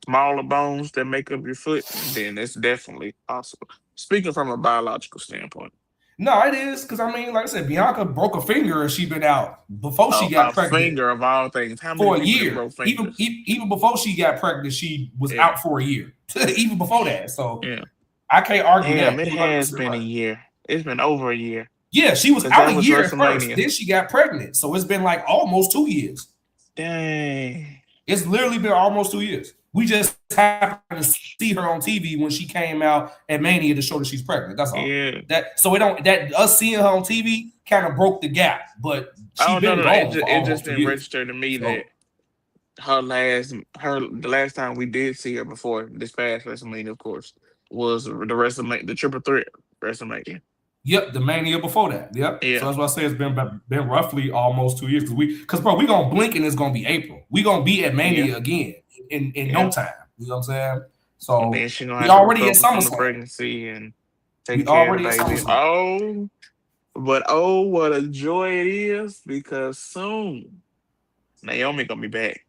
smaller bones that make up your foot, then it's definitely possible. Speaking from a biological standpoint. No, it is because I mean, like I said, Bianca broke a finger and she been out before she got A pregnant finger of all things. How for many a people year. broke Even fingers? even before she got pregnant, she was Yeah. out for a year. Even before that, so Yeah. I can't argue Damn, that. it has been a year. It's been over a year. Yeah, she was 'Cause out that a was year at first. WrestleMania. Then she got pregnant, so it's been like almost 2 years. Dang. It's literally been almost 2 years. We just happened to see her on TV when she came out at Mania to show that she's pregnant. That's all. Yeah. Us seeing her on TV kind of broke the gap, but she Oh no, been no, gone it for just almost 2 didn't years. register to me So- that the last time we did see her before this past WrestleMania, of course, was the WrestleMania, the Triple Threat WrestleMania. Yep, the Mania before that. Yep. Yeah. So that's why I say it's been roughly almost 2 years because bro, we gonna blink and it's gonna be April. We gonna be at Mania again in no time. You know what I'm saying? So And then she gonna we have already to at recover from the SummerSlam. pregnancy and take We care of already the at baby. SummerSlam. Oh, what a joy it is because soon Naomi gonna be back.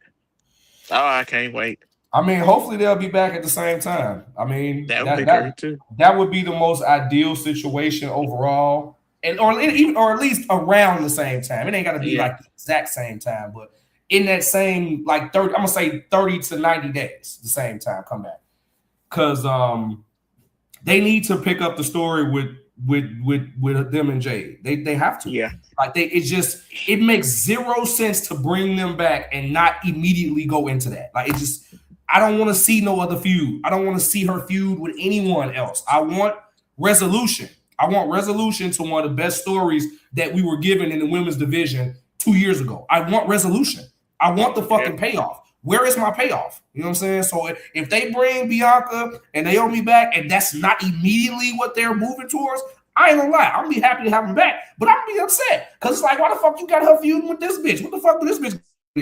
Oh, I can't wait. I mean, hopefully they'll be back at the same time. I mean, That would be great too. that would be the most ideal situation overall, or at least around the same time. It ain't got to be Yeah. like the exact same time, but in that same like 30, I'm gonna say 30 to 90 days, the same time, come back, because they need to pick up the story with them and Jade. They have to. Yeah. Like it makes zero sense to bring them back and not immediately go into that. Like I don't want to see no other feud. I don't want to see her feud with anyone else. I want resolution. I want resolution to one of the best stories that we were given in the women's division 2 years ago. I want resolution. I want the fucking payoff. Where is my payoff? You know what I'm saying? So if they bring Bianca and Naomi back and that's not immediately what they're moving towards, I ain't gonna lie. I'm gonna be happy to have them back, but I'm gonna be upset because it's like, why the fuck you got her feuding with this bitch? What the fuck did this bitch do?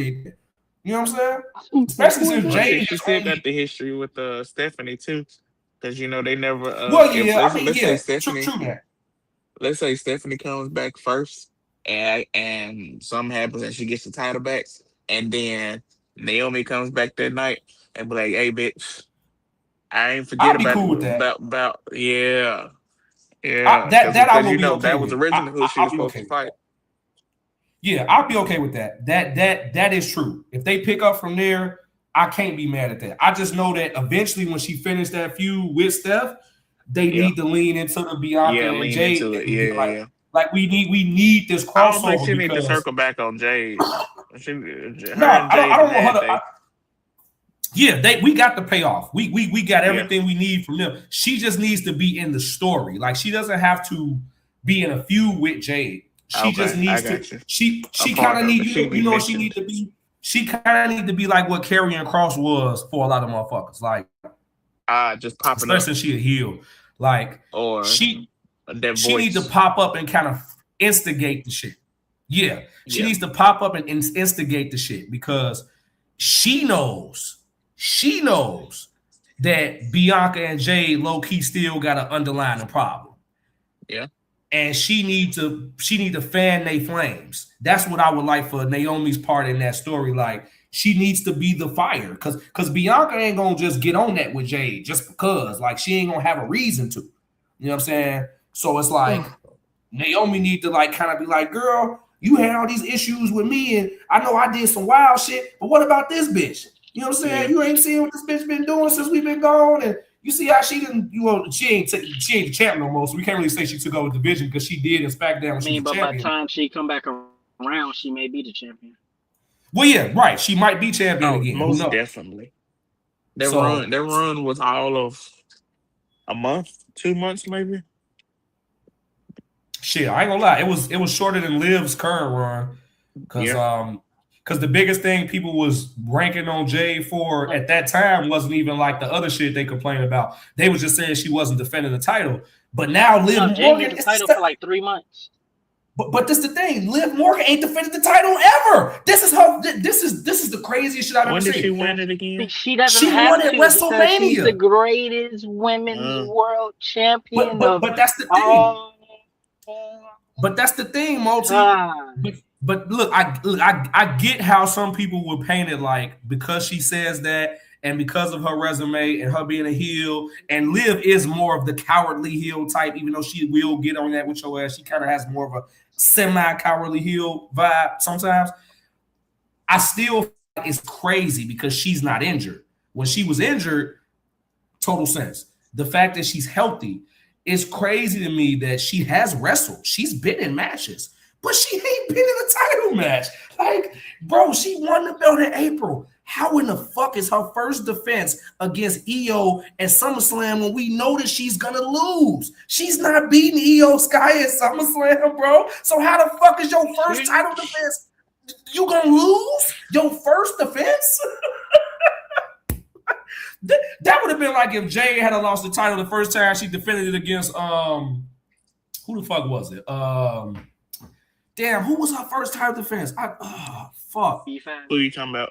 You know what I'm saying? Especially since Well, Jade she is still only- got the history with Stephanie too, because they never. Well, yeah, let's, I mean, let's yeah, say Stephanie. true that. Let's say Stephanie comes back first, and something happens and she gets the title back, and then Naomi comes back that night and be like, "Hey, bitch, I ain't forget I'll be cool with that. about yeah." That I will be okay that was with. originally who she I'll was be supposed okay to with fight. Yeah, I'll be okay with that. That is true. If they pick up from there, I can't be mad at that. I just know that eventually when she finished that feud with Steph, they need to lean into the Bianca and lean Jade. into it. And be Yeah, yeah. like we need this I don't think crossover she need to because circle back on Jade. Her no, and I Jade don't want her had to. Yeah, we got the payoff. We got everything we need from them. She just needs to be in the story. Like she doesn't have to be in a feud with Jade. She just needs to. She kind of need you know what she need to be. She kind of need to be like what Karrion Kross was for a lot of motherfuckers. Like just popping especially up. since she a heel. Like or she voice. needs to pop up and kind of instigate the shit. Yeah, she needs to pop up and instigate the shit because she knows that Bianca and Jade low key still got an underlying problem. Yeah. And she need to fan they flames. That's what I would like for Naomi's part in that story. Like she needs to be the fire because Bianca ain't gonna just get on that with Jade just because. Like she ain't gonna have a reason to. You know what I'm saying? So it's like Naomi need to like kind of be like, girl, you had all these issues with me, and I know I did some wild shit, but what about this bitch? You know what I'm saying? Yeah. You ain't seen what this bitch been doing since we've been gone, and you see how she didn't. She ain't the champ no more, so we can't really say she took over the division because she did in SmackDown. But by the time she come back around, she may be the champion. Well, yeah, right. She might be champion again. Most definitely. Their run was all of a month, 2 months, maybe. Shit, I ain't gonna lie. It was shorter than Liv's current run because the biggest thing people was ranking on Jade for at that time wasn't even like the other shit they complained about. They was just saying she wasn't defending the title. But now Liv Morgan had the title for like 3 months. But this is the thing. Liv Morgan ain't defended the title ever. This is her. This is the craziest shit I've ever seen. When did she win it again? She doesn't have won to at WrestleMania. She's the greatest women's world champion. But that's the thing. But that's the thing, Multi. But look, I get how some people would paint it like because she says that and because of her resume and her being a heel, and Liv is more of the cowardly heel type, even though she will get on that with your ass. She kind of has more of a semi-cowardly heel vibe sometimes. I still think it's crazy because she's not injured. When she was injured, total sense. The fact that she's healthy, it's crazy to me that she has wrestled. She's been in matches, but she ain't been in a title match. Like, bro, she won the belt in April. How in the fuck is her first defense against Io at SummerSlam when we know that she's gonna lose? She's not beating Io Sky at SummerSlam, bro. So how the fuck is your first title defense? You gonna lose your first defense? That would have been like if Jade had lost the title the first time she defended it against who the fuck was it? Damn, who was her first title defense? Fuck. Who are you talking about?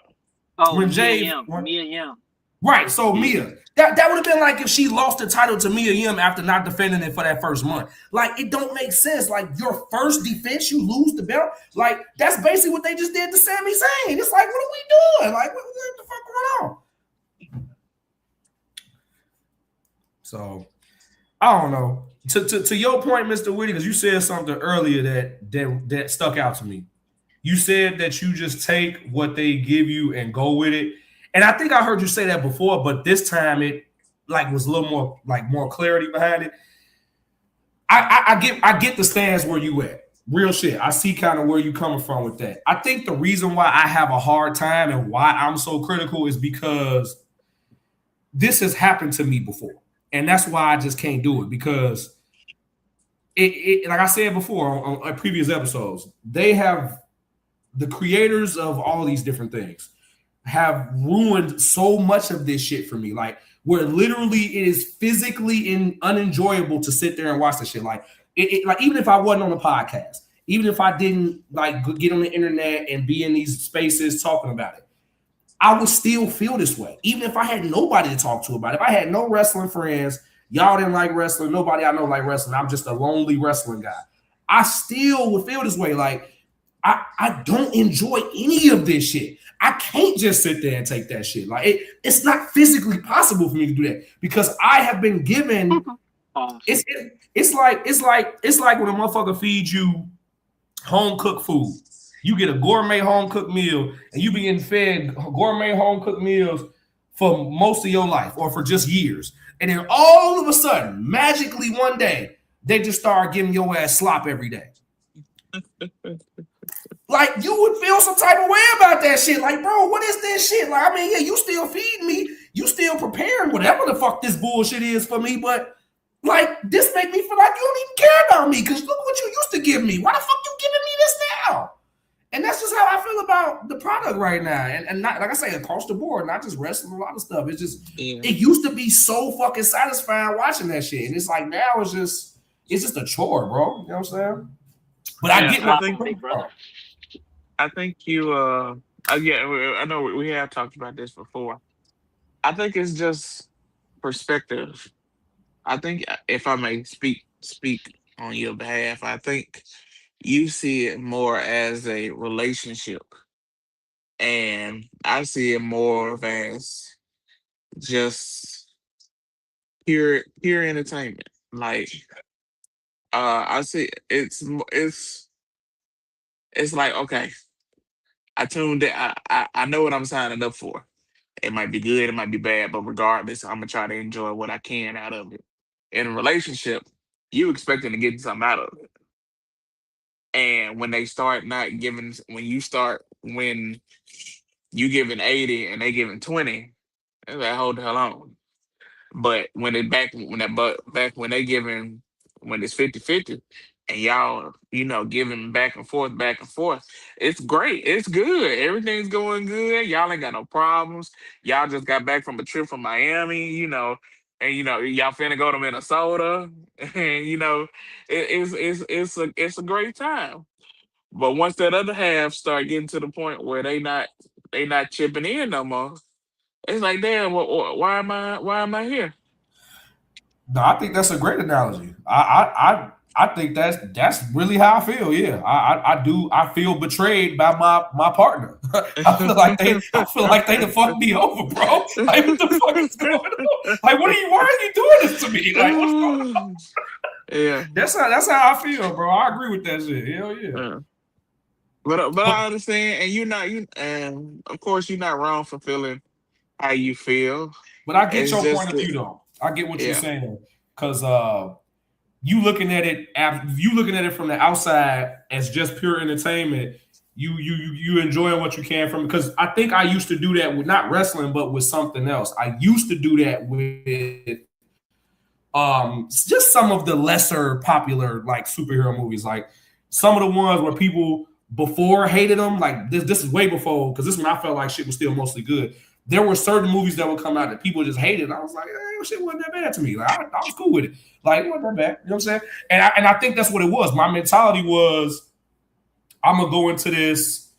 Oh, when Jade, Mia Yim. Right, so Mia. That would have been like if she lost the title to Mia Yim after not defending it for that first month. Like, it don't make sense. Like, your first defense, you lose the belt. Like, that's basically what they just did to Sami Zayn. It's like, what are we doing? Like, what the fuck going on? So, I don't know. To your point, Mr. Whitty, because you said something earlier that stuck out to me. You said that you just take what they give you and go with it. And I think I heard you say that before, but this time it like was a little more like more clarity behind it. I get the stance where you at. Real shit. I see kind of where you coming from with that. I think the reason why I have a hard time and why I'm so critical is because this has happened to me before. And that's why I just can't do it because it like I said before on previous episodes, they have the creators of all these different things have ruined so much of this shit for me. Like where literally it is physically unenjoyable to sit there and watch this shit. Like like even if I wasn't on a podcast, even if I didn't like get on the internet and be in these spaces talking about it, I would still feel this way. Even if I had nobody to talk to about it, if I had no wrestling friends, y'all didn't like wrestling, nobody I know like wrestling, I'm just a lonely wrestling guy, I still would feel this way. Like I don't enjoy any of this shit. I can't just sit there and take that shit. Like it's not physically possible for me to do that because I have been given. It's like when a motherfucker feeds you home cooked food You get a gourmet home cooked meal, and you be getting fed gourmet home cooked meals for most of your life or for just years. And then all of a sudden, magically one day, they just start giving your ass slop every day. Like, you would feel some type of way about that shit. Like, bro, what is this shit? Like, I mean, yeah, you still feeding me, you still preparing whatever the fuck this bullshit is for me, but like, this make me feel like you don't even care about me because look what you used to give me. Why the fuck you giving me this now? And that's just how I feel about the product right now. And not, like I say, across the board, not just wrestling, a lot of stuff. It's just, It used to be so fucking satisfying watching that shit. And it's like, now it's just a chore, bro. You know what I'm saying? But I get what I think, bro. I think you, yeah, I know we have talked about this before. I think it's just perspective. I think if I may speak on your behalf, I think you see it more as a relationship, and I see it more of as just pure entertainment. Like, I see it's like, okay, I tuned in. I know what I'm signing up for. It might be good, it might be bad, but regardless, I'm gonna try to enjoy what I can out of it. In a relationship, you expecting to get something out of it. And when they start not giving, when you giving 80 and they giving 20, it's like, hold the hell on. But back when they giving, when it's 50-50, and y'all, giving back and forth, it's great. It's good. Everything's going good. Y'all ain't got no problems. Y'all just got back from a trip from Miami, and y'all finna go to Minnesota, and it's a great time. But once that other half start getting to the point where they not chipping in no more, it's like, damn, why am I here? No, I think that's a great analogy. I think that's really how I feel. Yeah, I do. I feel betrayed by my partner. I feel like they done fucked me over, bro. Like, what the fuck is going on? Like, why are you doing this to me? Like, what's going on? Yeah, that's how I feel, bro. I agree with that shit. Hell yeah. yeah. But I understand, and and of course you're not wrong for feeling how you feel. But I get It's your just point of that, view, though. I get what you're yeah, saying because you looking at it from the outside as just pure entertainment. You enjoying what you can from, because I think I used to do that with not wrestling, but with something else. I used to do that with just some of the lesser popular like superhero movies, like some of the ones where people before hated them. Like this is way before, because this one I felt like shit was still mostly good. There were certain movies that would come out that people just hated. And I was like, shit wasn't that bad to me. Like I was cool with it. Like, it wasn't that bad. You know what I'm saying? And I think that's what it was. My mentality was, I'm gonna go into this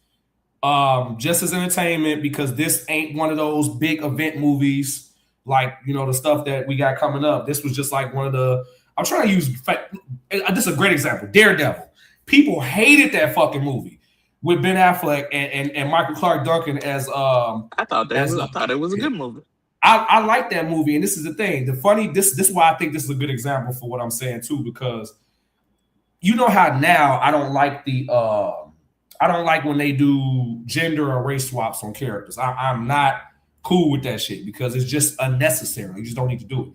just as entertainment, because this ain't one of those big event movies like, the stuff that we got coming up. This was just like one of the, I'm trying to use, this is a great example, Daredevil. People hated that fucking movie with Ben Affleck and Michael Clark Duncan as I thought it was a good movie. I like that movie, and this is the thing. This is why I think this is a good example for what I'm saying too, because you know how now I don't like when they do gender or race swaps on characters. I'm not cool with that shit because it's just unnecessary. You just don't need to do it.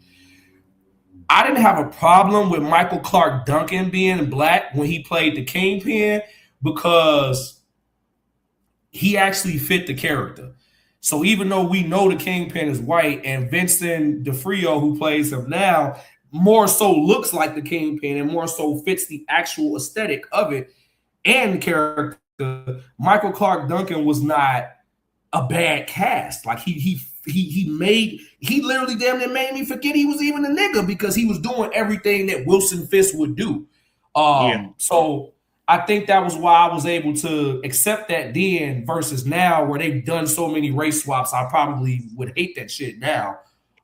I didn't have a problem with Michael Clark Duncan being black when he played the Kingpin, because he actually fit the character. So even though we know the Kingpin is white, and Vincent D'Onofrio, who plays him now, more so looks like the Kingpin and more so fits the actual aesthetic of it and the character, Michael Clark Duncan was not a bad cast. Like he literally damn near made me forget he was even a nigga, because he was doing everything that Wilson Fisk would do. So I think that was why I was able to accept that then, versus now where they've done so many race swaps. I probably would hate that shit now.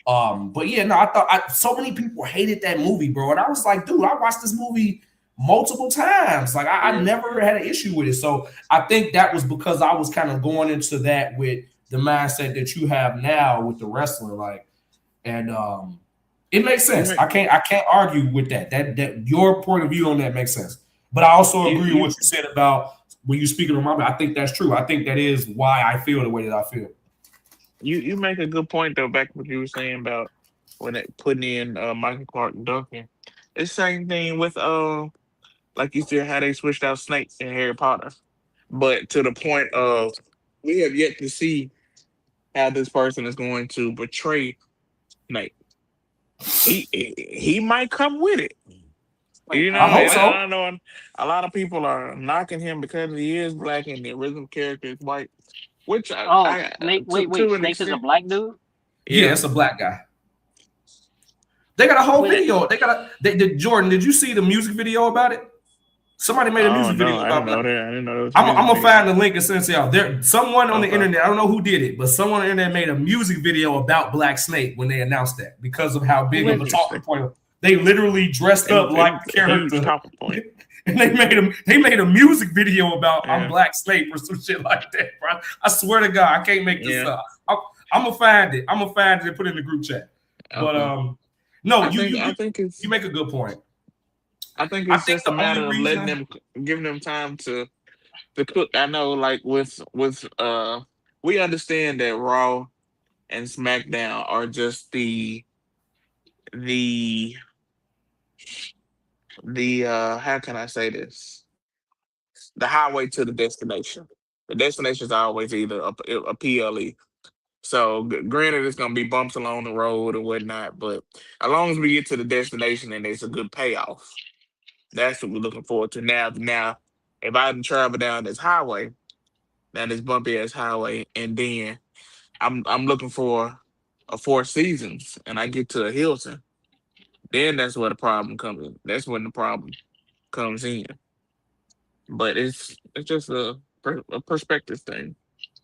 But yeah, no, I thought so many people hated that movie, bro. And I was like, dude, I watched this movie multiple times. Like I never had an issue with it. So I think that was because I was kind of going into that with the mindset that you have now with the wrestling. Like, and it makes sense. I can't argue with that. That your point of view on that makes sense. But I also agree with what you said about when you speak of my, I think that's true. I think that is why I feel the way that I feel. You make a good point though. Back to what you were saying about when it putting in Michael Clark Duncan. It's same thing with like you said how they switched out Snape in Harry Potter, but to the point of we have yet to see how this person is going to portray Snape. He might come with it. Wait, You I know, hope what? and so. I know a lot of people are knocking him because he is black and the original character is white, which Oh, I Snape. Wait. to an Snape is a extent, black dude. Yeah, yeah. it's a black guy. They got a whole Wait, video. Jordan, did you see the music video about it? Somebody made a Oh music no, video I about didn't know black. that. I didn't know there was a I'm music gonna video. find the link and send it to y'all. There, someone on the Okay. internet, I don't know who did it, but someone on the internet made a music video about Black Snake when they announced that because of how big of a talking Interesting. point. They literally dressed up like the A huge character, talking point. and they made a music video about I'm Yeah. Black Snake or some shit like that, bro. I swear to God, I can't make this Yeah. up. I'm gonna find it. I'm gonna find it and put it in the group chat. But Okay. no, I you think it's you make a good point. I think I it's think just a the only matter of letting reason them giving them time to cook. I know like with we understand that Raw and SmackDown are just the how can I say this? The highway to the destination. The destination is always either a PLE. So granted, it's gonna be bumps along the road and whatnot, but as long as we get to the destination and it's a good payoff, that's what we're looking forward to. Now, if I travel down this highway, down this bumpy ass highway, and then I'm looking for a Four Seasons, and I get to a Hilton, then that's where the problem comes in. That's when the problem comes in. But it's just a perspective thing.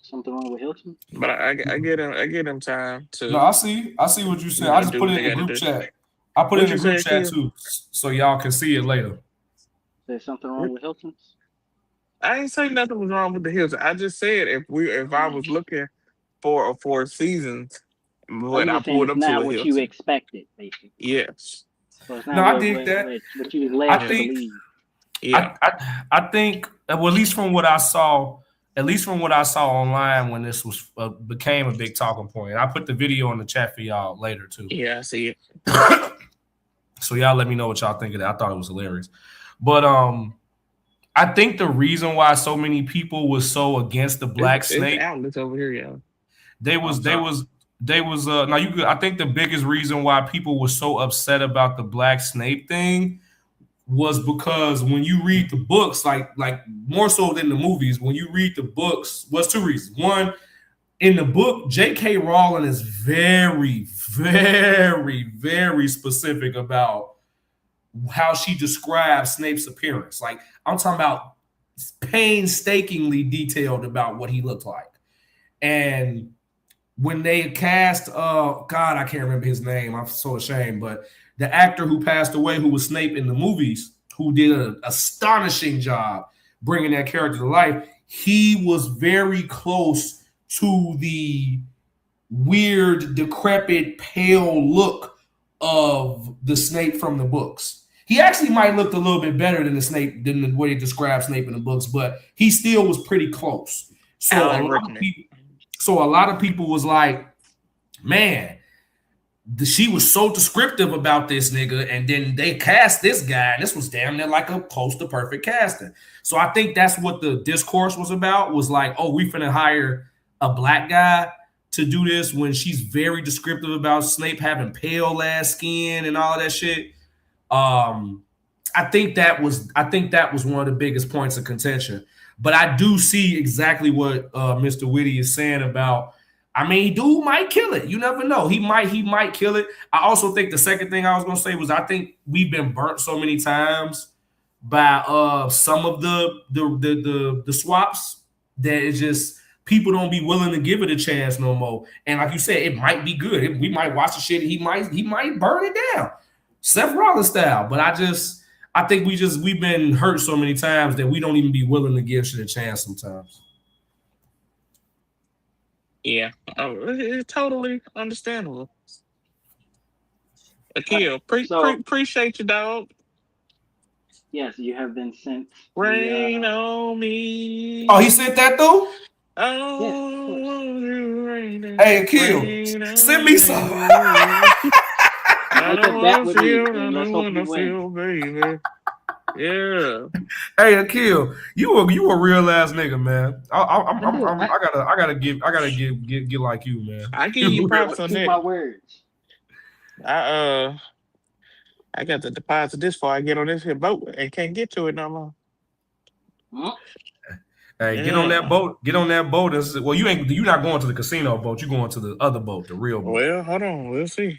something wrong with Hilton? But I get them time no, to I see what you said. I just do put what it they in the got to group do. chat. I put it What in you the group say, chat kid? too, so y'all can see it later. There's something wrong with Hilton's. I ain't say nothing was wrong with the Hills. I just said if I was looking for a Four Seasons, Oh, when you I just saying pulled it's up to not a what you Hilton, expected, basically. yes, So it's No, not I dig that. what you was led I to think believe. yeah, I think well, at least from what I saw online when this was became a big talking point. I put the video in the chat for y'all later too. yeah, I see it. So y'all let me know what y'all think of that. I thought it was hilarious. But I think the reason why so many people was so against the Black It's Snake, outlets over here, y'all. they I'm sorry. was now you could I think the biggest reason why people were so upset about the Black Snake thing was because when you read the books, like more so than the movies, when you read the books, what's two reasons. One, in the book, J.K. Rowling is very, very, very specific about how she describes Snape's appearance. Like, I'm talking about painstakingly detailed about what he looked like. And when they cast, God, I can't remember his name. I'm so ashamed. But the actor who passed away, who was Snape in the movies, who did an astonishing job bringing that character to life, he was very close to the weird, decrepit, pale look of the Snape from the books. He actually might look a little bit better than the way they describe Snape in the books, but he still was pretty close. So Alan Rickman. a lot of people was like, man, she was so descriptive about this nigga, and then they cast this guy, and this was damn near like a close to perfect casting. So I think that's what the discourse was about, was like, oh, we finna hire a black guy to do this when she's very descriptive about Snape having pale ass skin and all of that shit. I think that was one of the biggest points of contention. But I do see exactly what Mr. Whitty is saying about, I mean, dude might kill it. You never know. He might kill it. I also think the second thing I was gonna say was I think we've been burnt so many times by some of the swaps that it's just people don't be willing to give it a chance no more. And like you said, it might be good. We might watch the shit. He might burn it down, Seth Rollins style. But I think we've been hurt so many times that we don't even be willing to give shit a chance sometimes. Yeah, it's totally understandable. Akil, appreciate you, dog. Yes, you have been sent the. Rain on me. Oh, he sent that through. Yeah, of course. Oh, rain, Hey, Q, rain send on me some. me. I Make a don't bet wanna with me, feel, I and let's don't hope wanna you win. feel, baby. Yeah. Hey, Akil, you a real ass nigga, man. I do. I gotta get like you, man. I give You you real. I props on keep that. my words. I I got the deposit this far. I get on this here boat and can't get to it no more. Mm. Hey, get on that Yeah. boat. Get on that boat. Well, you ain't. You not going to the casino boat. You going to the other boat, the real boat. Well, hold on. We'll see.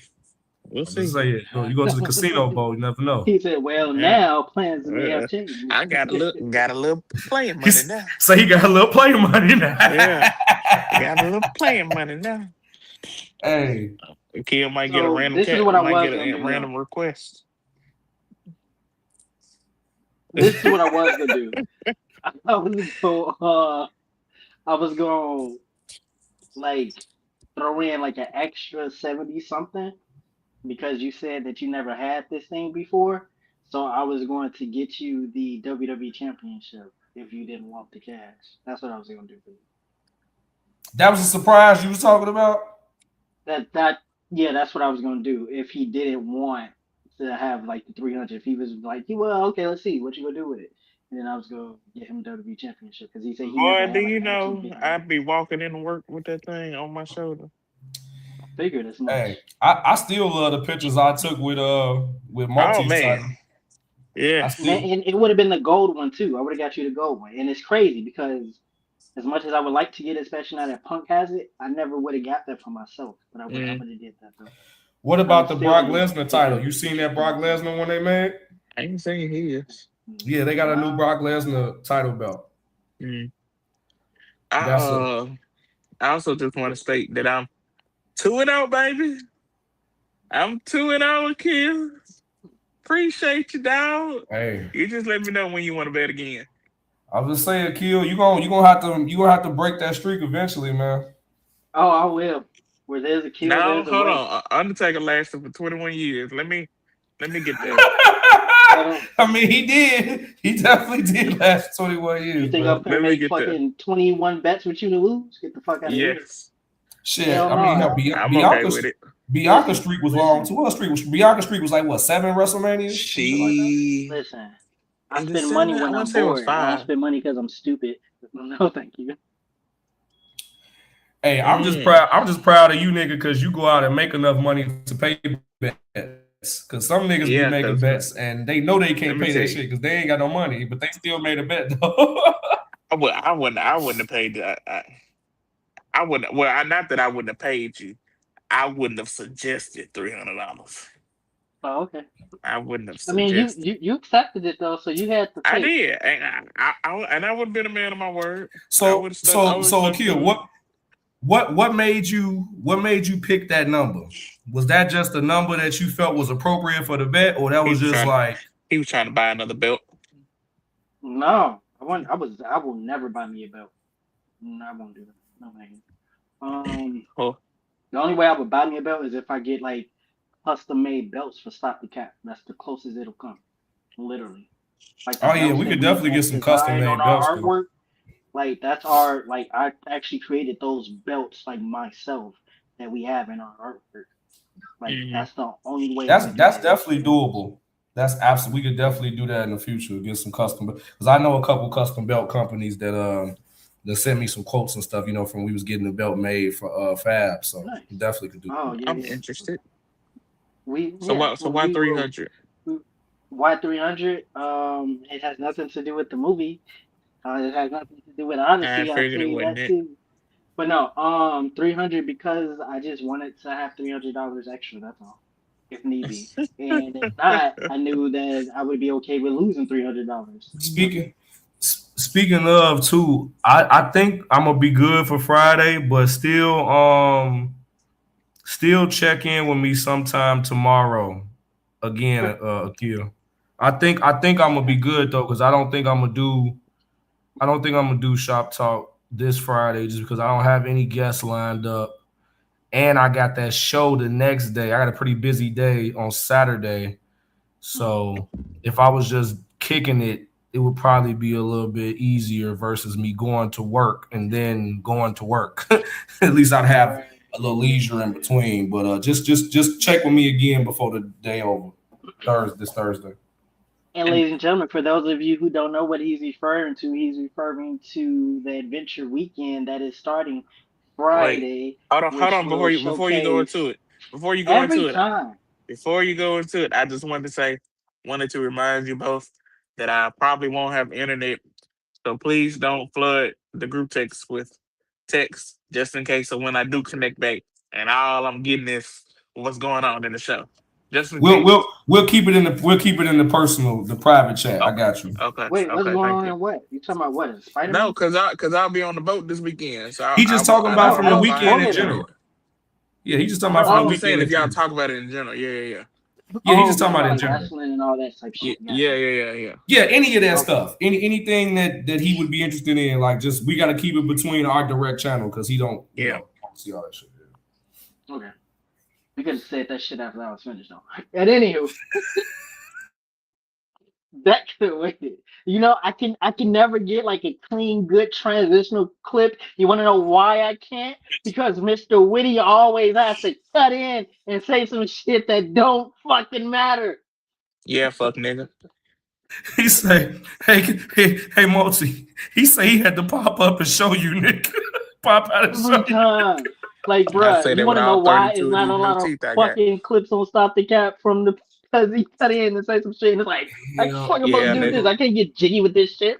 We'll I'm just see. saying. You go to the casino boat. You never know. He said, "Well, Yeah. now plans may have changed." I got a little playing money He's now. so he got a little play money now. Yeah. I got a little playing money now. Hey, A kid might get a So random this is cat, what I might was get gonna a do, though. random request. This is what I was gonna do. I was go. I was going like throw in like an extra 70 something because you said that you never had this thing before. So I was going to get you the WWE Championship if you didn't want the cash. That's what I was going to do for you. that was a surprise you was talking about. That yeah, that's what I was going to do if he didn't want to have like the 300. If he was like, well, okay, let's see what you gonna do with it. And then I was going to get him WWE Championship because he said he never Boy, do had like you an actual know big belt. I'd be walking into work with that thing on my shoulder. I figured as Hey, much. I still love the pictures I took with Oh Multi's man. title. I Yeah. Man, still. and it would have been the gold one too. I would have got you the gold one. And it's crazy because as much as I would like to get it, especially now that Punk has it, I never would have got that for myself. But I Mm. would have did that though. What I about was the still Brock gonna Lesnar get title? him You WWE seen that Brock Championship. Lesnar one they made? I ain't saying he is. Yeah, they got a new Brock Lesnar title belt. Mm. That's a I also just want to state that I'm 2-0, baby. I'm 2-0, kid. Appreciate you, dog. hey. You just let me know when you want to bet again. I was just saying, Kill, you gonna have to break that streak eventually, man. Oh, I will. Where there's a kill, Now, there's a hold way. on. Undertaker lasted for 21 years. Let me get there. Hold on. I mean, he did. He definitely did last 21 You years, think I'm man. gonna Let me make get there. fucking 21 bets with you to lose? Get the fuck out of here. Yes, Shit, Hell I mean, hell, no. I'm okay Bianca's with it. Bianca's Listen, streak was long listen, too. Bianca's streak was like what, 7 WrestleManias, some shit like that. She listen. I is it spend money 7? I when want I'm to say it was bored. I don't 5. spend money because I'm stupid. No, thank you. Hey, Mm. I'm just proud of you, nigga, because you go out and make enough money to pay bets. Because some niggas be Yeah, making because bets and they know they let can't me pay tell that you, shit because they ain't got no money, but they still made a bet though. I wouldn't have paid that. I wouldn't. Well, not that I wouldn't have paid you. I wouldn't have suggested $300. Oh, okay. I wouldn't have I mean, suggested. you accepted it though, so you had to I take. did, and I would have been a man of my word. I would so have stuck. I so would have so stuck Akil, to it. what made you pick that number? Was that just a number that you felt was appropriate for the bet, or that He was was just trying. like, He was trying to buy another belt. No, I want. I will never buy me a belt. I won't do that. No, man. Oh, The only way I would buy me a belt is if I get like custom made belts for Stop the Cap. That's the closest it'll come. Literally, like the oh yeah, belts we that could we definitely get have some custom designed on made belts our though. artwork. Like that's our like I actually created those belts like myself that we have in our artwork. Like hmm. that's the only way I That's would do that's that. definitely doable. That's absolutely, we could definitely do that in the future. Get some custom, because I know a couple custom belt companies that sent me some quotes and stuff. From when we was getting the belt made for Fab, so we Nice. definitely could do Oh that. yeah, I'm yeah. interested. We So yeah. why? So Well, why we will. 300? Y300. It has nothing to do with the movie. It has nothing to do with I honesty. I'll figured tell it you wasn't that it. too. But no, 300 because I just wanted to have $300 extra. That's all, if need be. And if not, I knew that I would be okay with losing $300. Speaking of too, I think I'm gonna be good for Friday, but still check in with me sometime tomorrow again, Okay. Akil. I think I'm gonna be good though, because I don't think I'm gonna do shop talk this Friday just because I don't have any guests lined up. And I got that show the next day. I got a pretty busy day on Saturday. Hmm. So if I was just kicking it, it would probably be a little bit easier versus me going to work and then going to work. At least I'd have Right. a little leisure in between. But just check with me again before the day over. This Thursday. And And ladies and gentlemen, for those of you who don't know what he's referring to the adventure weekend that is starting wait, Friday, hold which on will before you go into showcase it. Before you go every into it, time. I just wanted to remind you both that I probably won't have internet, so please don't flood the group text with text just in case of when I do connect back and all I'm getting is what's going on in the show. Just in We'll case. we'll we'll keep it in the personal, the private chat. I Okay, got you. Wait, what's going thank on you. in what? You talking about what? Spider No, Man? cause I'll be on the boat this weekend, so He just talking I about don't Oh, from the know if I have weekend in spoiler! internet. general. Yeah, he just talking about Oh, from the I'm oh, just saying weekend in if y'all general. talk about it in general, yeah. Yeah, he oh, just you talking talking about about in like general. wrestling and all that type Yeah, shit? Gotcha. yeah. Yeah, any of that Okay. stuff, anything that he would be interested in, like just we got to keep it between our direct channel because he don't, Yeah. want to see all that shit. Okay. We could have said that shit after I was finished though. And anywho, that could have waited. I can never get like a clean, good transitional clip. You want to know why I can't? Because Mr. Witty always has to cut in and say some shit that don't fucking matter. Yeah, fuck nigga. He say, hey, Multi. He say he had to pop up and show you, Nick. Pop out and show Every you. time. Like, And I bruh, say you that with want to know all why it's 32 of not a these new lot of teeth I got. fucking clips on Stop the Cap from the because he cut in and say some shit and it's like, I Hell, fucking supposed Yeah, to do this. nigga. I can't get jiggy with this shit.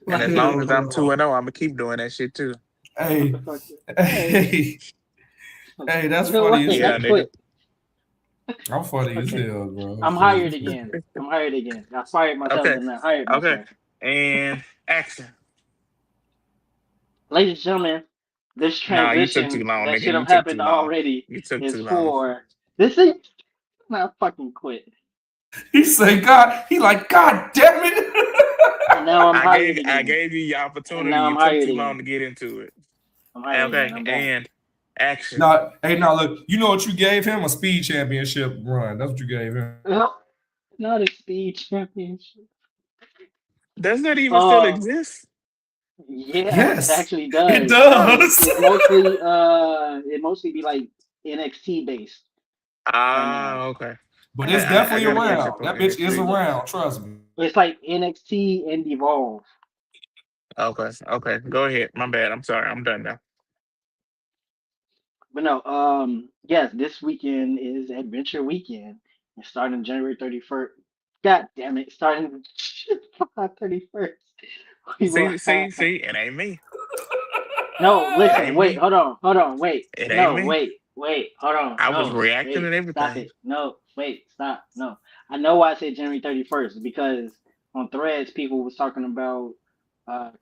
And as Like, long as I'm hell 2-0, no. I'm gonna keep doing that shit too. Hey, motherfucker. Hey, hey, hey, that's you know funny what? as I Yeah, hell. nigga. quit. I'm funny as Okay. hell, bro. I'm I'm funny hired as hell. again. I'm hired again. I fired myself Okay, and I hired okay. myself. And action. Ladies and gentlemen, this Nah, you took too transition long, that nigga. should You have took happened too long. already You took is too long. for this is not fucking quit. He say, God, he like, God damn And now I'm it. hired I again. gave you the And opportunity. now You I'm took hired too long again. to get into it. I'm hired again. Okay, I'm back. and action. Now, hey, now look, you know what you gave him? A speed championship run. That's what you gave him. Well, not a speed championship. Does that even still Uh, exist? yeah, it Yes, actually it does. It's does. it mostly be like NXT based right now. Ah, okay. But it's I definitely gotta catch Yeah, up around. on That bitch is NXT. around. Trust me. it's like NXT and Evolve. Okay. Go ahead. My bad. I'm sorry. I'm done now. But no, yes, this weekend is Adventure Weekend. It's starting January 31st. God damn it, starting July 31st. We will have See, it ain't me. no, It listen, ain't wait, me. hold on, wait. It ain't No, me. wait, hold on. I was No, reacting and wait, stop everything. it. No, wait, stop. No. I know why I said January 31st because on threads people was talking about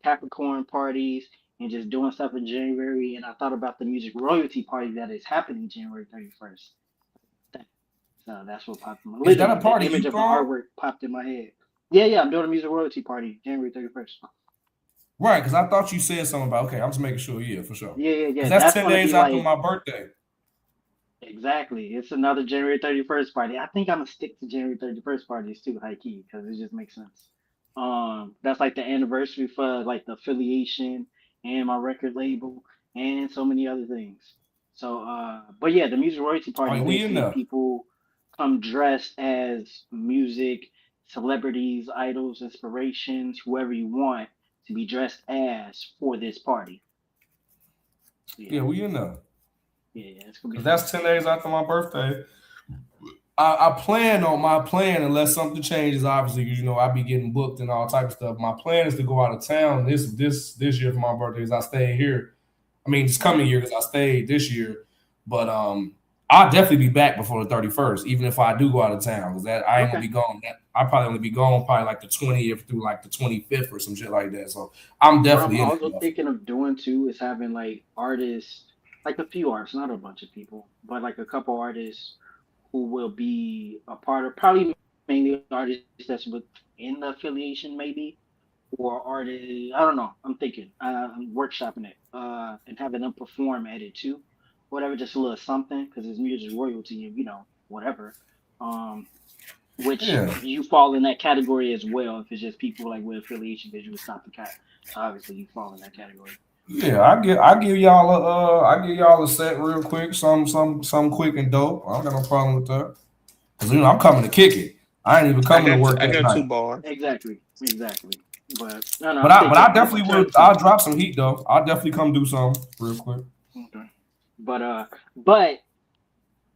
Capricorn parties and just doing stuff in January and I thought about the music royalty party that is happening January 31st. So that's what popped in my Is that a literally the party image you of my throwing? artwork popped in my head. Yeah, I'm doing a music royalty party January 31st. Right, because I thought you said something about. Okay, I'm just making sure. Yeah, for sure. Yeah. Because that's That's 10 gonna be days after like my birthday. exactly. It's another January 31st party. I think I'm gonna stick to January 31st parties too, high key, because it just makes sense. That's like the anniversary for like the affiliation and my record label and so many other things. So, but yeah, the music royalty Oh, party is yeah, we in basically there. people come dressed as music celebrities, idols, inspirations, whoever you want to be dressed as for this party. So Yeah, we in there. yeah, it's gonna be Because fun. that's 10 days after my birthday. I plan on my plan unless something changes, obviously, because I be getting booked and all type of stuff. My plan is to go out of town this year for my birthday. As I stay here. I mean, this coming year because I stayed this year. But I'll definitely be back before the 31st, even if I do go out of town. Because that I ain't gonna Okay. be gone. I'll probably only be gone probably like the 20th through like the 25th or some shit like that. So I'm What I'm definitely in also that motherfucker. thinking of doing too is having like artists, like a few artists, not a bunch of people, but like a couple artists who will be a part of probably mainly artists that's within the affiliation, maybe, or artists. I don't know. I'm thinking. I'm workshopping it, and having them perform at it too, whatever, just a little something because it's music royalty, and whatever. Um, which Yeah, you fall in that category as well. If it's just people like with affiliation, because you would stop the cat. So obviously you fall in that category. yeah. I give y'all a set real quick. Some quick and dope. I don't got no problem with that. Cause I'm coming to kick it. I ain't even coming to work I that got two night. bars. Exactly, exactly. But no, But I'm I thinking definitely turn would. to I'll drop some heat though. I'll definitely come do something real quick. okay. But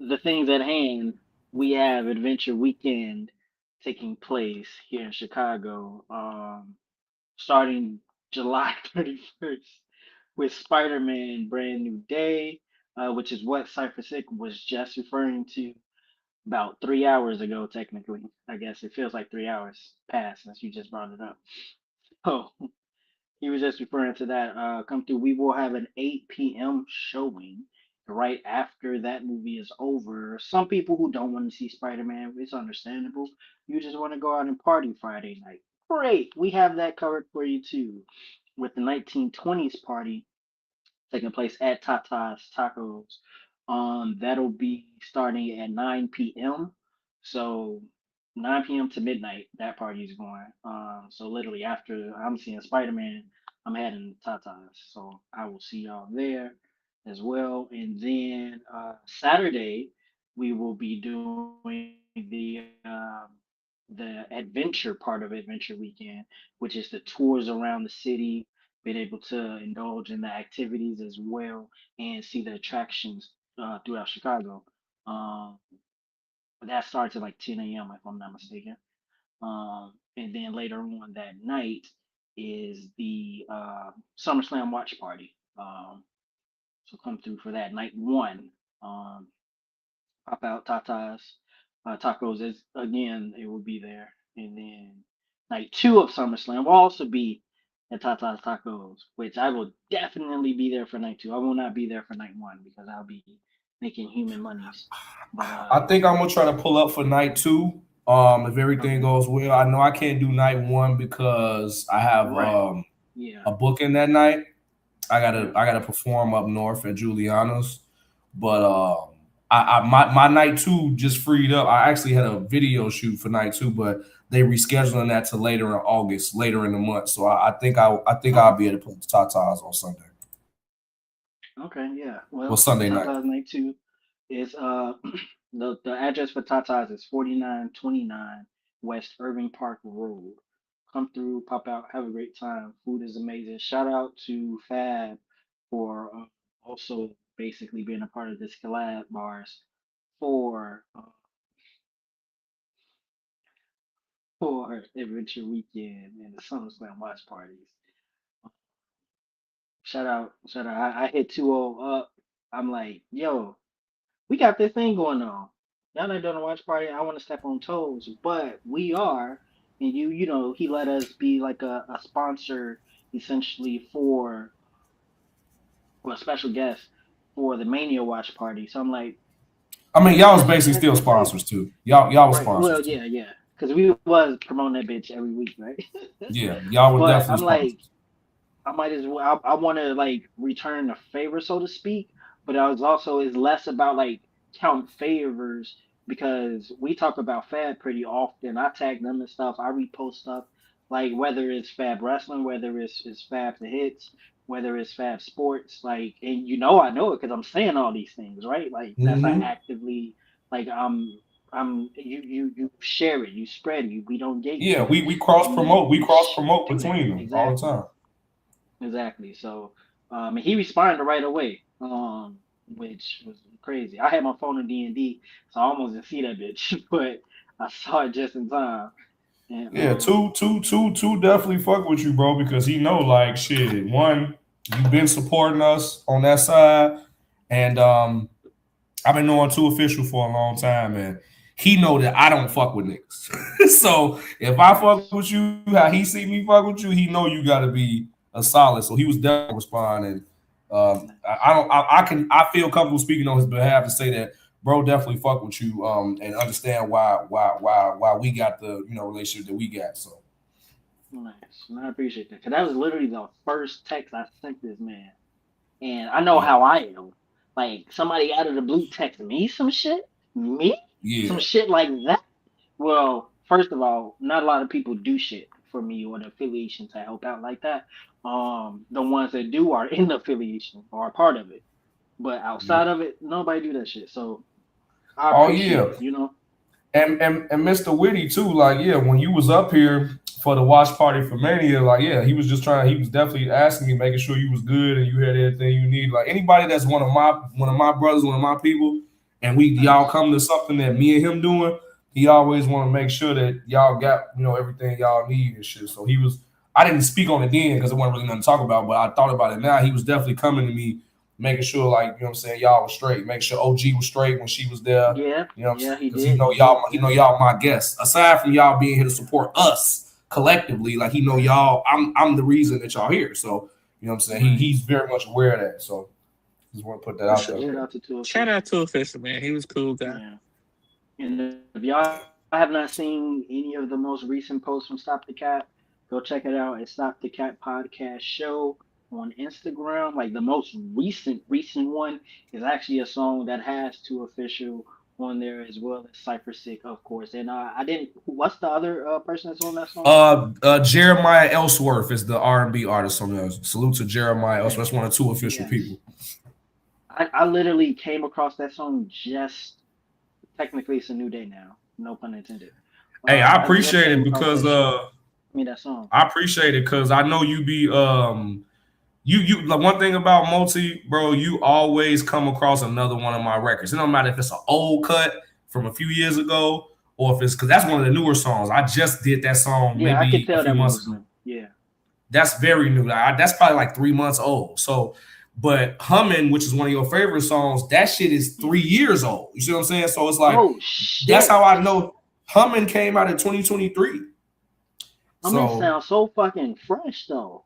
the things at hand, we have Adventure Weekend taking place here in Chicago, starting July 31st with Spider-Man Brand New Day, which is what Cypher Sick was just referring to about 3 hours ago, technically. I guess it feels like 3 hours passed since you just brought it up. Oh, he was just referring to that. Come through. We will have an 8 p.m. showing right after that movie is over. Some people who don't want to see Spider Man, it's understandable. You just want to go out and party Friday night. Great. We have that covered for you too. With the 1920s party taking place at Tata's Tacos. That'll be starting at 9 p.m. So 9 p.m. to midnight, that party is going. So literally after I'm seeing Spider Man, I'm heading to Tata's. So I will see y'all there as well. And then Saturday, we will be doing the adventure part of Adventure Weekend, which is the tours around the city, being able to indulge in the activities as well and see the attractions throughout Chicago. Um, that starts at like 10 a.m. if I'm not mistaken. And then later on that night is the SummerSlam watch party. So come through for that night one. Um, Pop out Tata's Tacos is again. It will be there, and then night two of SummerSlam will also be at Tata's Tacos, which I will definitely be there for night two. I will not be there for night one because I'll be making human monies. But I think I'm gonna try to pull up for night two. If everything okay, goes well, I know I can't do night one because I have right, yeah, a booking that night. yeah. I gotta perform up north at Juliana's, but my night two just freed up. I actually had a video shoot for night two, but they rescheduling that to later in August, later in the month. So I think I'll Okay, be able to put the Tatas on Sunday. okay, yeah. Well, Well, Sunday night. Tata's night two is the address for Tata's is 4929 West Irving Park Road. Come through, pop out, have a great time. Food is amazing. Shout out to Fab for also basically being a part of this collab bars for for Adventure Weekend and the SummerSlam watch parties. Shout out. I hit 2-0 up. I'm like, yo, we got this thing going on. Y'all not doing a watch party. I want to step on toes, but we are. And he let us be like a sponsor essentially for or a special guest for the Mania watch party. So I'm like, I mean, y'all was this basically has still to say, sponsors too. Y'all was right? sponsors Well, too. yeah, because we was promoting that bitch every week, right? Yeah, y'all were But definitely I'm like, sponsors. I might as well. I want to like return a favor, so to speak. But I was also is less about like count favors because we talk about Fab pretty often. I tag them and stuff. I repost stuff like whether it's Fab Wrestling, whether it's Fab the Hits, whether it's Fab Sports. Like, and I know it because I'm saying all these things, right? Like that's I Hmm. actively like you share it, you spread it. We don't Yeah, gatekeep. we cross promote. We cross We promote do that between them all the exactly. time. Exactly. So, and he responded right away, which was crazy. I had my phone in D&D, so I almost didn't see that bitch, but I saw it just in time. And Yeah, two definitely fuck with you, bro, because he know like shit. One, you've been supporting us on that side, and I've been knowing two official for a long time, and he know that I don't fuck with niggas. So if I fuck nice, with you, how he see me fuck with you, he know you got to be a solid. So he was definitely responding. nice, I feel comfortable speaking on his behalf to say that bro definitely fuck with you and understand why we got the relationship that we got. So nice. And I appreciate that because that was literally the first text I sent this man, and I know yeah, how I am. Like somebody out of the blue text me some shit, me some yeah. shit like that. Well, first of all, not a lot of people do shit for me or the affiliation to help out like that. The ones that do are in the affiliation or a part of it. But outside of it, nobody do that shit. So I Oh appreciate yeah, it, you know? and Mr. Witty too. Like yeah, when you was up here for the watch party for Mania, like yeah, he was just trying. He was definitely asking me, making sure you was good and you had everything you need. Like anybody that's one of my brothers, one of my people, and we y'all Nice. come to something that me and him doing. He always want to make sure that y'all got everything y'all need and shit. So he was. I didn't speak on it then because it wasn't really nothing to talk about, but I thought about it now. He was definitely coming to me, making sure like what I'm saying, y'all was straight, make sure OG was straight when she was there. Yeah. You know what I'm Yeah, saying? he Because he did. know He did. y'all, y'all my guests. Aside from y'all being here to support us collectively, like he know y'all, I'm the reason that y'all here. So you know what I'm saying? Right. He's very much aware of that. So just want to put that For out sure. there. Shout out to Two Shout out Official. to Official, man. He was a cool guy. Yeah. And if y'all have not seen any of the most recent posts from Stop the Cat, go check it out at Stop the Cat Podcast Show on Instagram. Like the most recent one is actually a song that has Two Official on there as well as Cypher Sick, of course. And I didn't. What's the other person that's on that song? Jeremiah Ellsworth is the R&B artist on there. Salute to Jeremiah Ellsworth. Okay. That's one of Two Official Yes. people. I literally came across that song just technically it's a new day now. No pun intended. Hey, I I just appreciate came it across because that show. I mean that song. I appreciate it because I know you be you like one thing about Multi, bro, you always come across another one of my records. It don't matter if it's an old cut from a few years ago or if it's because that's one of the newer songs. I just did that song Yeah, I could maybe a tell few that one months was ago. new. Yeah. That's very new. That's probably like 3 months old. So, but Humming, which is one of your favorite songs, that shit is Yeah. 3 years old. You see what I'm saying? So it's like Oh that's shit. how I know Humming came out in 2023. I mean, it So sounds so fucking fresh though.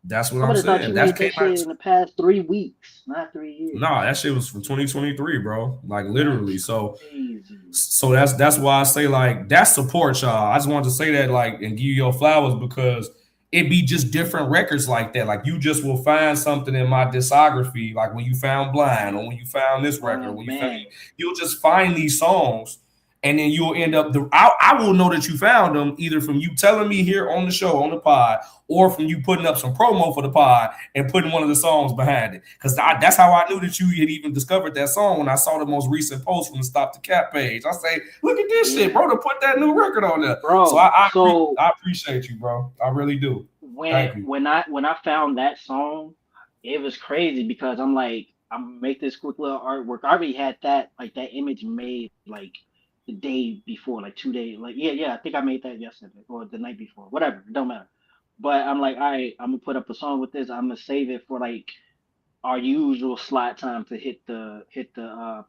that's what I I'm would have thought saying. you That made came that out. shit in the past 3 weeks, not 3 years. No, that shit was from 2023, bro. Like literally. That's So crazy. so that's why I say like that's support, y'all. I just wanted to say that like and give you your flowers because it be just different records like that. Like you just will find something in my discography, like when you found Blind or when you found this record, or Oh when you found man. you'll just find these songs and then you'll end up I will know that you found them either from you telling me here on the show on the pod or from you putting up some promo for the pod and putting one of the songs behind it. Because that's how I knew that you had even discovered that song when I saw the most recent post from the Stop the Cat page. I say, look at this shit, Yeah. bro, to put that new record on there. So Bro, so I appreciate you, bro. I really do. when Thank you. when I found that song, it was crazy because I'm like, I'm gonna make this quick little artwork. I already had that image made like the day before, like 2 days. Like yeah, I think I made that yesterday or the night before. Whatever, it don't matter. But I'm like, all right, I'm gonna put up a song with this. I'm gonna save it for like our usual slot time to hit the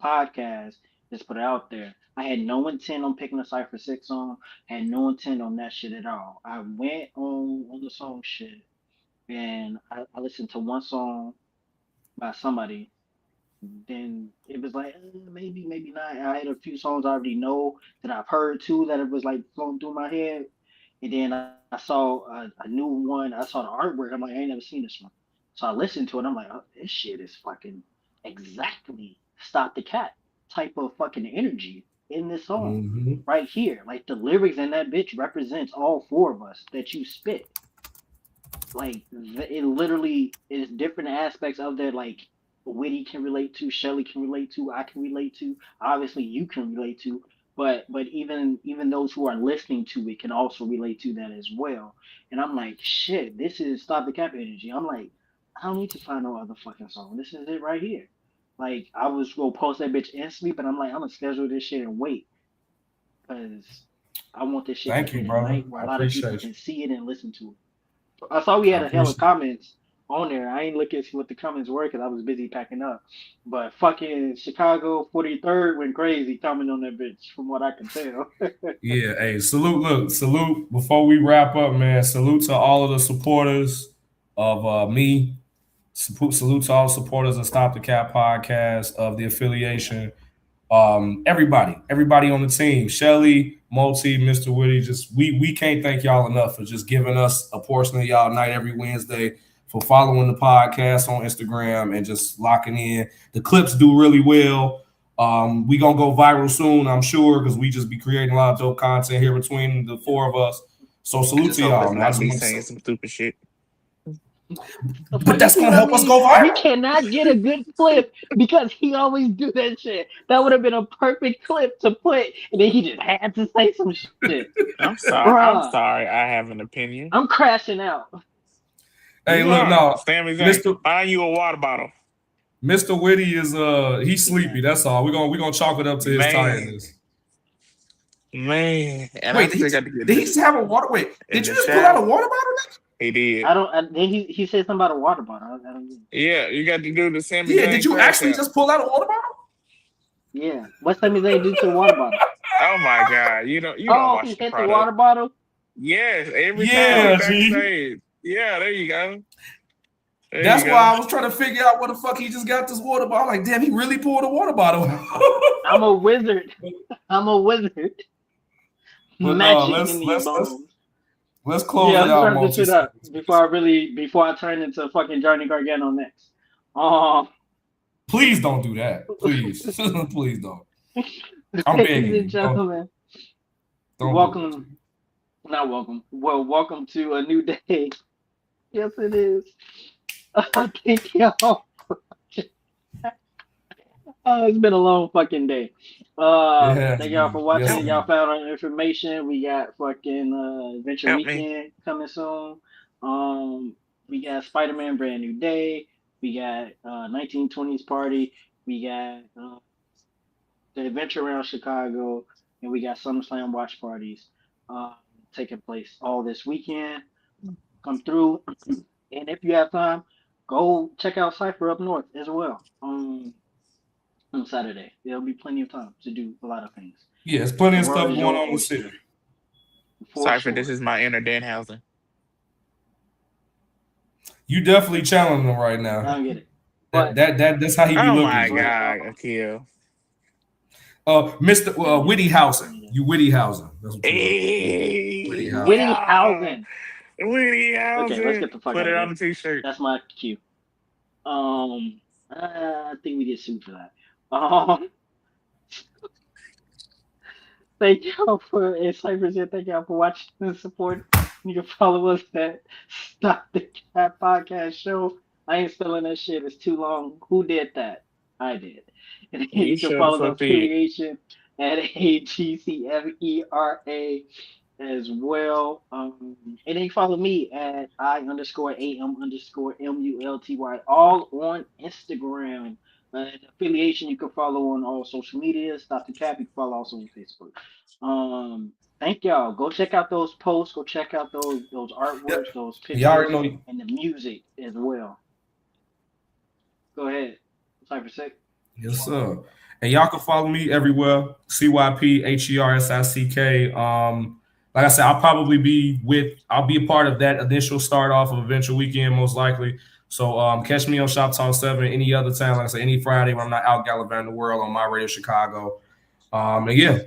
podcast. Just put it out there. I had no intent on picking a Cypher Six song. Had no intent on that shit at all. I went on the song shit and I listened to one song by somebody. Then it was like maybe not. I had a few songs I already know that I've heard too that it was like flowing through my head. And then I saw a new one. I saw the artwork. I'm like, I ain't never seen this one. So I listened to it. I'm like, oh, this shit is fucking exactly Stop the Cat type of fucking energy in this song Mm-hmm. right here. Like the lyrics in that bitch represents all four of us that you spit. Like it literally is different aspects of that. Like Witty can relate to, Shelly can relate to, I can relate to. Obviously, you can relate to, but even those who are listening to it can also relate to that as well. And I'm like, shit, this is Stop the Cap energy. I'm like, I don't need to find no other fucking song. This is it right here. Like I was gonna post that bitch instantly, but I'm like, I'm gonna schedule this shit and wait because I want this shit to Thank you, hit at brother. night where I a lot of people appreciate you. can see it and listen to it. I saw we I had a hell of appreciate comments on there. I ain't looking at what the comments were because I was busy packing up. But fucking Chicago 43rd went crazy commenting on that bitch, from what I can tell. Yeah, hey, salute. Look, salute before we wrap up, man. Salute to all of the supporters of me. Salute to all supporters of Stop the Cat podcast, of the affiliation. Everybody on the team, Shelly, Multi, Mr. Woody, just we can't thank y'all enough for just giving us a portion of y'all night every Wednesday, for following the podcast on Instagram and just locking in. The clips do really well. We gonna go viral soon, I'm sure, because we just be creating a lot of dope content here between the four of us. So I salute just to hope y'all, it's man. I not just me want to saying say, some stupid shit. The but funny that's thing gonna about help us me, go we viral. cannot get a good clip because he always do that shit. That would have been a perfect clip to put, and then he just had to say some shit. I'm sorry. I'm Bruh, sorry. I have an opinion. I'm crashing out. Hey, You look, are. no, Sammy Zayn, Mister find you a water bottle. Mr. Witty is he's Yeah. sleepy. That's all. We're gonna chalk it up to his Man. tiredness. Man. And I Wait, still got to get did he this just have a water? Wait, in did you the just pull out a shower. water bottle? He did. I don't. He said something about a water bottle. I don't get it. Yeah, you got to do the Sammy Yeah, did Zayn you crash actually out. just pull out a water bottle? Yeah. What time they do to the water bottle? Oh my God. You don't Oh, he wash your hit the product. water bottle. Yes, every time we Yeah, G. backstage. Yeah, there you go. There you That's go. why I was trying to figure out what the fuck he just got this water bottle. Like, damn, he really pulled a water bottle out. I'm a wizard. I'm a wizard. But Magic in these bones. let's close Yeah, it let's out, wrap this multi. shit up before I turn into fucking Johnny Gargano next. Um, Please don't do that. Please, please don't. I'm ladies begging and you. gentlemen, Don't welcome. Not welcome. Well, welcome to a new day. Yes, it is. Thank y'all. It's been a long fucking day. It has Thank y'all for been. Yes, watching. Help, Y'all indeed. found our information. We got fucking Adventure help me. Weekend coming soon. We got Spider-Man Brand New Day. We got 1920s Party. We got the Adventure Around Chicago, and we got SummerSlam watch parties taking place all this weekend. Come through, and if you have time, go check out Cypher up north as well. On Saturday. There'll be plenty of time to do a lot of things. Yeah, there's plenty The of world stuff is going your on in the oyster, city. for Cypher, this sure. is my inner Danhausen. You definitely challenging them right I now. don't get it. But That's how he be Oh looking. my G. God, Akil. Mr. Whittyhausen. yeah. You Whittyhausen. That's what you are. Hey, Whittyhausen. yeah. Whittyhausen. Okay, let's get Whittyhausen. the fuck Put out it of on here. the t-shirt. That's my cue. I think we get sued for that. Um, thank y'all for Cypress here. Thank y'all for watching and support. You can follow us at Stop the Cat Podcast Show. I ain't spelling that shit. It's too long. Who did that? I did. And You you can sure the follow the fuck did. affiliation at AGCFERA as well. And then you follow me at I_AM_MULTY, all on Instagram. Affiliation you can follow on all social media. Stop the Cap, you can follow also on Facebook. Thank y'all. Go check out those posts. Go check out those Yep. artworks, those Y'all already pictures, know. and the music as well. Go ahead. Cypher Sick. Yes, sir. And y'all can follow me everywhere. CYPHERSICK. Like I said, I'll be a part of that initial start off of Adventure Weekend, most likely. So catch me on Shop Talk 7 any other time, like I said, any Friday when I'm not out gallivanting the world on my radio Chicago. And yeah,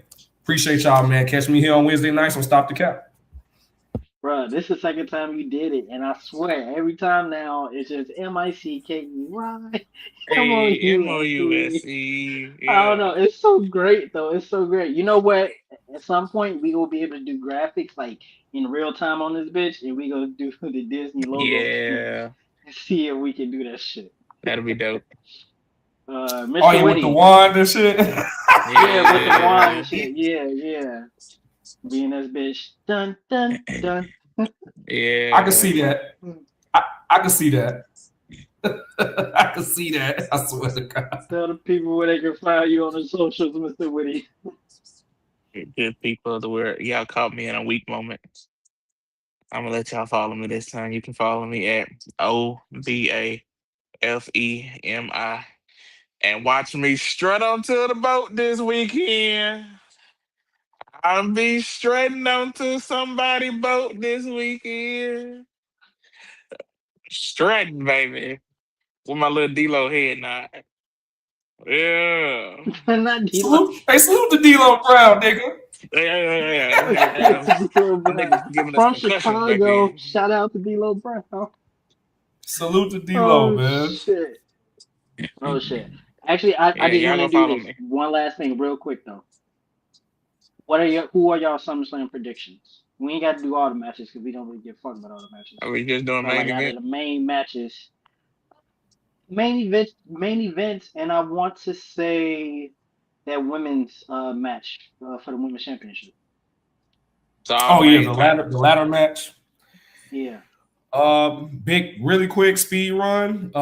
appreciate y'all, man. Catch me here on Wednesday nights on Stop the Cap. Bruh, this is the second time you did it, and I swear every time now it's just MICKEY. Come on, Hey, USC. MOUSE. I don't Yeah. know. It's so great though. It's so great. You know what? At some point we will be able to do graphics like in real time on this bitch, and we gonna do the Disney logo and Yeah. see if we can do that shit. That'll be dope. Oh Mr. yeah, with the Witty. wand and shit. Yeah, with the wand Yeah. and shit. Yeah. Being this bitch. Dun dun dun. I can see Yeah. that. I can see that. I can see that. I swear to God. Tell the people where they can find you on the socials, Mr. Witty. Good people of the world. Y'all caught me in a weak moment. I'm gonna let y'all follow me this time. You can follow me at OBAFEMI and watch me strut onto the boat this weekend. I'll be strutting onto somebody's boat this weekend. Strutting, baby. With my little D-Lo head nod. Yeah. Not D-Lo. Salute to D-Lo Brown, nigga. Yeah. D-Lo Them Brown. niggas giving us From concussions back Chicago. then. Shout out to D-Lo Brown. Salute to D-Lo, Oh man. shit. Oh shit. Actually, I Yeah, just y'all want to gonna do follow this me. one last thing real quick though. Who are y'all SummerSlam predictions? We ain't got to do all the matches because we don't really give a fuck about all the matches. Are we just doing But main like out of event? the main matches, main events, and I want to say that women's match for the women's championship. So all the Oh yeah, main the titles. ladder match. Yeah. Big, really quick speed run.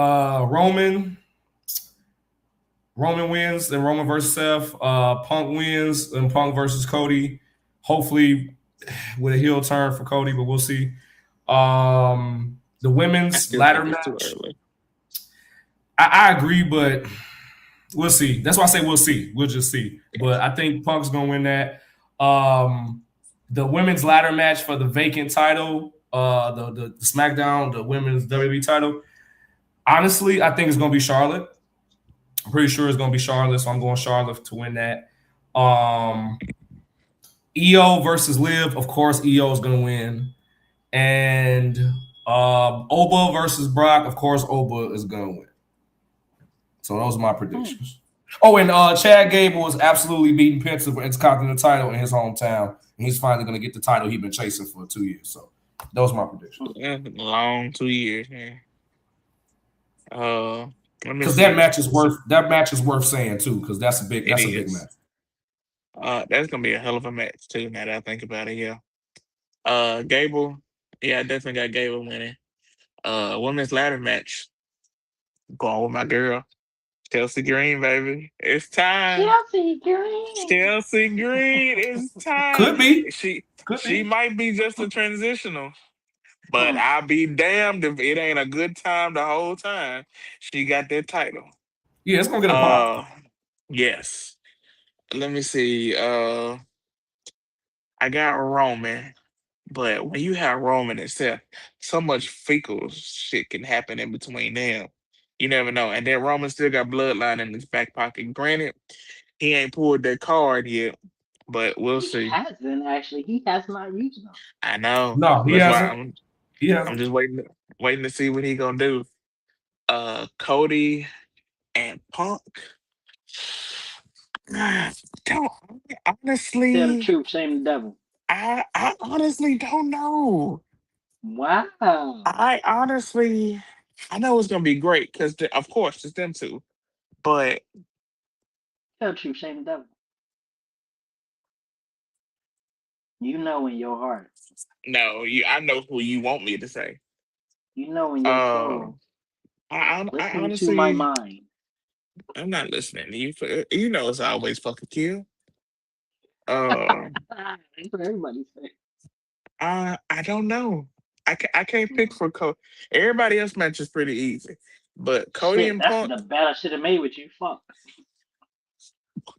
Roman wins, then Roman versus Seth. Punk wins, and Punk versus Cody. Hopefully, with a heel turn for Cody, but we'll see. The I women's still ladder think it's too match. early. I agree, but we'll see. That's why I say we'll see. We'll just see. But I think Punk's gonna win that. The women's ladder match for the vacant title, the SmackDown, the women's WWE title. Honestly, I think it's gonna be Charlotte. I'm pretty sure it's gonna be Charlotte, so I'm going Charlotte to win that. EO versus Liv, of course, EO is gonna win, and Oba versus Brock, of course, Oba is gonna win. So those are my predictions. Oh, and Chad Gable is absolutely beating Penta for Intercontinental title in his hometown, and he's finally gonna get the title he's been chasing for 2 years. So those are my predictions. Yeah, it's been a long 2 years, man. Let me Because that see. match is worth saying too, because that's a big It match. is. That's gonna be a hell of a match too. Now that I think about it, yeah. Gable, yeah, I definitely got Gable winning. Women's ladder match, going with my girl Chelsea Green, baby. It's time. Chelsea Green. Chelsea Green, it's time. Could be, She could she be. might be just a transitional, but Mm. I'll be damned if it ain't a good time the whole time. She got that title. Yeah, it's gonna get a Uh, pop. yes. Let me see. I got Roman, but when you have Roman and Seth, so much fecal shit can happen in between them. You never know. And then Roman still got bloodline in his back pocket. Granted, he ain't pulled that card yet, but we'll He see. hasn't actually. He has not used them. I know. No, he That's why hasn't. I'm He I'm hasn't. just waiting to see what he gonna do. Cody and Punk. Don't Tell the honestly, truth, shame the devil. I honestly don't know. Wow. I honestly, I know it's gonna be great because of course it's them two, but Tell the truth, shame the devil. You know in your heart. no, I know who you want me to say. You know in your Uh, soul. I Listen to my honestly, mind. I'm not listening to you. You know it's always fucking kill. Uh, That's what everybody say. I don't know. I can't pick for Cody. Everybody else match is pretty easy, but Shit, that's the bet I should have made with you. Fuck.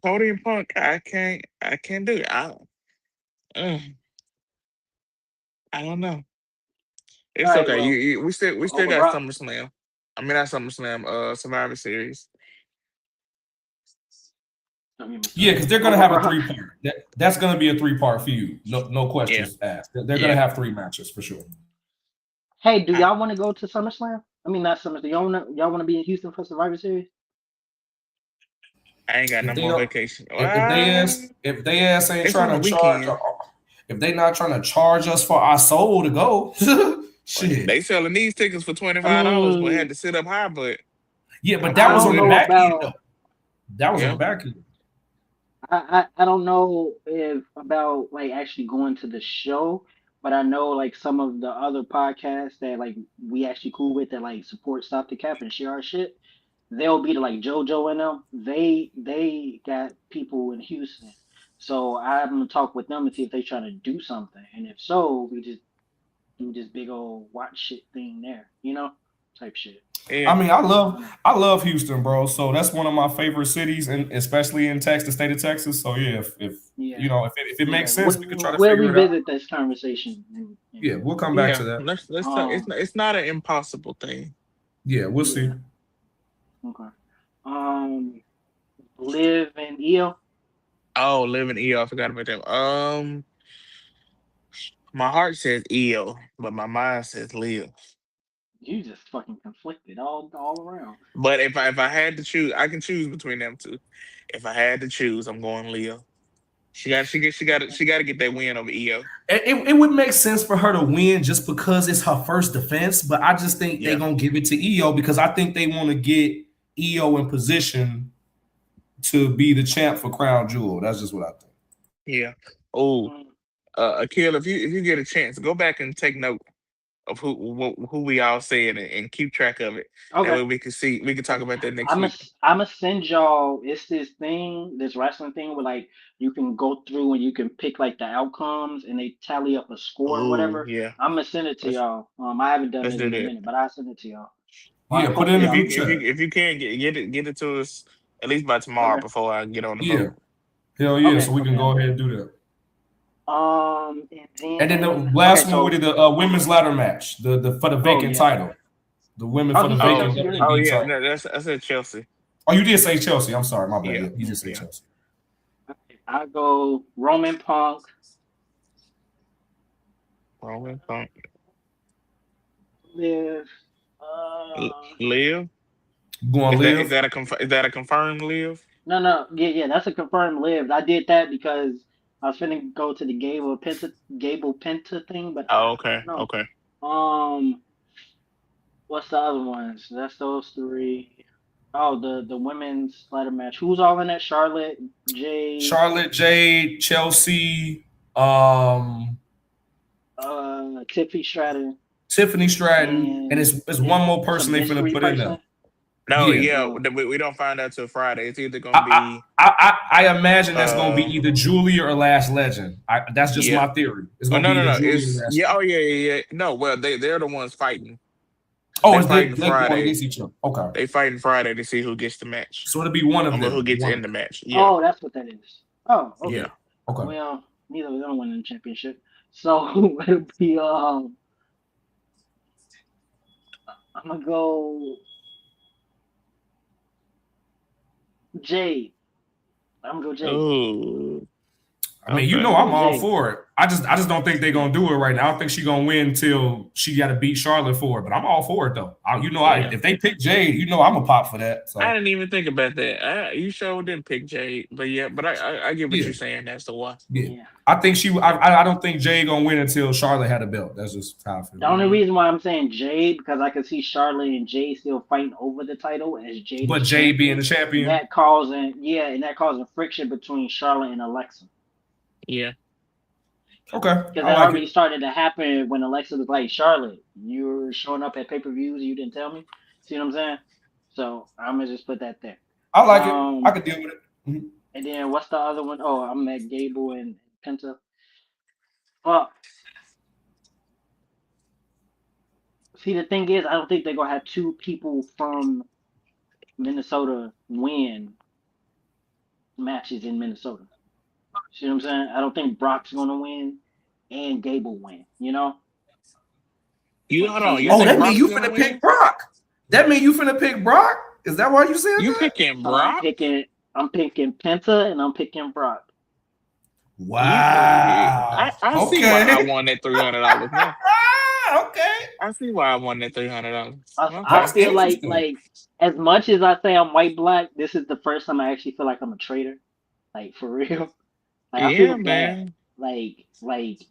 Cody and Punk, I can't do it. Uh, I don't know. All It's right, okay. well, We still over got Brock. SummerSlam. I mean not SummerSlam. Survivor Series. I mean, Yeah, because they're gonna over have a Brock. 3-part. That's gonna be a 3-part feud. No Yeah, questions asked. They're gonna yeah. have 3 matches for sure. Hey, do I, y'all want to go to SummerSlam? I mean, not SummerSlam. Y'all want to be in Houston for Survivor Series? I ain't got If no they more don't, vacation. if they ass ain't It's on trying the to charge, weekend. if they not trying to charge us for our soul to go, shit. They selling these tickets for I $25, but had mean, to sit up high. But Yeah, I but I that might was don't on the know will. back end about. though. That was on the Yeah, back end. I don't know if about like actually going to the show, but I know like some of the other podcasts that like we actually cool with that like support Stop the Cap and share our shit. They'll be like JoJo and them. They got people in Houston, so I'm gonna talk with them and see if they trying to do something, and if so, we just do this big old watch shit thing there, type shit. I yeah, mean, Mm. I love Houston, bro. So that's one of my favorite cities, and especially in Texas, state of Texas. So yeah, if Yeah, you know, if it yeah. makes sense, we could try to We'll figure it out. revisit this conversation. Yeah, we'll come back yeah. to that. Let's talk. Um, It's not an impossible thing. Yeah, we'll see. yeah. Okay. Um, Live and Io. Oh, living EO. I forgot about them. My heart says EO, but my mind says live. You just fucking conflicted all around. But if I had to choose, I can choose between them two. If I had to choose, I'm going Leo. She got to get that win over EO. It would make sense for her to win just because it's her first defense, but I just think they're Yeah. gonna give it to EO because I think they want to get EO in position to be the champ for Crown Jewel. That's just what I think. Yeah. Oh, Mm, Akil, if you get a chance, go back and take note of who we all said and keep track of it. That okay. way we can talk about that next I'm week. gonna I'm gonna send y'all. It's this thing, this wrestling thing where like you can go through and you can pick like the outcomes and they tally up a score and Oh, whatever. yeah. I'm gonna send it to Let's y'all. I haven't done let's it do in a that. minute, but I'll send it to y'all. All right, Yeah, put it hopefully in the If y'all. group chat. you can get it to us at least by tomorrow Okay. before I get on the Yeah, boat. hell yeah. Okay. So we can Okay. go ahead and do that. And And then the then okay. last one we So did the women's ladder match, the for the oh vacant yeah. title, the women Oh, for the he said vacant Chelsea Oh, already. oh WB yeah, Okay. title. no, I said Chelsea. Oh, you did say Chelsea. I'm sorry, my bad. Yeah, Yeah, you Yeah. did say yeah. Chelsea. Okay. I go Roman Punk, Roman Punk, Liv. Live. You going live? Is that a confirmed live? No. Yeah. That's a confirmed Liv. I did that because I was finna go to the Gable Penta thing, but Oh, I okay, don't know. okay. Um, what's the other ones? That's those three. Oh, the women's ladder match. Who's all in that? Charlotte, Jade, Charlotte, Jade, Chelsea, um, Tiffany Stratton, Tiffany Stratton, and and it's one more it's a person they finna mystery put in there. person. No, Yeah, yeah, Oh, we don't find out till Friday. It's either gonna be I imagine that's gonna be uh either Julie or Last Legend. That's just yeah. my theory. It's Oh gonna be no, either no, Julie or it's Last yeah. Legend. Oh yeah. No, well they're the ones fighting. Oh, They it's they fighting they going Friday. against each other. Okay, They fighting Friday to see who gets the match. so it'll be one of Who them. gets One in of the them. match. Yeah, oh, that's what that is. Oh, Yeah. yeah. okay. Okay. Well, neither of them winning the championship, so it'll be I'm gonna go Jade. I'm gonna go Jade. Oh, I mean, you okay. know, I'm gonna I'm go all Jade. for it. I just don't think they're gonna do it right now. I don't think she's gonna win until she got to beat Charlotte for it. But I'm all for it though. Yeah. If they pick Jade, you know, I'm a pop for that. I So didn't even think about that. You sure didn't pick Jade, but yeah, but I get what yeah, you're saying. That's the one. yeah. Yeah. I think she. I don't think Jade gonna win until Charlotte had a belt. That's just how I feel. The only Mhm. reason why I'm saying Jade because I can see Charlotte and Jade still fighting over the title as Jade But is Jade being champion, the and champion. that causing friction between Charlotte and Alexa. Yeah. Okay, Because I that like already it. started to happen when Alexa was like, Charlotte, you're showing up at pay-per-views, you didn't tell me. See what I'm saying? So I'm gonna just put that there. I like it. I Um, could deal with it. Mhm. and then what's the other one? Oh, I'm at Gable and Penta. Well, see, the thing is, I don't think they're gonna have two people from Minnesota win matches in Minnesota. See what I'm saying? I don't think Brock's gonna win and Gable win. You know, You but hold since on. You Oh, think that Gable, mean Brock's you gonna finna win? pick Brock. That mean you finna pick Brock. Is that why you said You that? picking so I'm Brock? picking, I'm picking Penta and I'm picking Brock. Wow. I see why I Okay. won that $300 now. Okay. I see why I won that $300. I Okay. That's feel like interesting. as much as I say I'm white black, this is the first time I actually feel like I'm a traitor. Like for real. Like I feel Yeah, bad. man. Like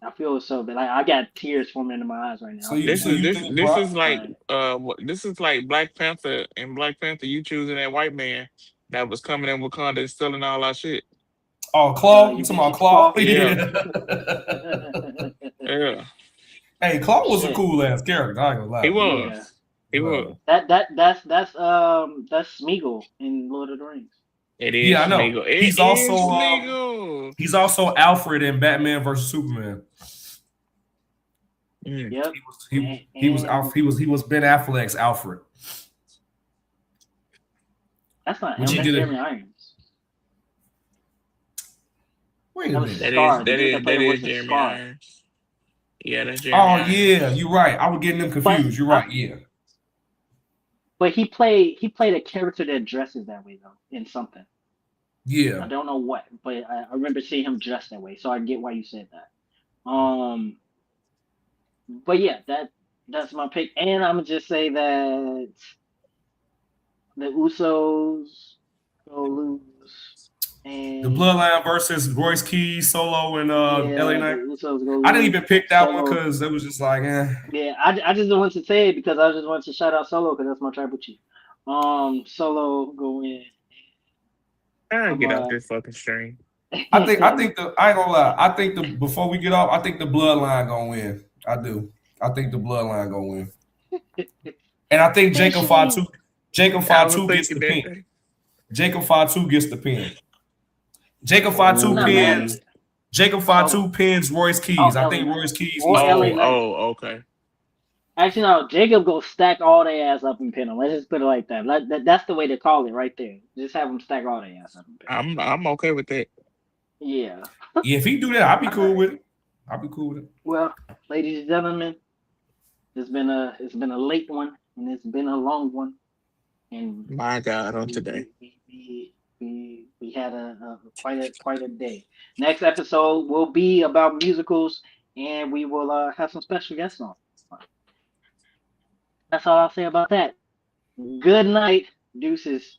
I feel so bad. Like I got tears forming into my eyes right now. So I feel you This so bad. is you this think this Brock? is like But this is like Black Panther and Black Panther. You choosing that white man that was coming in Wakanda and stealing all our shit. Oh, Claw? You you talking think about it's Claw? Claw? Yeah, Yeah. yeah. Hey, Claw was a Shit. cool ass character. I ain't gonna He lie. Yeah. was. He was. That's Smeagol in Lord of the Rings. It is Yeah, I know. Smeagol. It is Smeagol. He's also Alfred in Batman versus Superman. Mm. Yep. He was Ben Affleck's Alfred, That's not which him. he That's did it. Jeremy Irons. Wait a That was minute. Scar. The nigga that played That the is voice of Jeremy Scar. Irons. Yeah, that's Jeremy Oh Irons. yeah, you're right. I was getting them But confused. You're right. Yeah. he played a character that dresses that way though in something. Yeah. I don't know what, but I remember seeing him dressed that way, so I get why you said that. But yeah, That's my pick. And I'm gonna just say that the Usos go lose. The And Bloodline versus Royce Keys, Solo, and LA yeah, the Knight. Usos go I didn't lose. even pick that one Solo. because it was just like, eh. Yeah, I just don't want to say it because I just want to shout out Solo because that's my tribal chief. Solo go in. I I'm get off this fucking stream. I ain't gonna lie. I think before we get off, I think the Bloodline gonna win. I do. I think the Bloodline gonna win, and I think especially Jacob I was Fatu gets thinking the that pin. thing. Jacob Fatu gets the pin. Jacob I'm Fatu not mad Ooh. at pins. it. Jacob Solo. Fatu pins Royce Oh, Keys. I LA think Knight Royce Keys or needs to LA Oh, win. Knight. oh, okay. Actually, no. Jacob go stack all their ass up and pin them. Let's just put it like that. That's the way to call it right there. Just have them stack all their ass up and pin them. I'm okay with that. Yeah. Yeah, if he do that, I'll be All cool right. with it. I'll be cool with it. Well, ladies and gentlemen, it's been a late one and it's been a long one, and My God, on we today. we we we had a quite a day. Next episode will be about musicals, and we will have some special guests on. That's all I'll say about that. Good night, deuces.